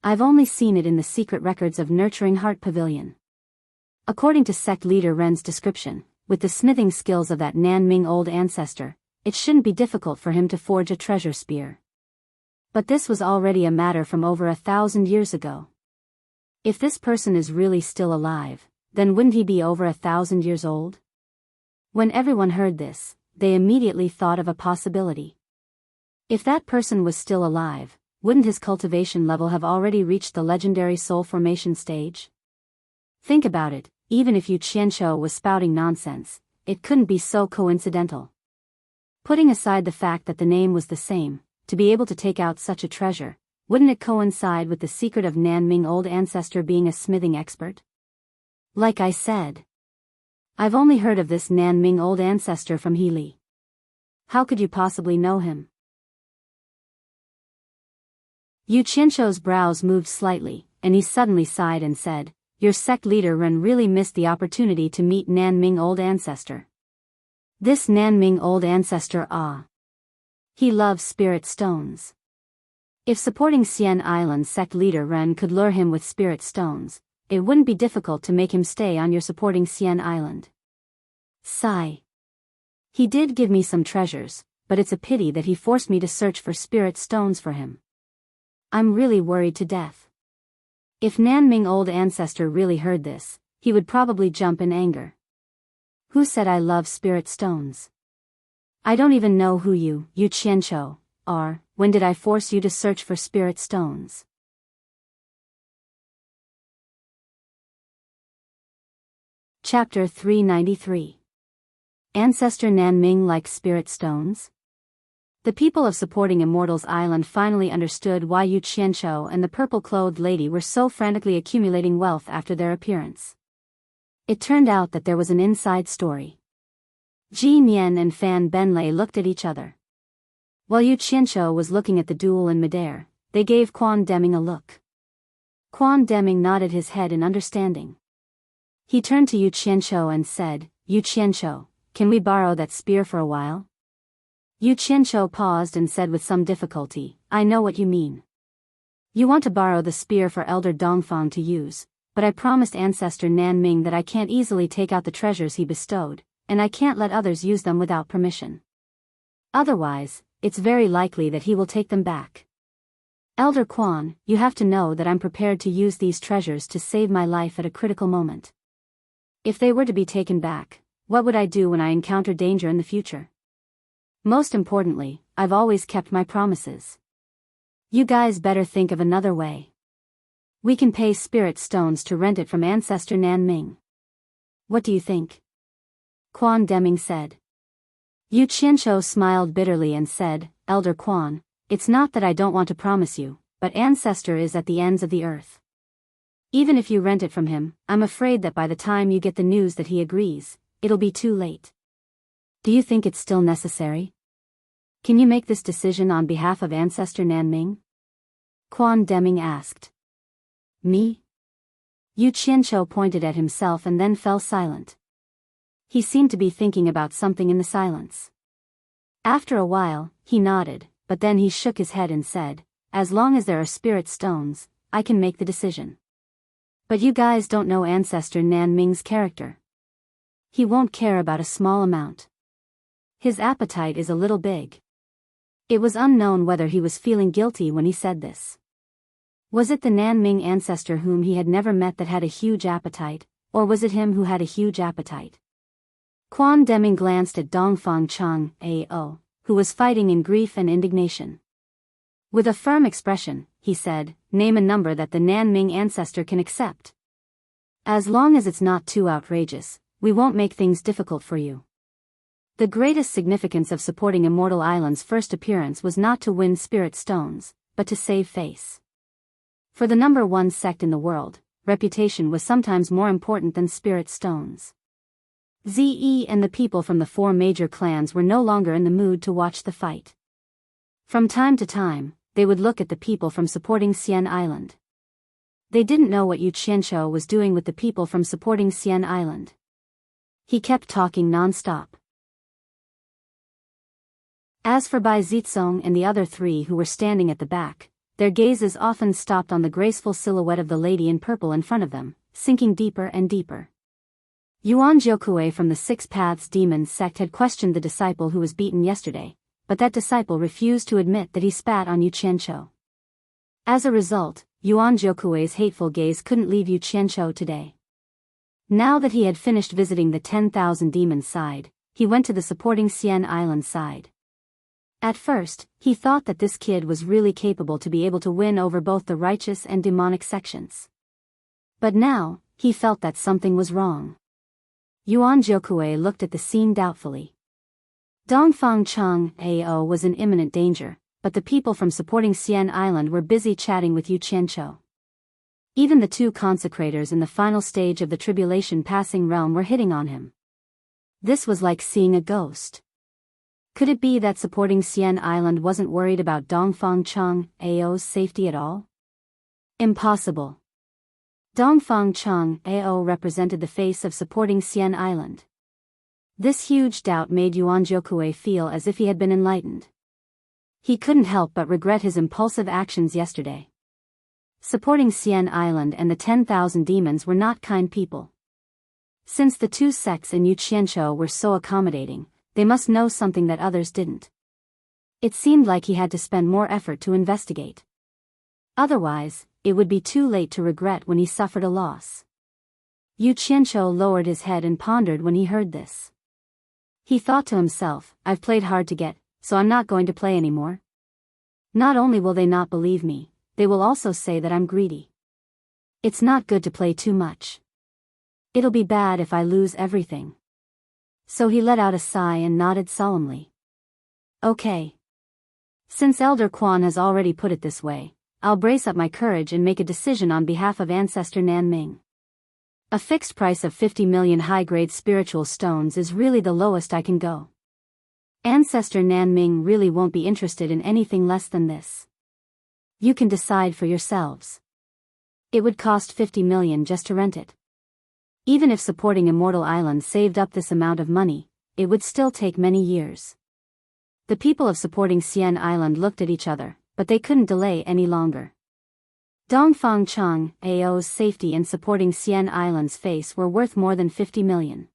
I've only seen it in the secret records of Nurturing Heart Pavilion." According to sect leader Ren's description, with the smithing skills of that Nanming Old Ancestor, it shouldn't be difficult for him to forge a treasure spear. But this was already a matter from over 1,000 years ago. If this person is really still alive, then wouldn't he be over 1,000 years old? When everyone heard this, they immediately thought of a possibility. If that person was still alive, wouldn't his cultivation level have already reached the legendary soul formation stage? Think about it, even if Yu Qianqiu was spouting nonsense, it couldn't be so coincidental. Putting aside the fact that the name was the same, to be able to take out such a treasure, wouldn't it coincide with the secret of Nanming Old Ancestor being a smithing expert? Like I said, I've only heard of this Nanming old ancestor from Healy. How could you possibly know him? Yu Qianshou's brows moved slightly, and he suddenly sighed and said, "Your sect leader Ren really missed the opportunity to meet Nanming old ancestor. This Nanming old ancestor he loves spirit stones. If supporting Xian Island sect leader Ren could lure him with spirit stones, it wouldn't be difficult to make him stay on your supporting Xian Island." Sigh. He did give me some treasures, but it's a pity that he forced me to search for spirit stones for him. I'm really worried to death. If Nanming old ancestor really heard this, he would probably jump in anger. Who said I love spirit stones? I don't even know who Yu Qianshou, are. When did I force you to search for spirit stones? Chapter 393. Ancestor Nanming likes spirit stones? The people of supporting Immortal's island finally understood why Yu Qianshou and the purple-clothed lady were so frantically accumulating wealth after their appearance. It turned out that there was an inside story. Ji Mian and Fan Benlei looked at each other. While Yu Qianshou was looking at the duel in midair, they gave Quan Deming a look. Quan Deming nodded his head in understanding. He turned to Yu Qianshou and said, "Yu Qianshou, can we borrow that spear for a while?" Yu Qianshou paused and said with some difficulty, "I know what you mean. You want to borrow the spear for Elder Dongfang to use, but I promised Ancestor Nanming that I can't easily take out the treasures he bestowed, and I can't let others use them without permission. Otherwise, it's very likely that he will take them back. Elder Quan, you have to know that I'm prepared to use these treasures to save my life at a critical moment. If they were to be taken back, what would I do when I encounter danger in the future? Most importantly, I've always kept my promises. You guys better think of another way. We can pay spirit stones to rent it from Ancestor Nanming. What do you think?" Quan Deming said. Yu Qianshou smiled bitterly and said, "Elder Quan, it's not that I don't want to promise you, but Ancestor is at the ends of the earth. Even if you rent it from him, I'm afraid that by the time you get the news that he agrees, it'll be too late. Do you think it's still necessary? Can you make this decision on behalf of Ancestor Nanming?" Quan Deming asked. "Me?" Yu Qianshou pointed at himself and then fell silent. He seemed to be thinking about something in the silence. After a while, he nodded, but then he shook his head and said, "As long as there are spirit stones, I can make the decision. But you guys don't know Ancestor Nanming's character. He won't care about a small amount. His appetite is a little big." It was unknown whether he was feeling guilty when he said this. Was it the Nanming ancestor whom he had never met that had a huge appetite, or was it him who had a huge appetite? Quan Deming glanced at Dongfang Chang Ao, who was fighting in grief and indignation. With a firm expression, he said, "Name a number that the Nanming ancestor can accept. As long as it's not too outrageous, we won't make things difficult for you." The greatest significance of supporting Immortal Island's first appearance was not to win spirit stones, but to save face. For the number one sect in the world, reputation was sometimes more important than spirit stones. Ze and the people from the four major clans were no longer in the mood to watch the fight. From time to time, they would look at the people from supporting Xian Island. They didn't know what Yu Qianshou was doing with the people from supporting Xian Island. He kept talking non-stop. As for Bai Zizong and the other three who were standing at the back, their gazes often stopped on the graceful silhouette of the lady in purple in front of them, sinking deeper and deeper. Yuan Jiokui from the Six Paths Demon sect had questioned the disciple who was beaten yesterday, but that disciple refused to admit that he spat on Yu Qianshou. As a result, Yuan Jiokui's hateful gaze couldn't leave Yu Qianshou today. Now that he had finished visiting the 10,000 demons side, he went to the supporting Xian Island side. At first, he thought that this kid was really capable to be able to win over both the righteous and demonic sections. But now, he felt that something was wrong. Yuan Jiokui looked at the scene doubtfully. Dongfang Chang Ao was in imminent danger, but the people from supporting Xian Island were busy chatting with Yu Qianshou. Even the two consecrators in the final stage of the tribulation passing realm were hitting on him. This was like seeing a ghost. Could it be that supporting Xian Island wasn't worried about Dongfang Cheng Ao's safety at all? Impossible. Dongfang Cheng Ao represented the face of supporting Xian Island. This huge doubt made Yuan Jiukui feel as if he had been enlightened. He couldn't help but regret his impulsive actions yesterday. Supporting Xian Island and the 10,000 demons were not kind people. Since the two sects in Yuqianzhou were so accommodating, they must know something that others didn't. It seemed like he had to spend more effort to investigate. Otherwise, it would be too late to regret when he suffered a loss. Yuqianzhou lowered his head and pondered when he heard this. He thought to himself, I've played hard to get, so I'm not going to play anymore. Not only will they not believe me, they will also say that I'm greedy. It's not good to play too much. It'll be bad if I lose everything. So he let out a sigh and nodded solemnly. Okay. Since Elder Quan has already put it this way, I'll brace up my courage and make a decision on behalf of Ancestor Nanming. A fixed price of 50 million high-grade spiritual stones is really the lowest I can go. Ancestor Nanming really won't be interested in anything less than this. You can decide for yourselves. It would cost 50 million just to rent it. Even if supporting Immortal Island saved up this amount of money, it would still take many years. The people of supporting Xian Island looked at each other, but they couldn't delay any longer. Dongfang Cheng Ao's safety and supporting Xian Island's face were worth more than 50 million.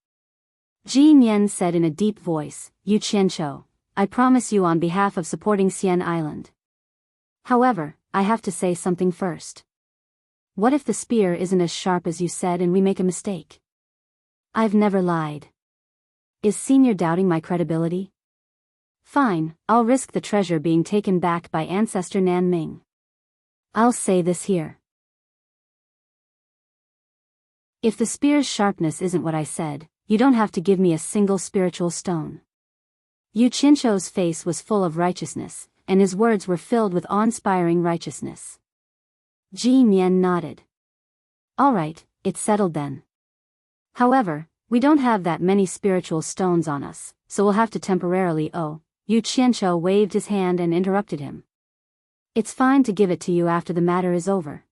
Ji Nian said in a deep voice, Yu Qianzhou, I promise you on behalf of supporting Xian Island. However, I have to say something first. What if the spear isn't as sharp as you said and we make a mistake? I've never lied. Is Senior doubting my credibility? Fine, I'll risk the treasure being taken back by Ancestor Nanming. I'll say this here. If the spear's sharpness isn't what I said, you don't have to give me a single spiritual stone. Yu Qianzhou's face was full of righteousness, and his words were filled with awe-inspiring righteousness. Ji Nian nodded. All right, it's settled then. However, we don't have that many spiritual stones on us, so we'll have to temporarily Yu Qianzhou waved his hand and interrupted him. It's fine to give it to you after the matter is over.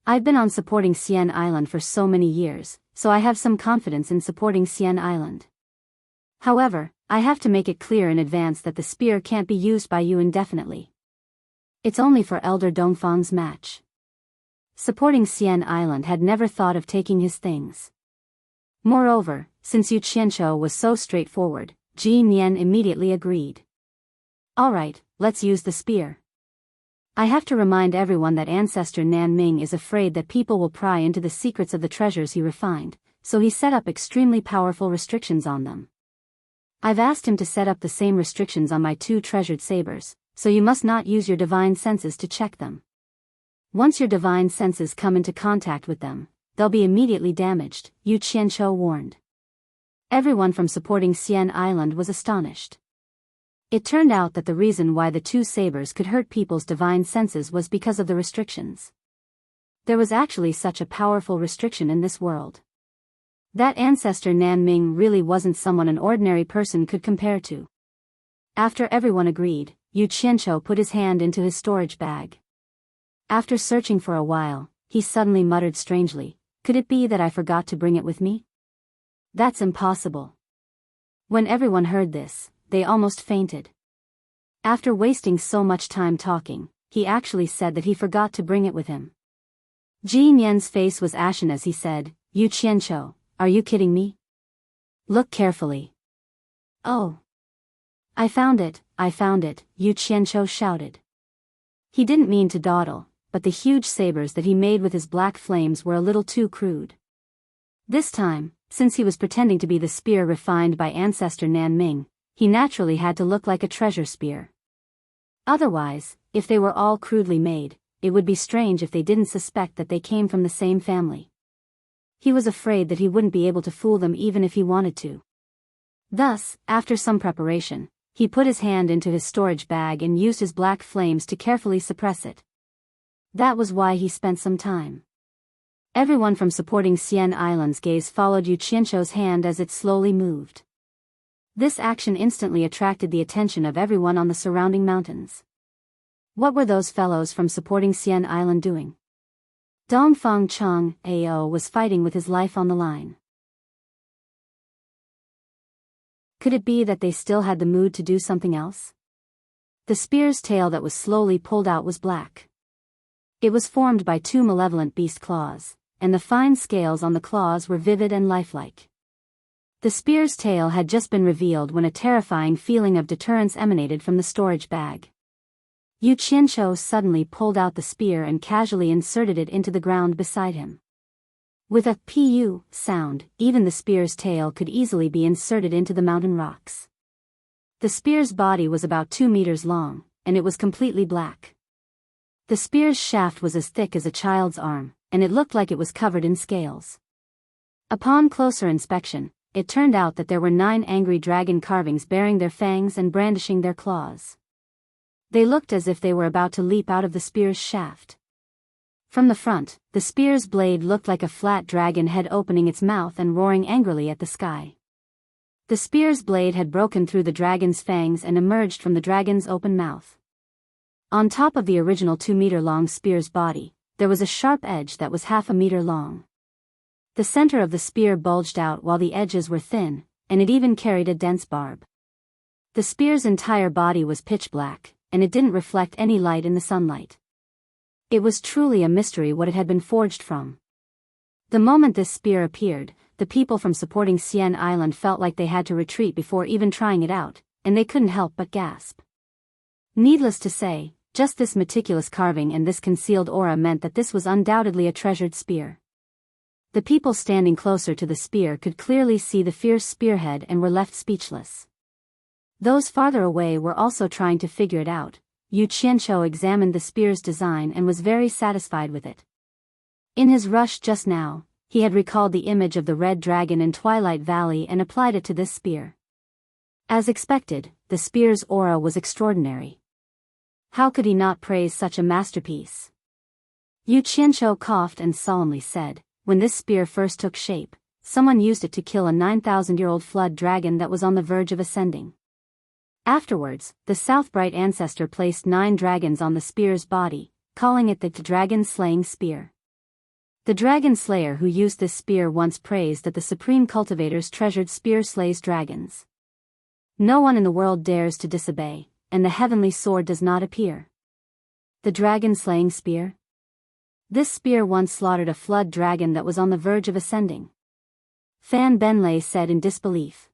I've been on supporting Xian Island for so many years, so I have some confidence in supporting Xian Island. However, I have to make it clear in advance that the spear can't be used by you indefinitely. It's only for Elder Dongfang's match. Supporting Xian Island had never thought of taking his things. Moreover, since Yu Qianzhou was so straightforward, Ji Nian immediately agreed. All right, let's use the spear. I have to remind everyone that Ancestor Nanming is afraid that people will pry into the secrets of the treasures he refined, so he set up extremely powerful restrictions on them. I've asked him to set up the same restrictions on my two treasured sabers, so you must not use your divine senses to check them. Once your divine senses come into contact with them, they'll be immediately damaged, Yu Qianzhou warned. Everyone from supporting Xian Island was astonished. It turned out that the reason why the two sabers could hurt people's divine senses was because of the restrictions. There was actually such a powerful restriction in this world. That Ancestor Nanming really wasn't someone an ordinary person could compare to. After everyone agreed, Yu Qianzhou put his hand into his storage bag. After searching for a while, he suddenly muttered strangely, could it be that I forgot to bring it with me? That's impossible. When everyone heard this, they almost fainted. After wasting so much time talking, he actually said that he forgot to bring it with him. Ji Nian's face was ashen as he said, Yu Qianzhou, are you kidding me? Look carefully. Oh. I found it, Yu Qianzhou shouted. He didn't mean to dawdle, but the huge sabers that he made with his black flames were a little too crude. This time, since he was pretending to be the spear refined by Ancestor Nanming, he naturally had to look like a treasure spear. Otherwise, if they were all crudely made, it would be strange if they didn't suspect that they came from the same family. He was afraid that he wouldn't be able to fool them even if he wanted to. Thus, after some preparation, he put his hand into his storage bag and used his black flames to carefully suppress it. That was why he spent some time. Everyone from supporting Xian Island's gaze followed Yu Qianzhou's hand as it slowly moved. This action instantly attracted the attention of everyone on the surrounding mountains. What were those fellows from supporting Xian Island doing? Dongfang Cheng Ao was fighting with his life on the line. Could it be that they still had the mood to do something else? The spear's tail that was slowly pulled out was black. It was formed by two malevolent beast claws, and the fine scales on the claws were vivid and lifelike. The spear's tail had just been revealed when a terrifying feeling of deterrence emanated from the storage bag. Yu Qianzhou suddenly pulled out the spear and casually inserted it into the ground beside him. With a pu sound, even the spear's tail could easily be inserted into the mountain rocks. The spear's body was about 2 meters long, and it was completely black. The spear's shaft was as thick as a child's arm, and it looked like it was covered in scales. Upon closer inspection, it turned out that there were 9 angry dragon carvings bearing their fangs and brandishing their claws. They looked as if they were about to leap out of the spear's shaft. From the front, the spear's blade looked like a flat dragon head opening its mouth and roaring angrily at the sky. The spear's blade had broken through the dragon's fangs and emerged from the dragon's open mouth. On top of the original 2-meter-long spear's body, there was a sharp edge that was half a meter long. The center of the spear bulged out while the edges were thin, and it even carried a dense barb. The spear's entire body was pitch black, and it didn't reflect any light in the sunlight. It was truly a mystery what it had been forged from. The moment this spear appeared, the people from supporting Xian Island felt like they had to retreat before even trying it out, and they couldn't help but gasp. Needless to say, just this meticulous carving and this concealed aura meant that this was undoubtedly a treasured spear. The people standing closer to the spear could clearly see the fierce spearhead and were left speechless. Those farther away were also trying to figure it out. Yu Qianzhou examined the spear's design and was very satisfied with it. In his rush just now, he had recalled the image of the red dragon in Twilight Valley and applied it to this spear. As expected, the spear's aura was extraordinary. How could he not praise such a masterpiece? Yu Qianzhou coughed and solemnly said, "When this spear first took shape, someone used it to kill a 9,000-year-old flood dragon that was on the verge of ascending. Afterwards, the Southbright ancestor placed 9 dragons on the spear's body, calling it the dragon-slaying spear. The dragon slayer who used this spear once praised that the supreme cultivator's treasured spear slays dragons. No one in the world dares to disobey, and the heavenly sword does not appear. The dragon-slaying spear? This spear once slaughtered a flood dragon that was on the verge of ascending." Fan Benlei said in disbelief.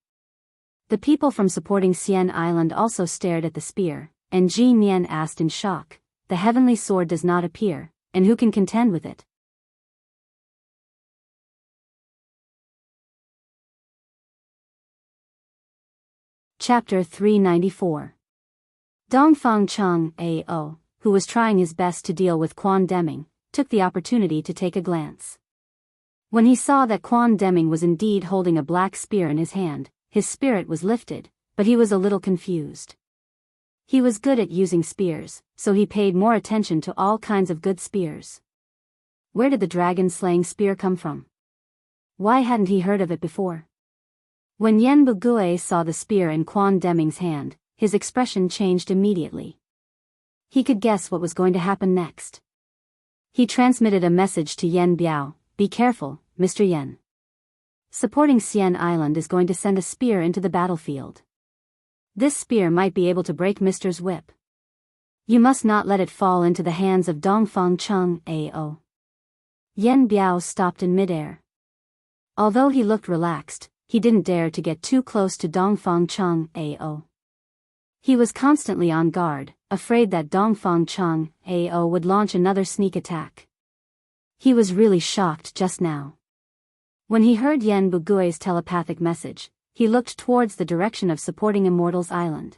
The people from supporting Xian Island also stared at the spear, and Ji Nian asked in shock, "The heavenly sword does not appear, and who can contend with it?" Chapter 394. Dongfang Cheng Ao, who was trying his best to deal with Quan Deming, took the opportunity to take a glance. When he saw that Quan Deming was indeed holding a black spear in his hand, his spirit was lifted, but he was a little confused. He was good at using spears, so he paid more attention to all kinds of good spears. Where did the dragon-slaying spear come from? Why hadn't he heard of it before? When Yen Bugue saw the spear in Quan Deming's hand, his expression changed immediately. He could guess what was going to happen next. He transmitted a message to Yen Biao, "Be careful, Mr. Yen. Supporting Xian Island is going to send a spear into the battlefield. This spear might be able to break Mr.'s whip. You must not let it fall into the hands of Dongfang Cheng Ao." Yen Biao stopped in midair. Although he looked relaxed, he didn't dare to get too close to Dongfang Cheng Ao. He was constantly on guard, afraid that Dongfang Cheng Ao would launch another sneak attack. He was really shocked just now. When he heard Yen Bugue's telepathic message, he looked towards the direction of supporting Immortal's island.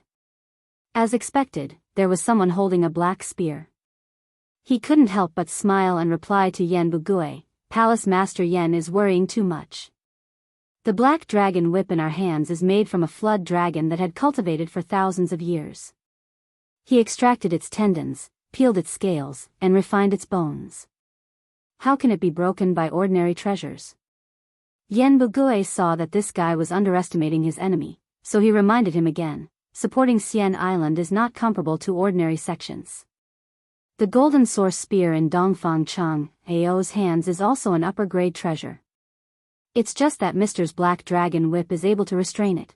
As expected, there was someone holding a black spear. He couldn't help but smile and reply to Yen Bugue, "Palace Master Yen is worrying too much. The black dragon whip in our hands is made from a flood dragon that had cultivated for thousands of years. He extracted its tendons, peeled its scales, and refined its bones. How can it be broken by ordinary treasures? Yen Bugui saw that this guy was underestimating his enemy, so he reminded him again, supporting Xian Island is not comparable to ordinary sections. The golden source spear in Dongfang Chang Ao's hands is also an upper-grade treasure. It's just that Mr.'s black dragon whip is able to restrain it.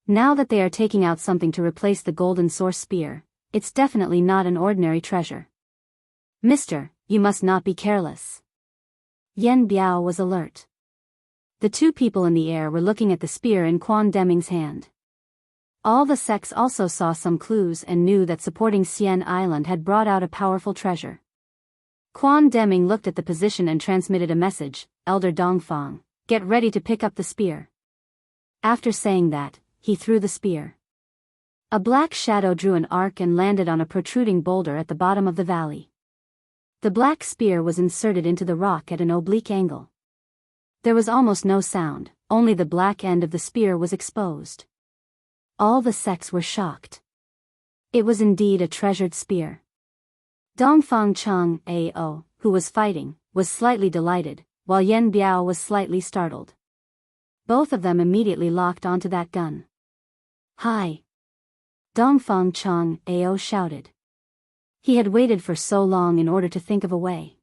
Now that they are taking out something to replace the golden source spear, it's definitely not an ordinary treasure. Mister, you must not be careless. Yen Biao was alert. The two people in the air were looking at the spear in Quan Deming's hand. All the sects also saw some clues and knew that supporting Xian Island had brought out a powerful treasure. Quan Deming looked at the position and transmitted a message, Elder Dongfang, get ready to pick up the spear. After saying that, he threw the spear. A black shadow drew an arc and landed on a protruding boulder at the bottom of the valley. The black spear was inserted into the rock at an oblique angle. There was almost no sound, only the black end of the spear was exposed. All the sects were shocked. It was indeed a treasured spear. Dongfang Chang Ao, who was fighting, was slightly delighted, while Yen Biao was slightly startled. Both of them immediately locked onto that gun. Hi! Dongfang Chang Ao shouted. He had waited for so long in order to think of a way.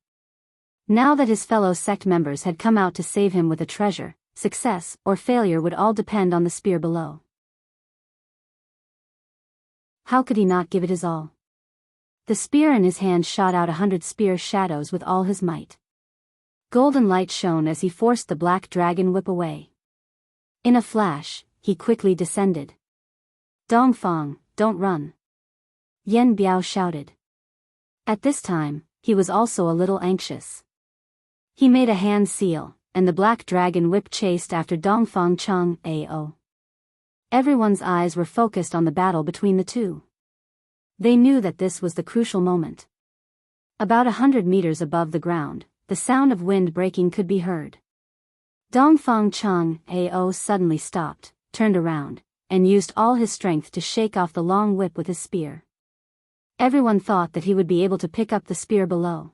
Now that his fellow sect members had come out to save him with a treasure, success or failure would all depend on the spear below. How could he not give it his all? The spear in his hand shot out 100 spear shadows with all his might. Golden light shone as he forced the black dragon whip away. In a flash, he quickly descended. Dongfang, don't run. Yen Biao shouted. At this time, he was also a little anxious. He made a hand seal, and the black dragon whip chased after Dongfang Chang Ao. Everyone's eyes were focused on the battle between the two. They knew that this was the crucial moment. About 100 meters above the ground, the sound of wind breaking could be heard. Dongfang Chang Ao suddenly stopped, turned around, and used all his strength to shake off the long whip with his spear. Everyone thought that he would be able to pick up the spear below.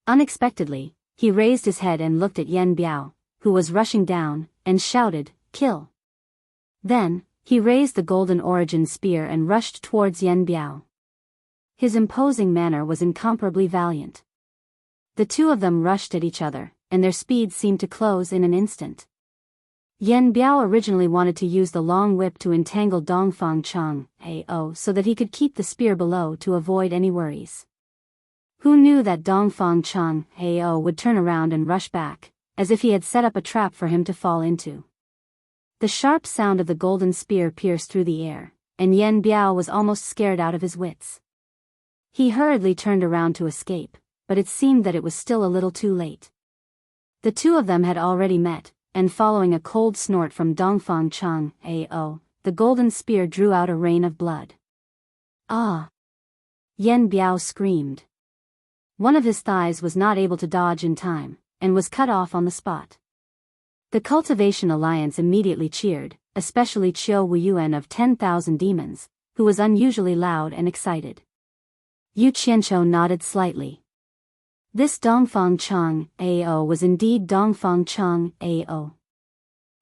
Unexpectedly, he raised his head and looked at Yen Biao, who was rushing down, and shouted, "Kill!" Then, he raised the golden origin spear and rushed towards Yen Biao. His imposing manner was incomparably valiant. The two of them rushed at each other, and their speed seemed to close in an instant. Yen Biao originally wanted to use the long whip to entangle Dongfang Chang Ao so that he could keep the spear below to avoid any worries. Who knew that Dongfang Chang Ao would turn around and rush back, as if he had set up a trap for him to fall into. The sharp sound of the golden spear pierced through the air, and Yen Biao was almost scared out of his wits. He hurriedly turned around to escape, but it seemed that it was still a little too late. The two of them had already met, and following a cold snort from Dongfang Chang Ao, the golden spear drew out a rain of blood. Ah! Yen Biao screamed. One of his thighs was not able to dodge in time, and was cut off on the spot. The Cultivation Alliance immediately cheered, especially Qiu Wuyuan of 10,000 demons, who was unusually loud and excited. Yu Qianqiu nodded slightly. This Dongfang Chang Ao was indeed Dongfang Chang Ao.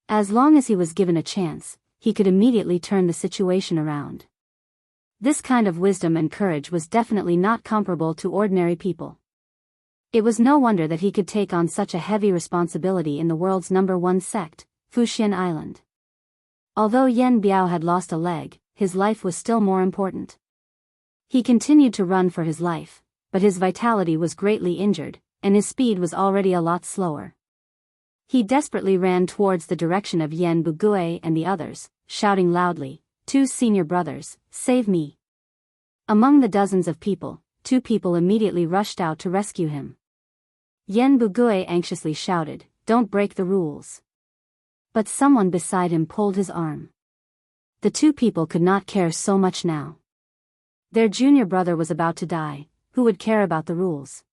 As long as he was given a chance, he could immediately turn the situation around. This kind of wisdom and courage was definitely not comparable to ordinary people. It was no wonder that he could take on such a heavy responsibility in the world's #1 sect, Fuxian Island. Although Yen Biao had lost a leg, his life was still more important. He continued to run for his life, but his vitality was greatly injured, and his speed was already a lot slower. He desperately ran towards the direction of Yen Bugui and the others, shouting loudly, "Two senior brothers, save me!" Among the dozens of people, 2 people immediately rushed out to rescue him. Yen Bugui anxiously shouted, "Don't break the rules." But someone beside him pulled his arm. The 2 people could not care so much now. Their junior brother was about to die, who would care about the rules?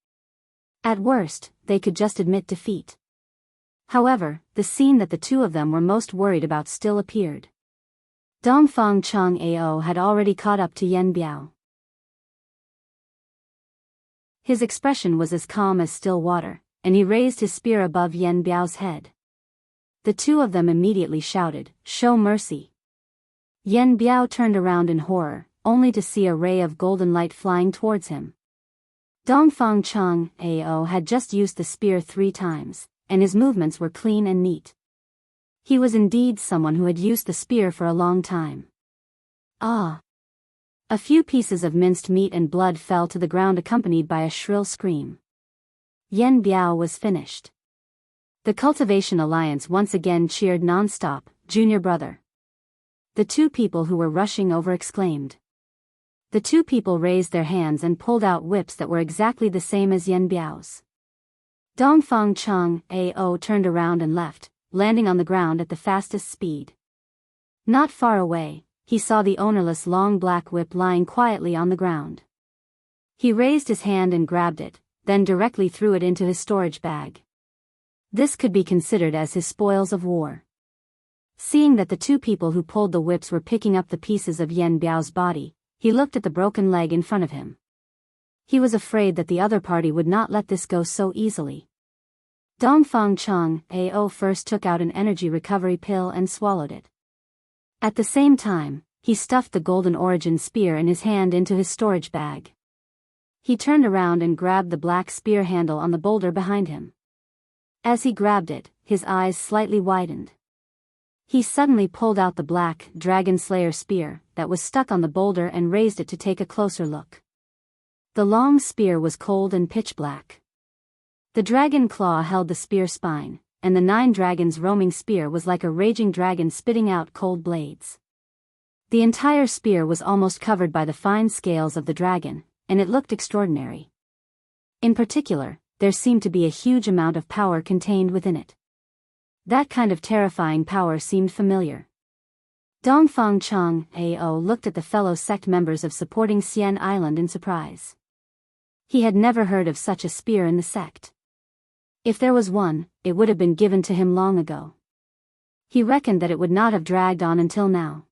At worst, they could just admit defeat. However, the scene that the 2 of them were most worried about still appeared. Dongfang Chang Ao had already caught up to Yen Biao. His expression was as calm as still water, and he raised his spear above Yen Biao's head. The two of them immediately shouted, "Show mercy!" Yen Biao turned around in horror, only to see a ray of golden light flying towards him. Dongfang Chang Ao had just used the spear 3 times, and his movements were clean and neat. He was indeed someone who had used the spear for a long time. Ah! A few pieces of minced meat and blood fell to the ground accompanied by a shrill scream. Yen Biao was finished. The Cultivation Alliance once again cheered non-stop, "Junior brother." The two people who were rushing over exclaimed. The two people raised their hands and pulled out whips that were exactly the same as Yen Biao's. Dongfang Chang Ao turned around and left, landing on the ground at the fastest speed. Not far away, he saw the ownerless long black whip lying quietly on the ground. He raised his hand and grabbed it, then directly threw it into his storage bag. This could be considered as his spoils of war. Seeing that the two people who pulled the whips were picking up the pieces of Yen Biao's body, he looked at the broken leg in front of him. He was afraid that the other party would not let this go so easily. Dongfang Chang Ao first took out an energy recovery pill and swallowed it. At the same time, he stuffed the golden origin spear in his hand into his storage bag. He turned around and grabbed the black spear handle on the boulder behind him. As he grabbed it, his eyes slightly widened. He suddenly pulled out the black Dragon Slayer spear that was stuck on the boulder and raised it to take a closer look. The long spear was cold and pitch black. The dragon claw held the spear spine, and the 9 dragons roaming spear was like a raging dragon spitting out cold blades. The entire spear was almost covered by the fine scales of the dragon, and it looked extraordinary. In particular, there seemed to be a huge amount of power contained within it. That kind of terrifying power seemed familiar. Dongfang Chang Ao looked at the fellow sect members of supporting Xian Island in surprise. He had never heard of such a spear in the sect. If there was one, it would have been given to him long ago. He reckoned that it would not have dragged on until now.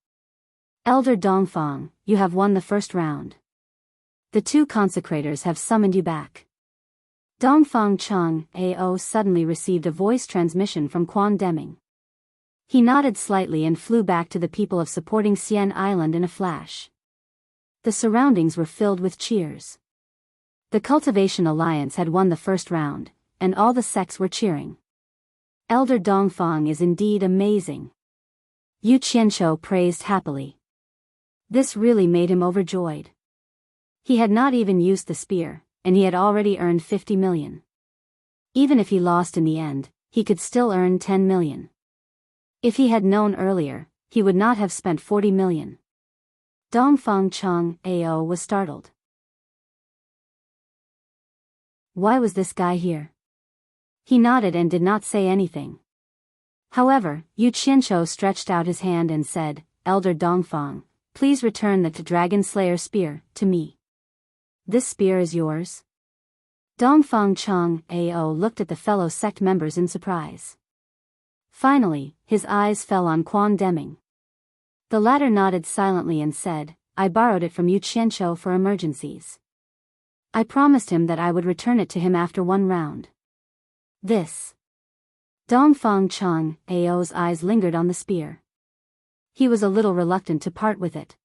Elder Dongfang, you have won the first round. The 2 consecrators have summoned you back. Dongfang Chang Ao suddenly received a voice transmission from Quan Deming. He nodded slightly and flew back to the people of supporting Xian Island in a flash. The surroundings were filled with cheers. The Cultivation Alliance had won the first round, and all the sects were cheering. Elder Dongfang is indeed amazing. Yu Qianqiu praised happily. This really made him overjoyed. He had not even used the spear, and he had already earned 50 million. Even if he lost in the end, he could still earn 10 million. If he had known earlier, he would not have spent 40 million. Dongfang Chang Ao was startled. Why was this guy here? He nodded and did not say anything. However, Yu Qianqiu stretched out his hand and said, "Elder Dongfang, please return the Dragon Slayer spear to me." "This spear is yours?" Dongfang Chang Ao looked at the fellow sect members in surprise. Finally, his eyes fell on Quan Deming. The latter nodded silently and said, "I borrowed it from Yu Qianqiu for emergencies. I promised him that I would return it to him after 1 round. This." Dongfang Chang Ao's eyes lingered on the spear. He was a little reluctant to part with it.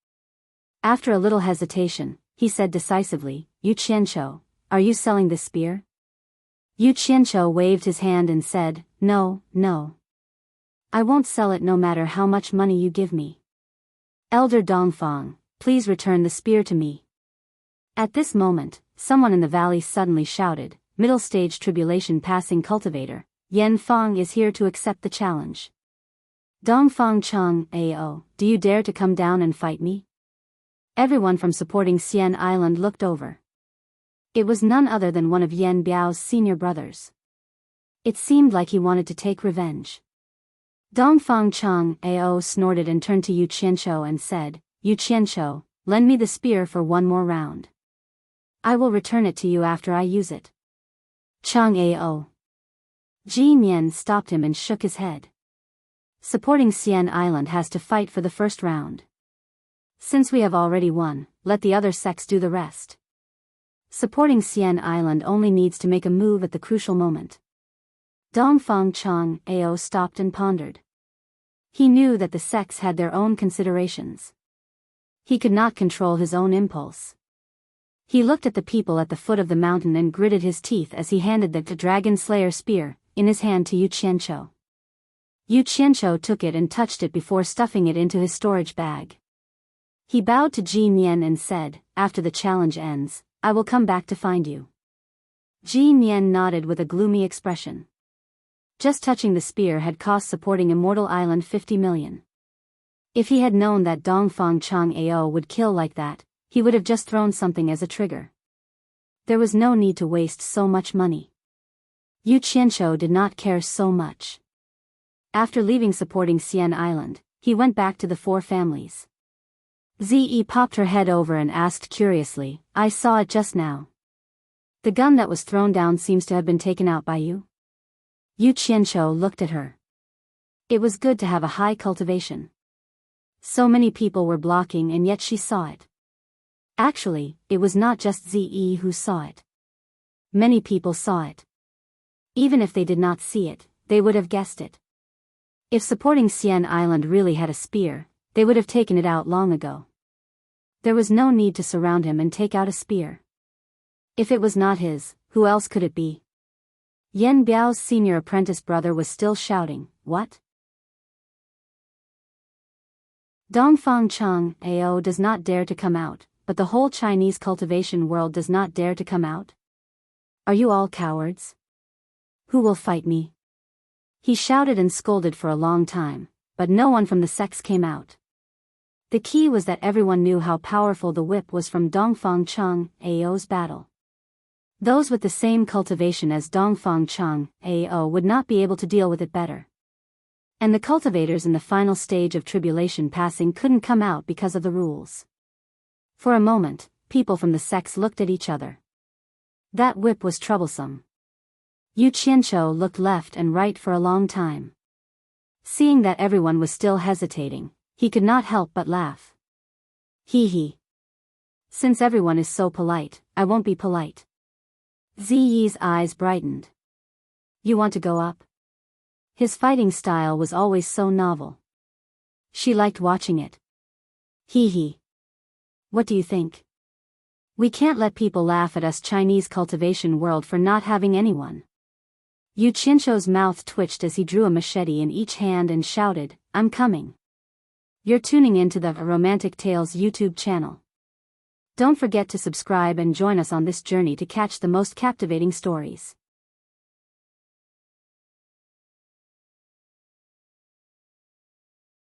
After a little hesitation, he said decisively, "Yu Qianqiu, are you selling this spear?" Yu Qianqiu waved his hand and said, "No, no. I won't sell it no matter how much money you give me. Elder Dongfang, please return the spear to me." At this moment, someone in the valley suddenly shouted, "Middle stage tribulation passing cultivator, Yen Fang is here to accept the challenge." Dongfang Chang Ao, do you dare to come down and fight me? Everyone from supporting Xian Island looked over. It was none other than one of Yen Biao's senior brothers. It seemed like he wanted to take revenge. Dongfang Chang Ao snorted and turned to Yu Qianqiu and said, "Yu Qianqiu, lend me the spear for 1 more round. I will return it to you after I use it." Chang Ao. Ji Mian stopped him and shook his head. Supporting Xian Island has to fight for the first round. Since we have already won, let the other sects do the rest. Supporting Xian Island only needs to make a move at the crucial moment. Dongfang Chang Ao stopped and pondered. He knew that the sects had their own considerations. He could not control his own impulse. He looked at the people at the foot of the mountain and gritted his teeth as he handed the Dragon Slayer spear in his hand to Yu Qianqiu. Yu Qianqiu took it and touched it before stuffing it into his storage bag. He bowed to Ji Nian and said, "After the challenge ends, I will come back to find you." Ji Nian nodded with a gloomy expression. Just touching the spear had cost supporting Immortal Island 50 million. If he had known that Dongfang Chang Ao would kill like that, he would have just thrown something as a trigger. There was no need to waste so much money. Yu Qianqiu did not care so much. After leaving supporting Xian Island, he went back to the four families. Ze popped her head over and asked curiously, "I saw it just now. The gun that was thrown down seems to have been taken out by you?" Yu Qianqiu looked at her. It was good to have a high cultivation. So many people were blocking and yet she saw it. Actually, it was not just Ze who saw it. Many people saw it. Even if they did not see it, they would have guessed it. If supporting Xian Island really had a spear, they would have taken it out long ago. There was no need to surround him and take out a spear. If it was not his, who else could it be? Yen Biao's senior apprentice brother was still shouting, "What?" Dongfang Chang Ao does not dare to come out, but the whole Chinese cultivation world does not dare to come out? Are you all cowards? Who will fight me? He shouted and scolded for a long time, but no one from the sects came out. The key was that everyone knew how powerful the whip was from Dongfang Chang Ao's battle. Those with the same cultivation as Dongfang Chang Ao would not be able to deal with it better. And the cultivators in the final stage of tribulation passing couldn't come out because of the rules. For a moment, people from the sects looked at each other. That whip was troublesome. Yu Qianqiu looked left and right for a long time. Seeing that everyone was still hesitating, he could not help but laugh. Hee. Since everyone is so polite, I won't be polite. Ziyi's eyes brightened. You want to go up? His fighting style was always so novel. She liked watching it. Hee. What do you think? We can't let people laugh at us Chinese cultivation world for not having anyone. Yu Qianqiu's mouth twitched as he drew a machete in each hand and shouted, "I'm coming." You're tuning into the Romantic Tales YouTube channel. Don't forget to subscribe and join us on this journey to catch the most captivating stories.